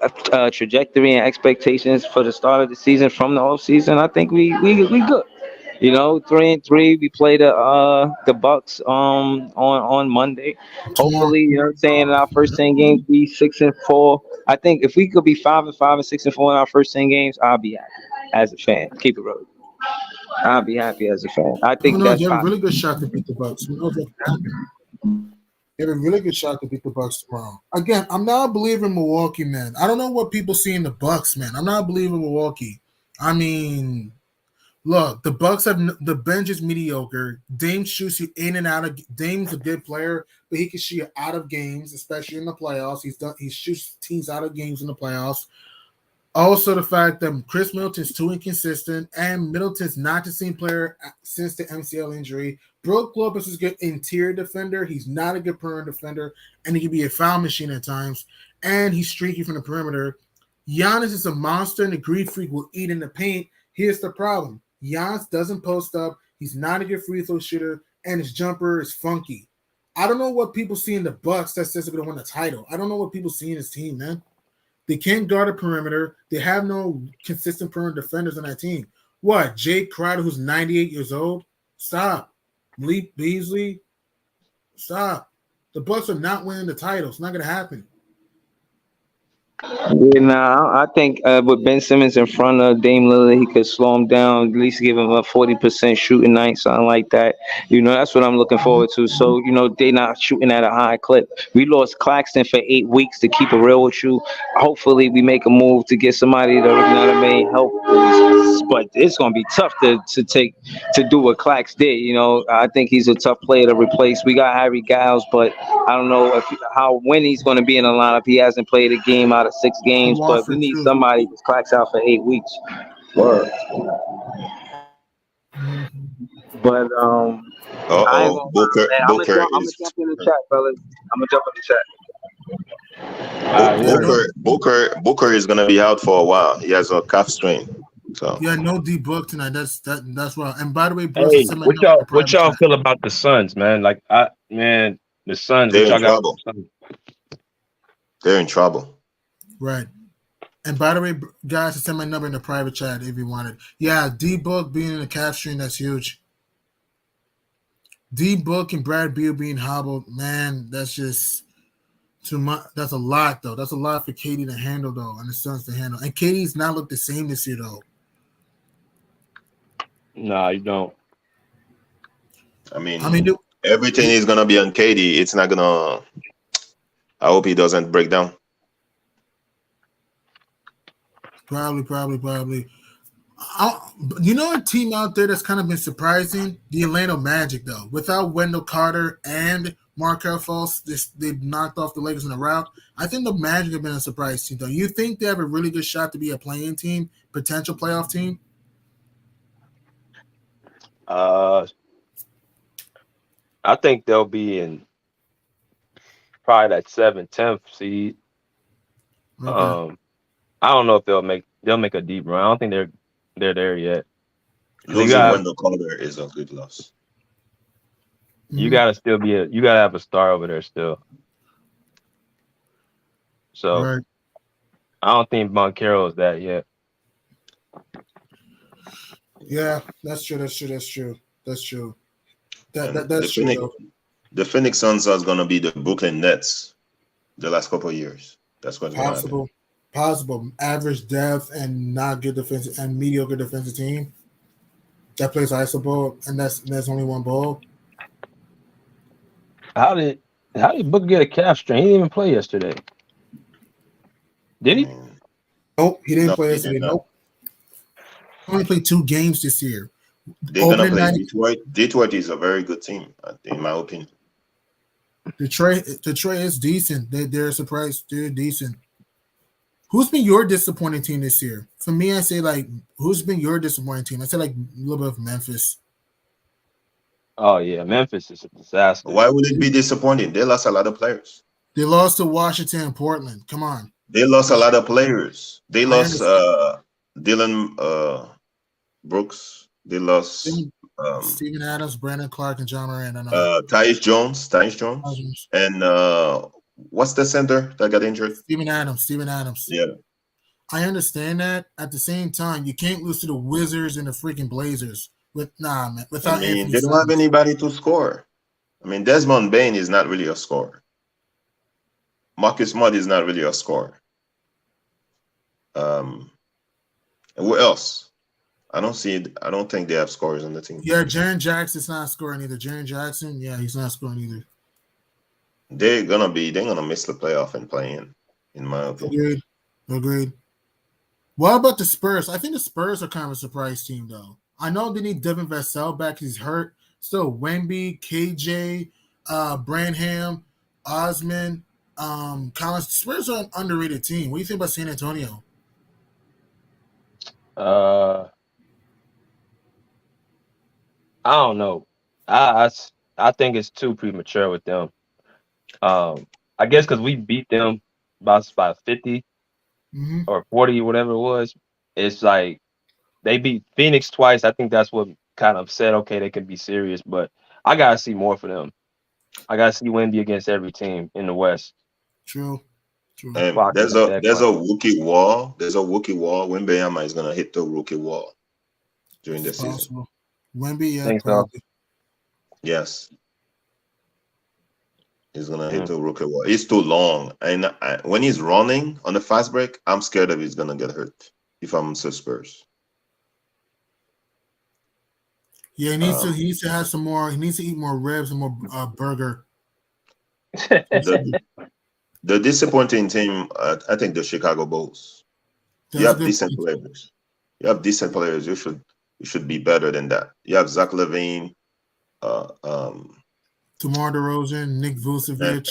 trajectory and expectations for the start of the season from the off season. I think we good. 3-3. We play the Bucks on Monday. Hopefully, you know what I'm saying, in our first 10 games be 6-4. I think if we could be 5-5 and 6-4 in our first 10 games, I'll be happy as a fan. Keep it real. I'll be happy as a fan. I think that's you have a really good shot to beat the Bucks. You have a really good shot to beat the Bucks tomorrow. Again, I'm not a believer in Milwaukee, man. I don't know what people see in the Bucks, man. I'm not a believer in Milwaukee. I mean, look, the Bucks have the bench is mediocre. Dame shoots you in and out of. Dame's a good player, but he can shoot you out of games, especially in the playoffs. He shoots teams out of games in the playoffs. Also, the fact that Chris Middleton's too inconsistent, and Middleton's not the same player since the MCL injury. Brook Lopez is a good interior defender. He's not a good perimeter defender, and he can be a foul machine at times. And he's streaky from the perimeter. Giannis is a monster, and the Greek freak will eat in the paint. Here's the problem. Giannis doesn't post up. He's not a good free throw shooter, and his jumper is funky. I don't know what people see in the Bucks that says they're going to win the title. I don't know what people see in this team, man. They can't guard a perimeter. They have no consistent perimeter defenders on that team. What? Jake Crowder, who's 98 years old? Stop. Malik Beasley? Stop. The Bucks are not winning the title. It's not going to happen. Yeah, I think with Ben Simmons in front of Dame Lillard, he could slow him down, at least give him a 40% shooting night, something like that. That's what I'm looking forward to. So, they're not shooting at a high clip. We lost Claxton for 8 weeks, to keep it real with you. Hopefully, we make a move to get somebody to, help. But it's going to be tough to do what Clax did. I think he's a tough player to replace. We got Harry Giles, but I don't know when he's going to be in the lineup. He hasn't played a game out of 6 games, but we need somebody that Clax out for 8 weeks. Word. But Booker. I'm gonna jump in the chat, fellas. I'm gonna jump in the chat. Booker is gonna be out for a while. He has a calf strain. So yeah, no D Book tonight. That's why. And by the way, Bruce, what y'all feel about the Suns, man? Like the Suns. They're in trouble. They're in trouble. Right. And by the way, guys, send my number in the private chat if you wanted. Yeah, D Book being in the calf strain, that's huge. D Book and Brad Beal being hobbled, man, that's just too much. That's a lot, though. That's a lot for KD to handle, though, and the Suns to handle. And KD's not looked the same this year, though. Nah, you don't. I mean everything is gonna be on KD. It's not gonna. I hope he doesn't break down. Probably. A team out there that's kind of been surprising? The Atlanta Magic, though. Without Wendell Carter and Markelle Fultz, they knocked off the Lakers in a rout. I think the Magic have been a surprise team, though. You think they have a really good shot to be a playing team, potential playoff team? I think they'll be in probably that 7th, 10th seed. Okay. I don't know if they'll make a deep run. I don't think they're there yet. Losing Wendell Carter is a good loss. You gotta still you gotta have a star over there still. So right. I don't think Moncarroll is that yet. Yeah, that's true. That's true. That's true. That's true. Phoenix, the Phoenix Suns are gonna be the Brooklyn Nets the last couple of years. That's what's gonna happen. Possible. Average depth and not good defensive and mediocre defensive team that plays iso ball, and that's only one ball. How did Book get a calf strain? He didn't even play yesterday. Did he? Nope, he didn't play yesterday. Nope. He only played 2 games this year. They're gonna play Detroit. Detroit is a very good team, in my opinion. Detroit is decent. They're a surprise. They're decent. Who's been your disappointing team this year? For me, I say who's been your disappointing team? I say a little bit of Memphis. Oh yeah, Memphis is a disaster. Why would it be disappointing? They lost a lot of players. They lost to Washington and Portland. Come on. They lost a lot of players. They lost Dylan Brooks. They lost Steven Adams, Brandon Clark, and John Moran. Tyus Jones, and what's the center that got injured? Steven Adams. Yeah. I understand that. At the same time, you can't lose to the Wizards and the freaking Blazers. Man. Without they don't have anybody to score. I mean, Desmond Bain is not really a scorer. Marcus Smart is not really a scorer. Who else? I don't think they have scorers on the team. Yeah, Jaren Jackson's not scoring either. Jaren Jackson, yeah, he's not scoring either. They're gonna miss the playoff and play in my opinion. Agreed. What about the Spurs? I think the Spurs are kind of a surprise team, though. I know they need Devin Vassell back because he's hurt. Still, Wemby, KJ, Branham, Osman, Collins. The Spurs are an underrated team. What do you think about San Antonio? I don't know. I think it's too premature with them. I guess because we beat them by 50 or 40, whatever it was. It's like they beat Phoenix twice. I think that's what kind of said, okay, they can be serious. But I gotta see more for them. I gotta see Wemby against every team in the West. True. There's a rookie wall. There's a rookie wall. Wembanyama is gonna hit the rookie wall during the season. Wemby, yeah, think so. Yes. He's gonna hit the rookie wall. It's too long, and when he's running on the fast break, I'm scared that he's gonna get hurt. If I'm the Spurs, yeah, he needs to have some more. He needs to eat more ribs and more burger. The disappointing team, I think, the Chicago Bulls. You have decent players. You should be better than that. You have Zach LaVine, DeMar DeRozan, Nick Vucevic.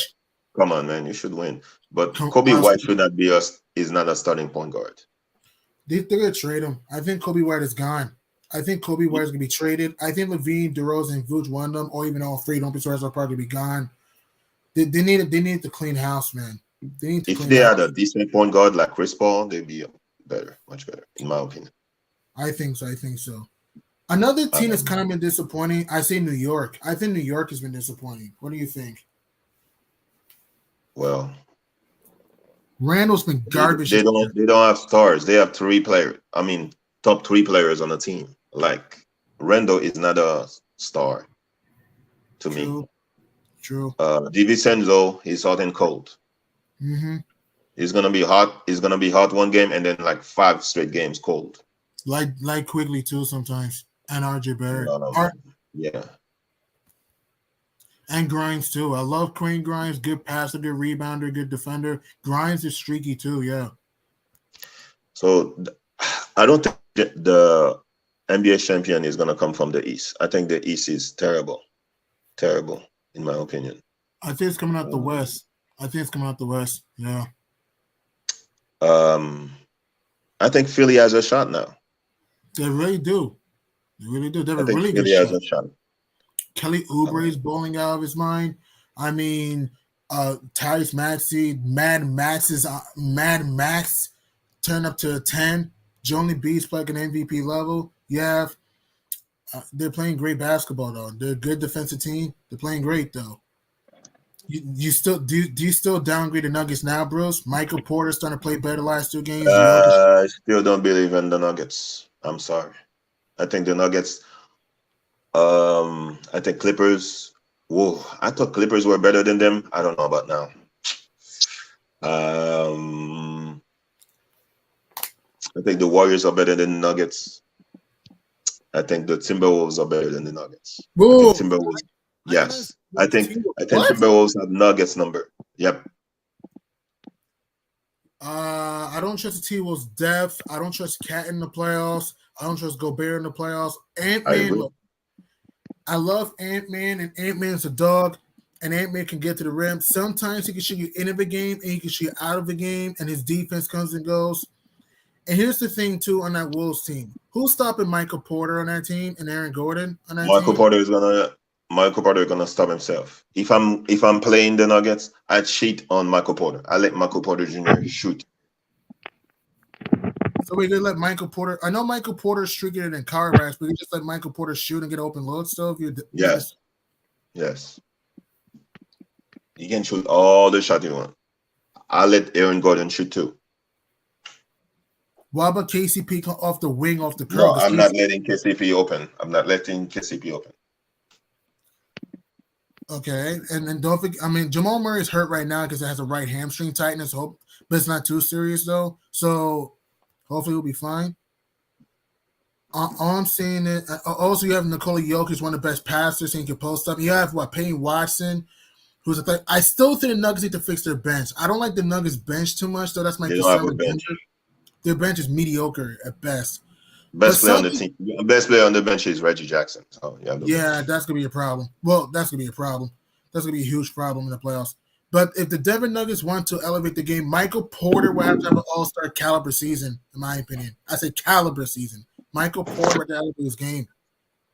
Come on, man, you should win. But Kobe White should not be is not a starting point guard. They're gonna trade him. I think Kobe White is gone. I think Kobe White is gonna be traded. I think LaVine, DeRozan, and Vooch, one of them, or even all three. Don't be surprised, are probably be gone. They need to clean house, man. If they had a decent point guard like Chris Paul, they'd be better, much better, in my opinion. I think so. Another team that's kind of been disappointing, I say New York. I think New York has been disappointing. What do you think? Well, Randall's been garbage. They don't have stars. They have 3 players. I mean, top 3 players on the team. Like Randall is not a star to me. True. DiVincenzo, he's hot and cold. He's gonna be hot. He's gonna be hot one game and then like 5 straight games cold. Like Quigley too sometimes, and RJ Barrett. Yeah. And Grimes too. I love Queen Grimes. Good passer, good rebounder, good defender. Grimes is streaky too. Yeah. So I don't think the NBA champion is gonna come from the East. I think the East is terrible in my opinion. I think it's coming out the West. Yeah. I think Philly has a shot now. They really do. They have I a think really good Philly has shot. a shot. Kelly Oubre is bowling out of his mind. I mean, Tyrese Maxey, Mad Max turned up to a 10. Johnny B's playing an MVP level. You have they're playing great basketball though. They're a good defensive team. They're playing great though. You still do you still downgrade the Nuggets now, Bruce? Michael Porter's starting to play better the last 2 games. I still don't believe in the Nuggets. I'm sorry. I think the Nuggets. I think Clippers. Whoa, I thought Clippers were better than them. I don't know about now. I think the Warriors are better than the Nuggets. I think the Timberwolves are better than the Nuggets. Whoa. I think Timberwolves. Yes, I think Timberwolves have Nuggets number. Yep. I don't trust the T-Wolves' depth. I don't trust Cat in the playoffs. I don't trust Gobert in the playoffs. Ant-Man, look, I love Ant-Man, and Ant-Man's a dog, and Ant-Man can get to the rim. Sometimes he can shoot you into the game, and he can shoot you out of the game, and his defense comes and goes. And here's the thing, too, on that Wolves team. Who's stopping Michael Porter on that team and Aaron Gordon on that team? Michael Porter is gonna stop himself. If I'm playing the Nuggets, I cheat on Michael Porter. I let Michael Porter Jr. shoot. So we did let Michael Porter. I know Michael Porter's streaking it in car racks, but you just let Michael Porter shoot and get open looks. So if you Yes. You can shoot all the shots you want. I let Aaron Gordon shoot too. Why about KCP off the wing, off the curve? No, I'm not letting KCP open. I'm not letting KCP open. Okay, and then don't forget. I mean, Jamal Murray is hurt right now because it has a right hamstring tightness. But it's not too serious though. So hopefully he'll be fine. All I'm saying is, also you have Nikola Jokic, one of the best passers, and he can post up. You have Payne Watson, who's a thing. I still think the Nuggets need to fix their bench. I don't like the Nuggets bench too much, though. That's my concern. Their bench is mediocre at best. Best player on the team. Best player on the bench is Reggie Jackson. So yeah, that's gonna be a problem. Well, that's gonna be a problem. That's gonna be a huge problem in the playoffs. But if the Denver Nuggets want to elevate the game, Michael Porter will have to have an all-star caliber season, in my opinion. I say caliber season. Michael Porter would elevate his game.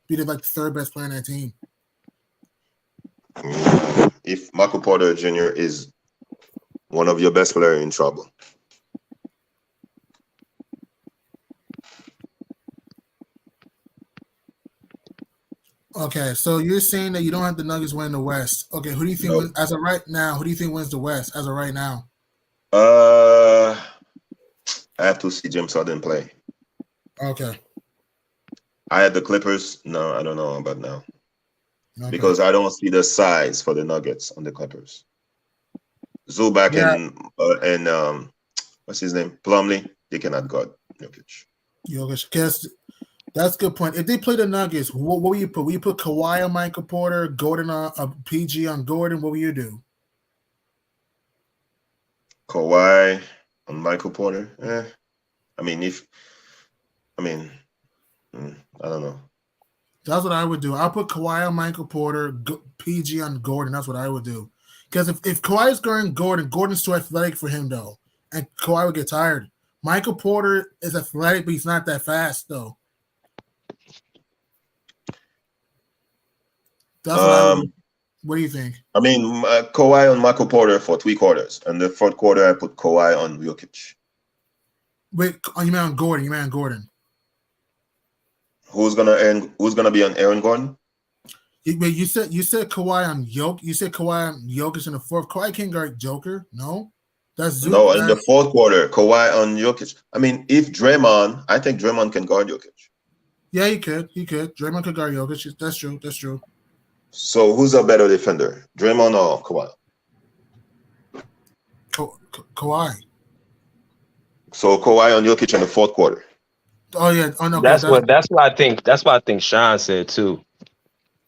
Be the third best player on that team. If Michael Porter Jr. is one of your best players, in trouble. Okay, so you're saying that you don't have the Nuggets win the West. Okay, who do you think wins, as of right now? Who do you think wins the West as of right now? I have to see James Harden play. Okay. I had the Clippers. No, I don't know about now. Okay. Because I don't see the size for the Nuggets on the Clippers. Zubac and what's his name? Plumlee, they cannot guard Jokic. Jokic, that's a good point. If they play the Nuggets, what will you put? Will you put Kawhi on Michael Porter, Gordon on PG on Gordon? What will you do? Kawhi on Michael Porter? I don't know. That's what I would do. I'll put Kawhi on Michael Porter, PG on Gordon. That's what I would do. Because if Kawhi is guarding Gordon, Gordon's too athletic for him, though. And Kawhi would get tired. Michael Porter is athletic, but he's not that fast, though. That's what I would. What do you think? I mean, Kawhi on Michael Porter for 3 quarters. And the 4th quarter, I put Kawhi on Jokic. Wait, you mean on Gordon? You mean on Gordon? Who's gonna be on Aaron Gordon? You said Kawhi on Jokic. You said Kawhi on Jokic in the 4th. Kawhi can't guard Joker. No, that's Zubac. No, in the 4th quarter, Kawhi on Jokic. I mean, if Draymond, I think Draymond can guard Jokic. Yeah, he could. Draymond could guard Jokic. That's true. So who's a better defender, Draymond or Kawhi? Kawhi. So Kawhi on Jokic in the 4th quarter. Oh yeah. Oh no. That's what I think. That's what I think Sean said too.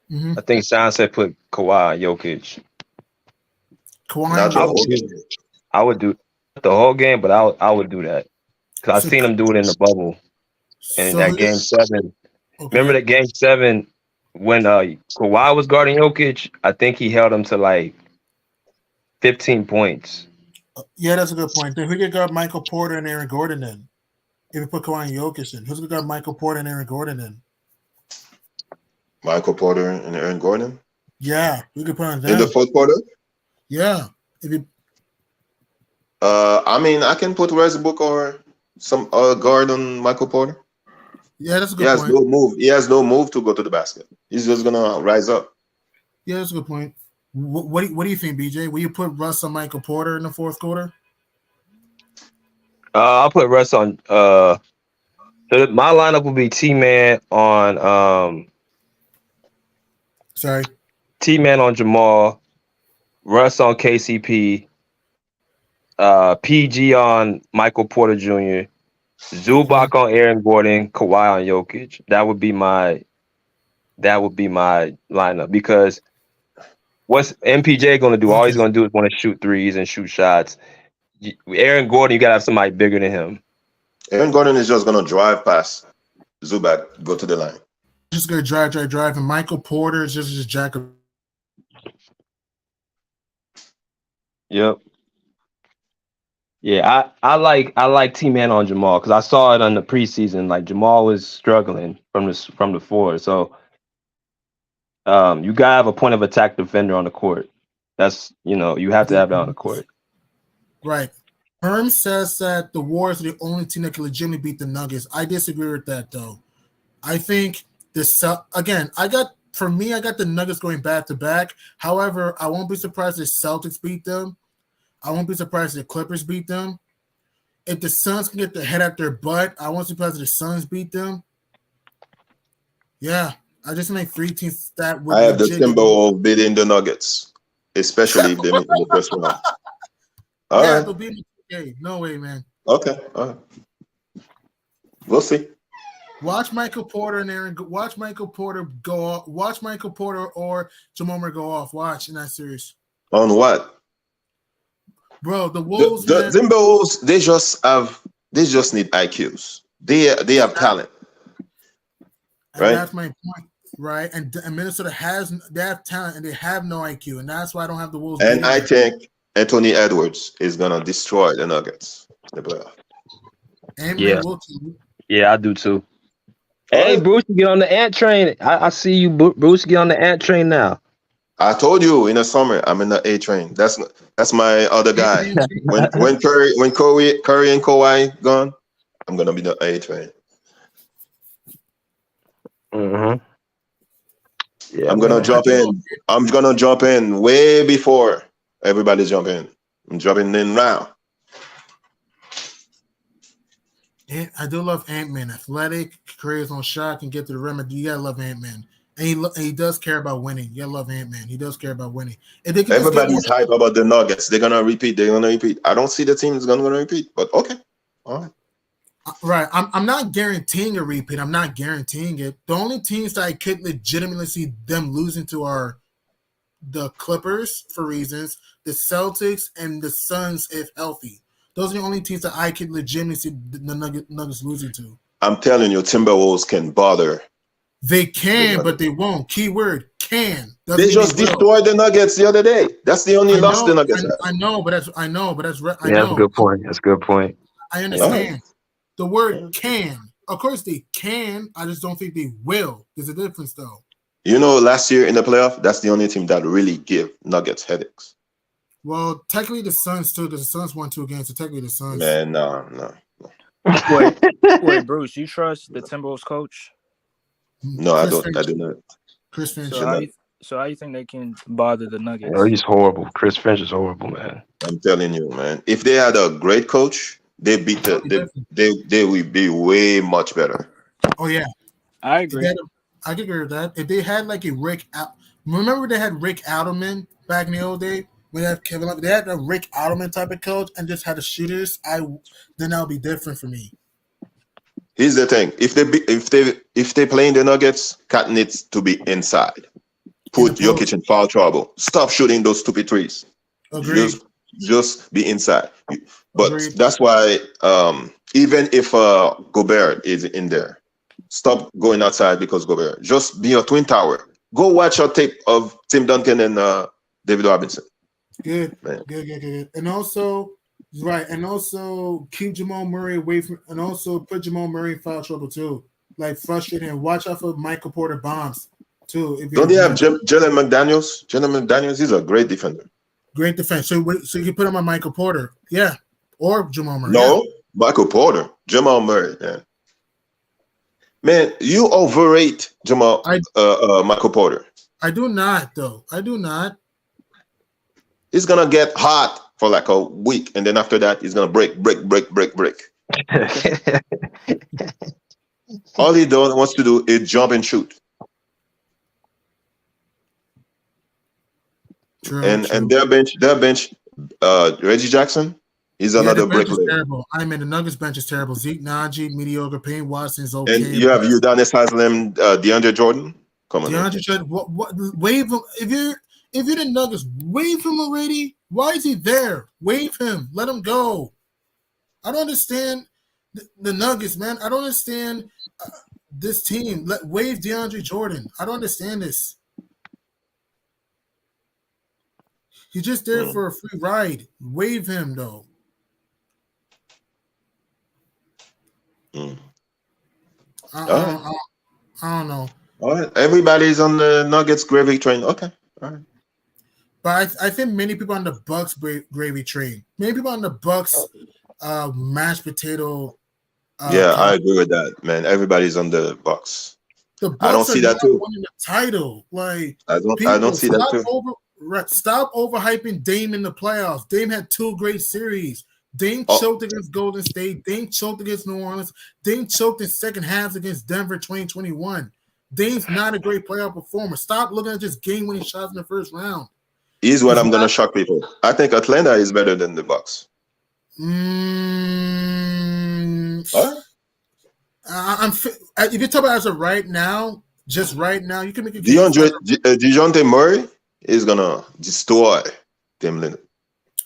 Mm-hmm. I think Sean said put Kawhi on Jokic. I would do the whole game, but I would do that because I seen him do it in the bubble. And in that game 7, remember that game 7 when Kawhi was guarding Jokic? I think he held him to like 15 points. Yeah, that's a good point. Then who could guard Michael Porter and Aaron Gordon in? If we put Kawhi Jokic in, who's going to guard Michael Porter and Aaron Gordon in? Michael Porter and Aaron Gordon? Yeah, we could put on them. In the fourth quarter? Yeah. If you... I mean, I can put Westbrook or some guard on Michael Porter. Yeah, that's a good point. He has no move to go to the basket. He's just going to rise up. Yeah, that's a good point. What do you think, BJ? Will you put Russ on Michael Porter in the fourth quarter? I'll put Russ on. So my lineup will be T-Man on. T-Man on Jamal, Russ on KCP, PG on Michael Porter Jr., Zubac on Aaron Gordon, Kawhi on Jokic. That would be my lineup, because what's MPJ going to do? All he's going to do is want to shoot threes and shoot shots. Aaron Gordon, you got to have somebody bigger than him. Aaron Gordon is just going to drive past Zubac, go to the line. Just going to drive, and Michael Porter is just jack up. Yep. Yeah, I like T-Man on Jamal, because I saw it on the preseason. Like, Jamal was struggling from the floor. So you gotta have a point of attack defender on the court. That's, you have to have that on the court. Right. Herm says that the Warriors are the only team that can legitimately beat the Nuggets. I disagree with that, though. I think I got the Nuggets going back to back. However, I won't be surprised if Celtics beat them. I won't be surprised if the Clippers beat them. If the Suns can get their head out their butt, I won't be surprised if the Suns beat them. Yeah, I just make 3 teams that would. I have the Timberwolves beating the Nuggets, especially if they meet in the first round. All right. They'll beat them. No way, man. Okay, all right. We'll see. Watch Michael Porter and Aaron. Watch Michael Porter go off. Watch Michael Porter or Jamal Murray go off. Watch in that series. On what? Bro, the Wolves. The Timberwolves, they just need IQs. They have talent. Right. And that's my point. Right. And Minnesota they have talent and they have no IQ. And that's why I don't have the Wolves. And I think Anthony Edwards is gonna destroy the Nuggets in the playoff. Yeah, I do too. Hey, Bruce, get on the ant train. I see you, Bruce. Get on the ant train now. I told you in the summer I'm in the A train. That's my other guy. when Curry and Kawhi gone, I'm gonna be the A train. Mm-hmm. Yeah, I'm gonna jump in. I'm gonna jump in way before everybody's jumping. I'm jumping in now. I do love Ant-Man. Athletic, creates on shot, can get to the rim. You gotta love Ant-Man. And he does care about winning. You gotta love Ant-Man. He does care about winning. Everybody's hype about the Nuggets. They're gonna repeat. I don't see the team is gonna repeat, but okay. All right. Right. I'm not guaranteeing a repeat. I'm not guaranteeing it. The only teams that I could legitimately see them losing to are the Clippers for reasons, the Celtics, and the Suns if healthy. Those are the only teams that I could legitimately see the Nuggets losing to. I'm telling you, Timberwolves can bother. They can, but they won't. Keyword can. They just destroyed the Nuggets the other day. That's the only loss the Nuggets have. I know, but that's a good point. That's a good point. I understand. The word can. Of course they can. I just don't think they will. There's a difference though. Last year in the playoff, that's the only team that really give Nuggets headaches. Well, technically the Suns too. The Suns won 2 games, so technically the Suns. Man, no. Wait, Bruce, you trust the Timberwolves coach? No, I don't. I do not. Chris Finch. So how you think they can bother the Nuggets? Oh, he's horrible. Chris Finch is horrible, man. I'm telling you, man. If they had a great coach, they would be way much better. Oh yeah, I agree. I could agree with that. If they had like a remember they had Rick Adelman back in the old day when they had Kevin Love. They had a Rick Adelman type of coach and just had the shooters. Then that would be different for me. Here's the thing: if they play in the Nuggets, Cat needs to be inside. Put Jokic in foul trouble. Stop shooting those stupid threes. Agreed. Just be inside. But that's why even if Gobert is in there, stop going outside because Gobert. Just be a twin tower. Go watch a tape of Tim Duncan and David Robinson. Good. Man. Good. And also, right, and also keep Jamal Murray away from, and also put Jamal Murray in foul trouble too. Like frustrating. And watch out for Michael Porter bombs too. If Don't they have Jalen McDaniels? Jalen McDaniels, he's a great defender. Great defense. So you can put him on Michael Porter. Yeah. Or Jamal Murray. No, yeah. Michael Porter. Jamal Murray. Yeah. Man, you overrate Michael Porter. I do not, though. I do not. He's going to get hot for like a week. And then after that, he's going to break. All he wants to do is jump and shoot. True. And their bench, Reggie Jackson, he's another brick layer. Terrible. I mean, the Nuggets bench is terrible. Zeke Naji, mediocre. Payne Watson's okay. And you have Udonis Haslem, DeAndre Jordan. Come on. DeAndre Jordan, what, wave him. If you're the Nuggets, wave him already. Why is he there? Wave him. Let him go. I don't understand the Nuggets, man. I don't understand this team. Wave DeAndre Jordan. I don't understand this. He's just there for a free ride. Wave him, though. I don't know. All right. Everybody's on the Nuggets gravy train. Okay. All right. But I think many people on the Bucks gravy train. Many people on the Bucks mashed potato. I agree with that, man. Everybody's on the Bucks. The Bucks I don't see that too. Winning the title, like I don't see that too. Stop overhyping Dame in the playoffs. Dame had 2 great series. Dame choked against Golden State. Dame choked against New Orleans. Dame choked in second halves against Denver 2021. Dame's not a great playoff performer. Stop looking at just game-winning shots in the first round. Here's what I'm gonna shock people. I think Atlanta is better than the Bucks. If you talk about as of right now, just right now, you can make a DeJounte Murray is gonna destroy Dame Lillard.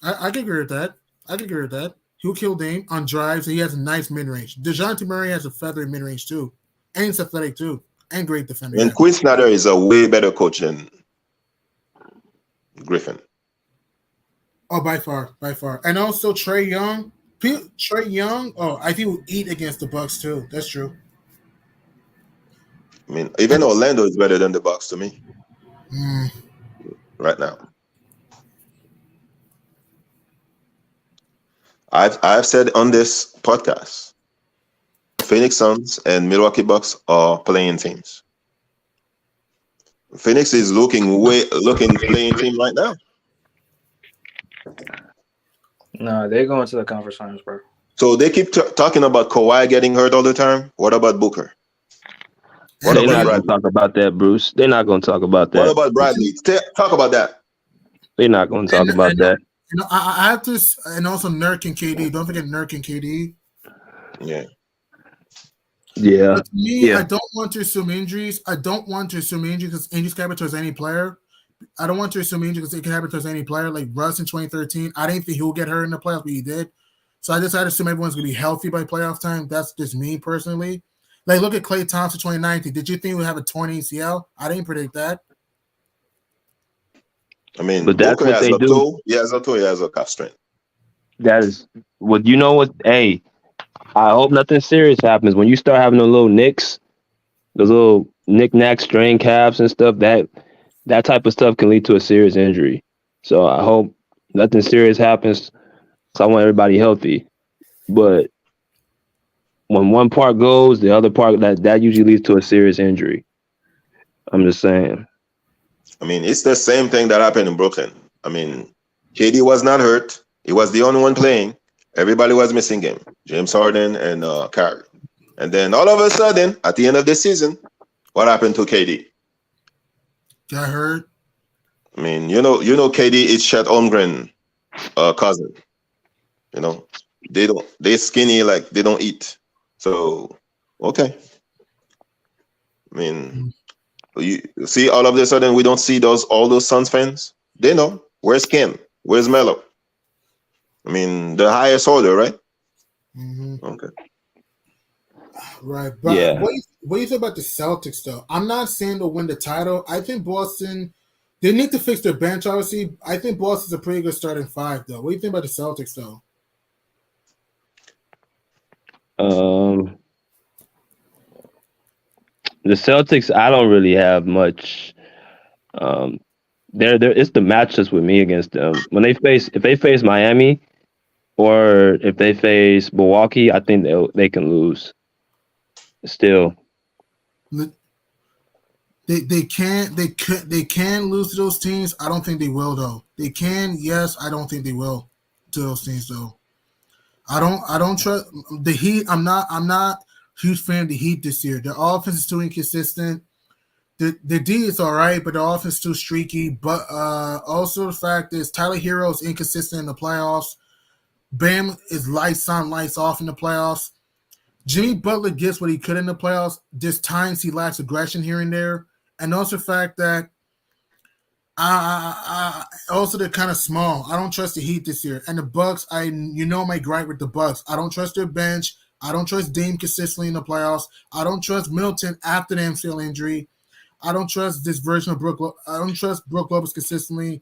I can agree with that. He'll kill Dame on drives. He has a nice mid-range. DeJounte Murray has a feathery mid-range too. And he's athletic too. And great defender. And Quinn Snyder is a way better coach than Griffin. Oh, by far. And also Trae Young. I think will eat against the Bucks too. That's true. I mean, even Orlando is better than the Bucks to me. Right now. I've said on this podcast, Phoenix Suns and Milwaukee Bucks are playing teams. Phoenix is looking playing team right now. No, they're going to the conference finals, bro. So they keep talking about Kawhi getting hurt all the time. What about Booker? They're not going to talk about that, Bruce. They're not going to talk about that. What about Bradley? Talk about that. They're not going to talk about that. You know, I have to, and also Nurk and KD. Don't forget Nurk and KD. Yeah. But to me, I don't want to assume injuries. I don't want to assume injuries because injuries can happen towards any player. I don't want to assume injuries because it can happen towards any player. Like Russ in 2013, I didn't think he would get hurt in the playoffs, but he did. So I decided to assume everyone's going to be healthy by playoff time. That's just me personally. Like, look at Klay Thompson 2019. Did you think we would have a torn ACL? I didn't predict that. I mean, but that's Booker what they do. He has a calf strain. That is what you know. What? Hey, I hope nothing serious happens when you start having those little nicks, those little knick-knack strain calves and stuff. That type of stuff can lead to a serious injury. So I hope nothing serious happens. So I want everybody healthy. But when one part goes, the other part that usually leads to a serious injury. I'm just saying. I mean, it's the same thing that happened in Brooklyn. I mean, KD was not hurt. He was the only one playing. Everybody was missing him. James Harden and Kyrie. And then all of a sudden, at the end of the season, what happened to KD? Got hurt. I mean, you know, KD is Chet Holmgren cousin. You know, they're skinny, like they don't eat. So, okay. I mean, you see, all of a sudden we don't see all those Suns fans. They know. Where's Kim? Where's Melo? I mean, the highest order, right? Mm-hmm. Okay. Right. But what do you think about the Celtics, though? I'm not saying they'll win the title. I think Boston They need to fix their bench, obviously. I think Boston's a pretty good starting five, though. What do you think about the Celtics, though? The Celtics, I don't really have much. It's the matchups with me against them. If they face Miami, or if they face Milwaukee, I think they can lose. Still, they can lose to those teams. I don't think they will, though. They can, yes. I don't think they will to those teams, though. I don't trust the Heat. I'm not a huge fan of the Heat this year. Their offense is too inconsistent. The D is all right, but the offense is too streaky. But also the fact is Tyler Hero is inconsistent in the playoffs. Bam is lights on, lights off in the playoffs. Jimmy Butler gets what he could in the playoffs. There's times he lacks aggression here and there. And also the fact that also they're kind of small. I don't trust the Heat this year. And the Bucks, my gripe with the Bucks. I don't trust their bench. I don't trust Dame consistently in the playoffs. I don't trust Middleton after the MCL injury. I don't trust this version of Brook. I don't trust Brook Lopez consistently.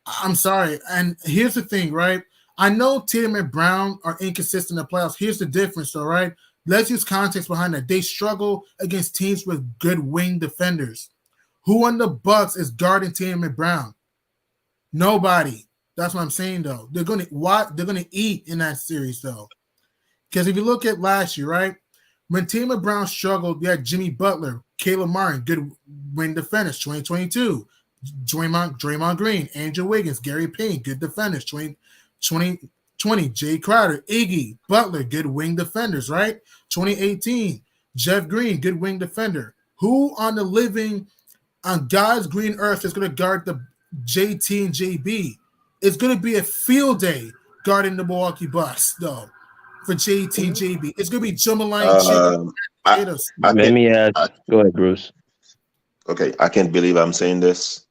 I'm sorry. And here's the thing, right? I know Tatum and Brown are inconsistent in the playoffs. Here's the difference, though, right? Let's use context behind that. They struggle against teams with good wing defenders. Who on the Bucks is guarding Tatum and Brown? Nobody. That's what I'm saying, though. They're gonna eat in that series, though. Because if you look at last year, right? When Tatum and Brown struggled, you had Jimmy Butler, Caleb Martin, good wing defenders, 2022. Draymond Green, Andrew Wiggins, Gary Payne, good defenders, 2020. Jay Crowder, Iggy, Butler, good wing defenders, right? 2018, Jeff Green, good wing defender. Who on God's green earth is going to guard the JT and JB? It's going to be a field day guarding the Milwaukee Bucks, though, for JT and JB. It's going to be Jumalane. Go ahead, Bruce. Okay, I can't believe I'm saying this,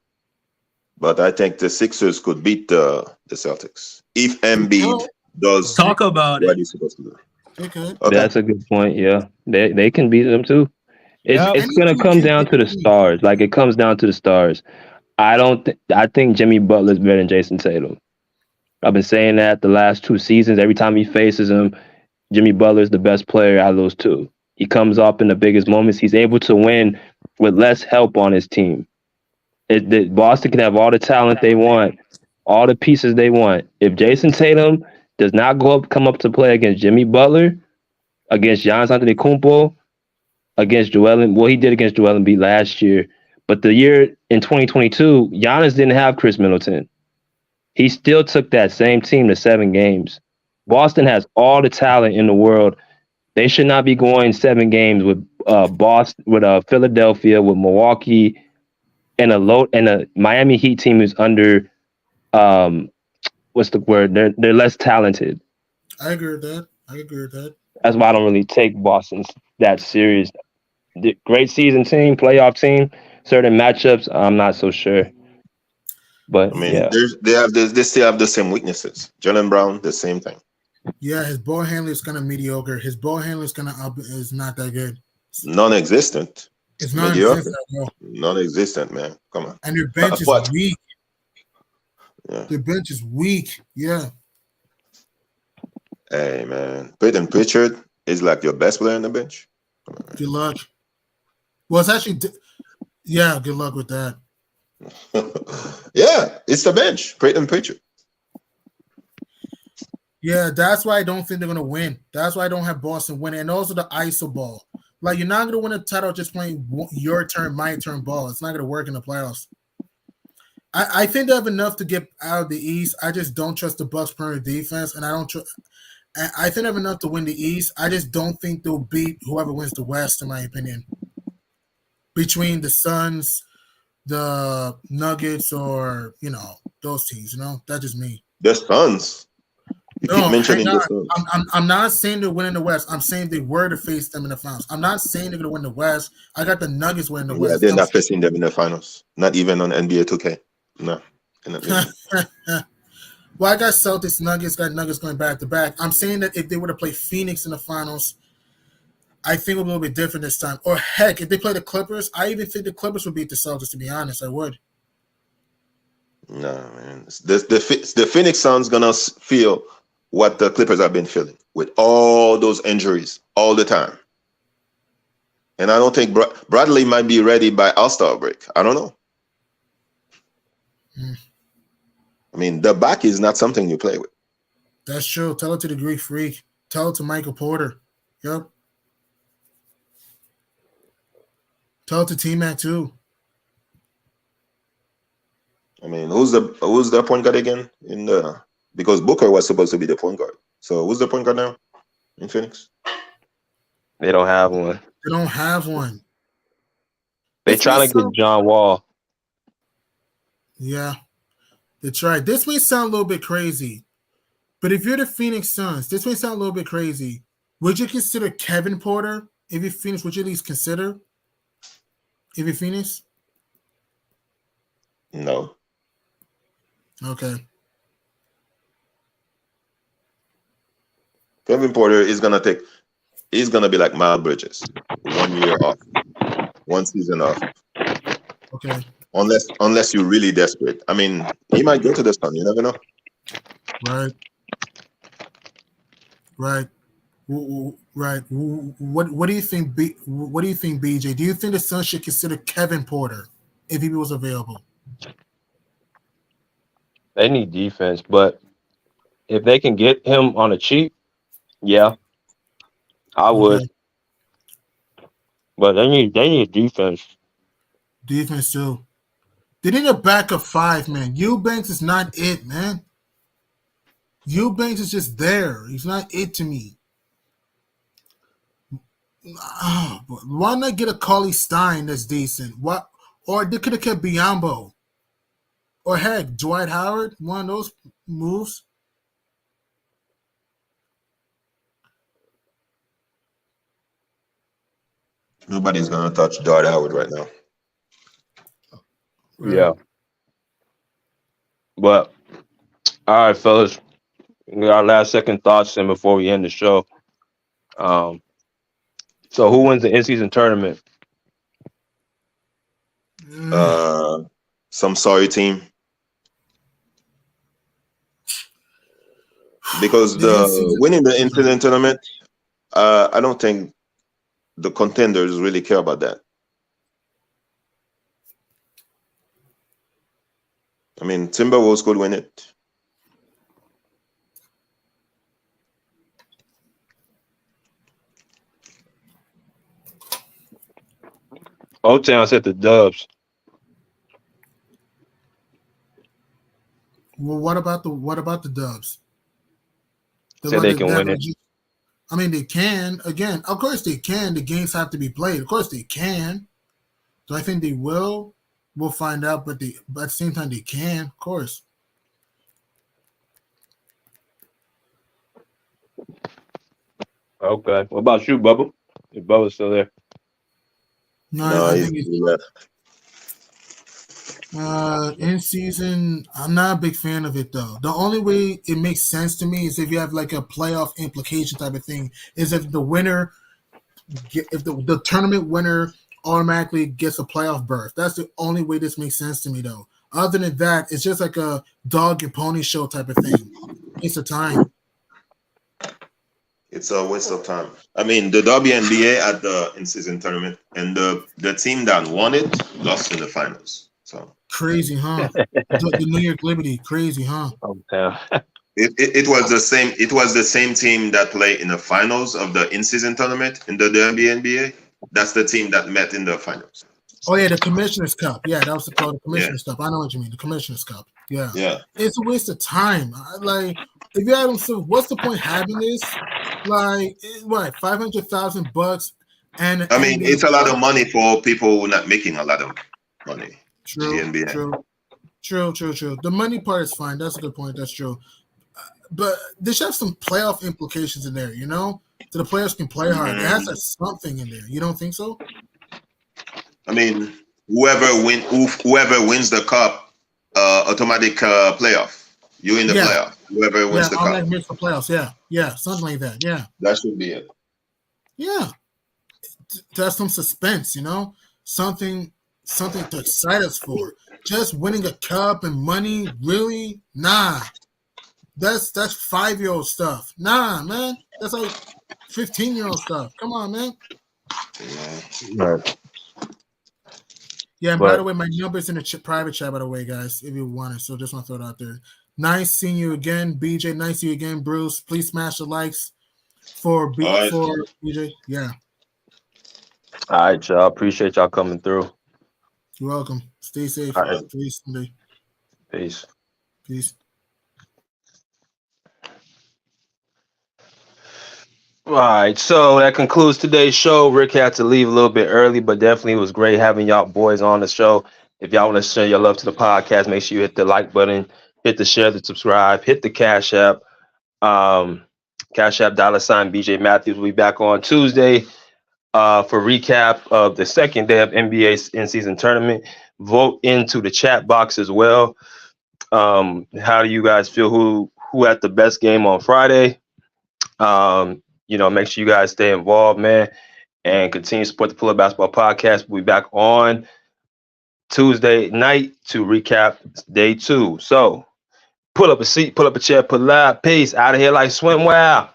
but I think the Sixers could beat the Celtics if Embiid does talk about what he's supposed to do. Okay. That's a good point. Yeah, they can beat them too. It's going to come down to the stars. Like, it comes down to the stars. I think Jimmy Butler is better than Jason Tatum. I've been saying that the last 2 seasons. Every time he faces him, Jimmy Butler is the best player out of those two. He comes up in the biggest moments. He's able to win with less help on his team. Boston can have all the talent they want, all the pieces they want. If Jason Tatum does not come up to play against Jimmy Butler, against Giannis Antetokounmpo, against he did against Joel Embiid last year. But the year in 2022, Giannis didn't have Chris Middleton. He still took that same team to 7 games. Boston has all the talent in the world. They should not be going 7 games with Philadelphia, with Milwaukee, and a Miami Heat team who's under what's the word? They're less talented. I agree with that. That's why I don't really take Boston that serious. The great season team, playoff team, certain matchups, I'm not so sure. But I mean, yeah. they still have the same weaknesses. Jaylen Brown, the same thing. Yeah, his ball handling is kind of mediocre. His ball handling is not that good. Non-existent. It's non-existent. Non-existent, man. Come on. And their bench is weak. Yeah. Their bench is weak. Yeah. Hey, man. Peyton Pritchard is like your best player on the bench. Good luck. Well, it's actually, good luck with that. Yeah, it's the bench. Peyton Pritchard. Yeah, that's why I don't think they're going to win. That's why I don't have Boston winning. And also the ISO ball. Like, you're not going to win a title just playing your turn, my turn ball. It's not going to work in the playoffs. I think they have enough to get out of the East. I just don't trust the Bucks' perimeter defense, and I think they have enough to win the East. I just don't think they'll beat whoever wins the West, in my opinion. Between the Suns, the Nuggets, or, those teams, That's just me. The Suns. I'm not saying they're winning the West. I'm saying they were to face them in the finals. I'm not saying they're going to win the West. I got the Nuggets winning the West. They're not facing them in the finals. Not even on NBA 2K. No. Well, I got Celtics, Nuggets, got Nuggets going back to back. I'm saying that if they were to play Phoenix in the finals, I think it would be a little bit different this time. Or heck, if they play the Clippers, I even think the Clippers would beat the Celtics, to be honest. I would. No, man. The Phoenix Suns gonna feel what the Clippers have been feeling with all those injuries all the time. And I don't think Bradley might be ready by All-Star break. I don't know. I mean, the back is not something you play with. That's true. Tell it to the Greek Freak. Tell it to Michael Porter. Yep. Tell it to T-Mac too. I mean, who's the point guard again because Booker was supposed to be the point guard. So who's the point guard now in Phoenix? They don't have one. They don't have one. They trying to get John Wall. Yeah, they tried. This may sound a little bit crazy, but if you're the Phoenix Suns, this may sound a little bit crazy. Would you consider Kevin Porter if you're Phoenix? Would you at least consider if you're Phoenix? No. Okay. Kevin Porter is gonna be like Miles Bridges, 1 year off, 1 season off. Okay. Unless you're really desperate. I mean, he might go to the Sun. You never know. Right. Right. Right. What do you think? What do you think, BJ? Do you think the Suns should consider Kevin Porter if he was available? They need defense, but if they can get him on a cheap, yeah, I would. But they need defense. Defense too. They need a backup 5, man. Eubanks is not it, man. Eubanks is just there. He's not it to me. Why not get a Cauley Stein that's decent? What? Or they could have kept Biyombo. Or heck, Dwight Howard, one of those moves. Nobody's gonna touch Dwight Howard right now. Yeah. But all right, fellas. We got our last second thoughts in before we end the show. So who wins the in-season tournament? Some sorry team. Because winning the in-season tournament, I don't think the contenders really care about that. I mean, Timberwolves could win it. O-Town said the Dubs. Well, what about the Dubs? Said they can win it. I mean, they can. Again, of course they can. The games have to be played. Of course they can. Do I think they will? We'll find out. But at the same time, they can. Of course. Okay. What about you, Bubba? If Bubba's still there. No, I think in season, I'm not a big fan of it though. The only way it makes sense to me is if you have like a playoff implication type of thing. Is if the winner, if the tournament winner automatically gets a playoff berth. That's the only way this makes sense to me though. Other than that, it's just like a dog and pony show type of thing. It's a time. It's a waste of time. I mean, the WNBA at the in-season tournament, and the team that won it lost in the finals. So crazy, huh? the New York Liberty, crazy, huh? It was the same. It was the same team that played in the finals of the in-season tournament in the WNBA. That's the team that met in the finals. Oh yeah, the Commissioner's Cup. Yeah, that was called the Commissioner's Cup. I know what you mean. The Commissioner's Cup. Yeah. Yeah. It's a waste of time. Like, if you had them, so what's the point having this? Like, what, $500,000? And I mean, it's a lot of money for people who are not making a lot of money. True. The money part is fine. That's a good point. That's true. But there should have some playoff implications in there, you know? So the players can play hard. It has to have something in there. You don't think so? I mean, whoever wins the cup, automatic playoff. You in the playoff. Whoever wins the cup. Automatic makes the playoffs. Yeah, something like that. Yeah. That should be it. Yeah. To have some suspense, you know? Something to excite us for. just winning a cup and money, really? Nah. That's 5-year-old stuff. Nah, man. That's like 15-year-old stuff. Come on, man. Right. Yeah, and by the way, my number's in the private chat, by the way, guys, if you want it. So just want to throw it out there. Nice seeing you again, BJ. Nice seeing you again, Bruce. Please smash the likes for BJ. Yeah. All right, y'all. Appreciate y'all coming through. You're welcome. Stay safe. All right. Peace. Peace. Peace. All right, so that concludes today's show. Rick had to leave a little bit early, but definitely it was great having y'all boys on the show. If y'all want to share your love to the podcast, make sure you hit the like button, hit the share, the subscribe, hit the Cash App. Cash App $ BJ Matthews will be back on Tuesday for recap of the second day of NBA's in-season tournament. Vote into the chat box as well. How do you guys feel? Who had the best game on Friday? Make sure you guys stay involved, man, and continue to support the Pull Up Basketball Podcast. We'll be back on Tuesday night to recap day 2. So pull up a seat, pull up a chair, pull up. Peace. Out of here like swimwear.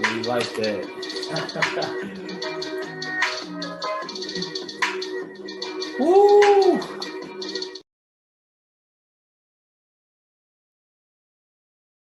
We like that.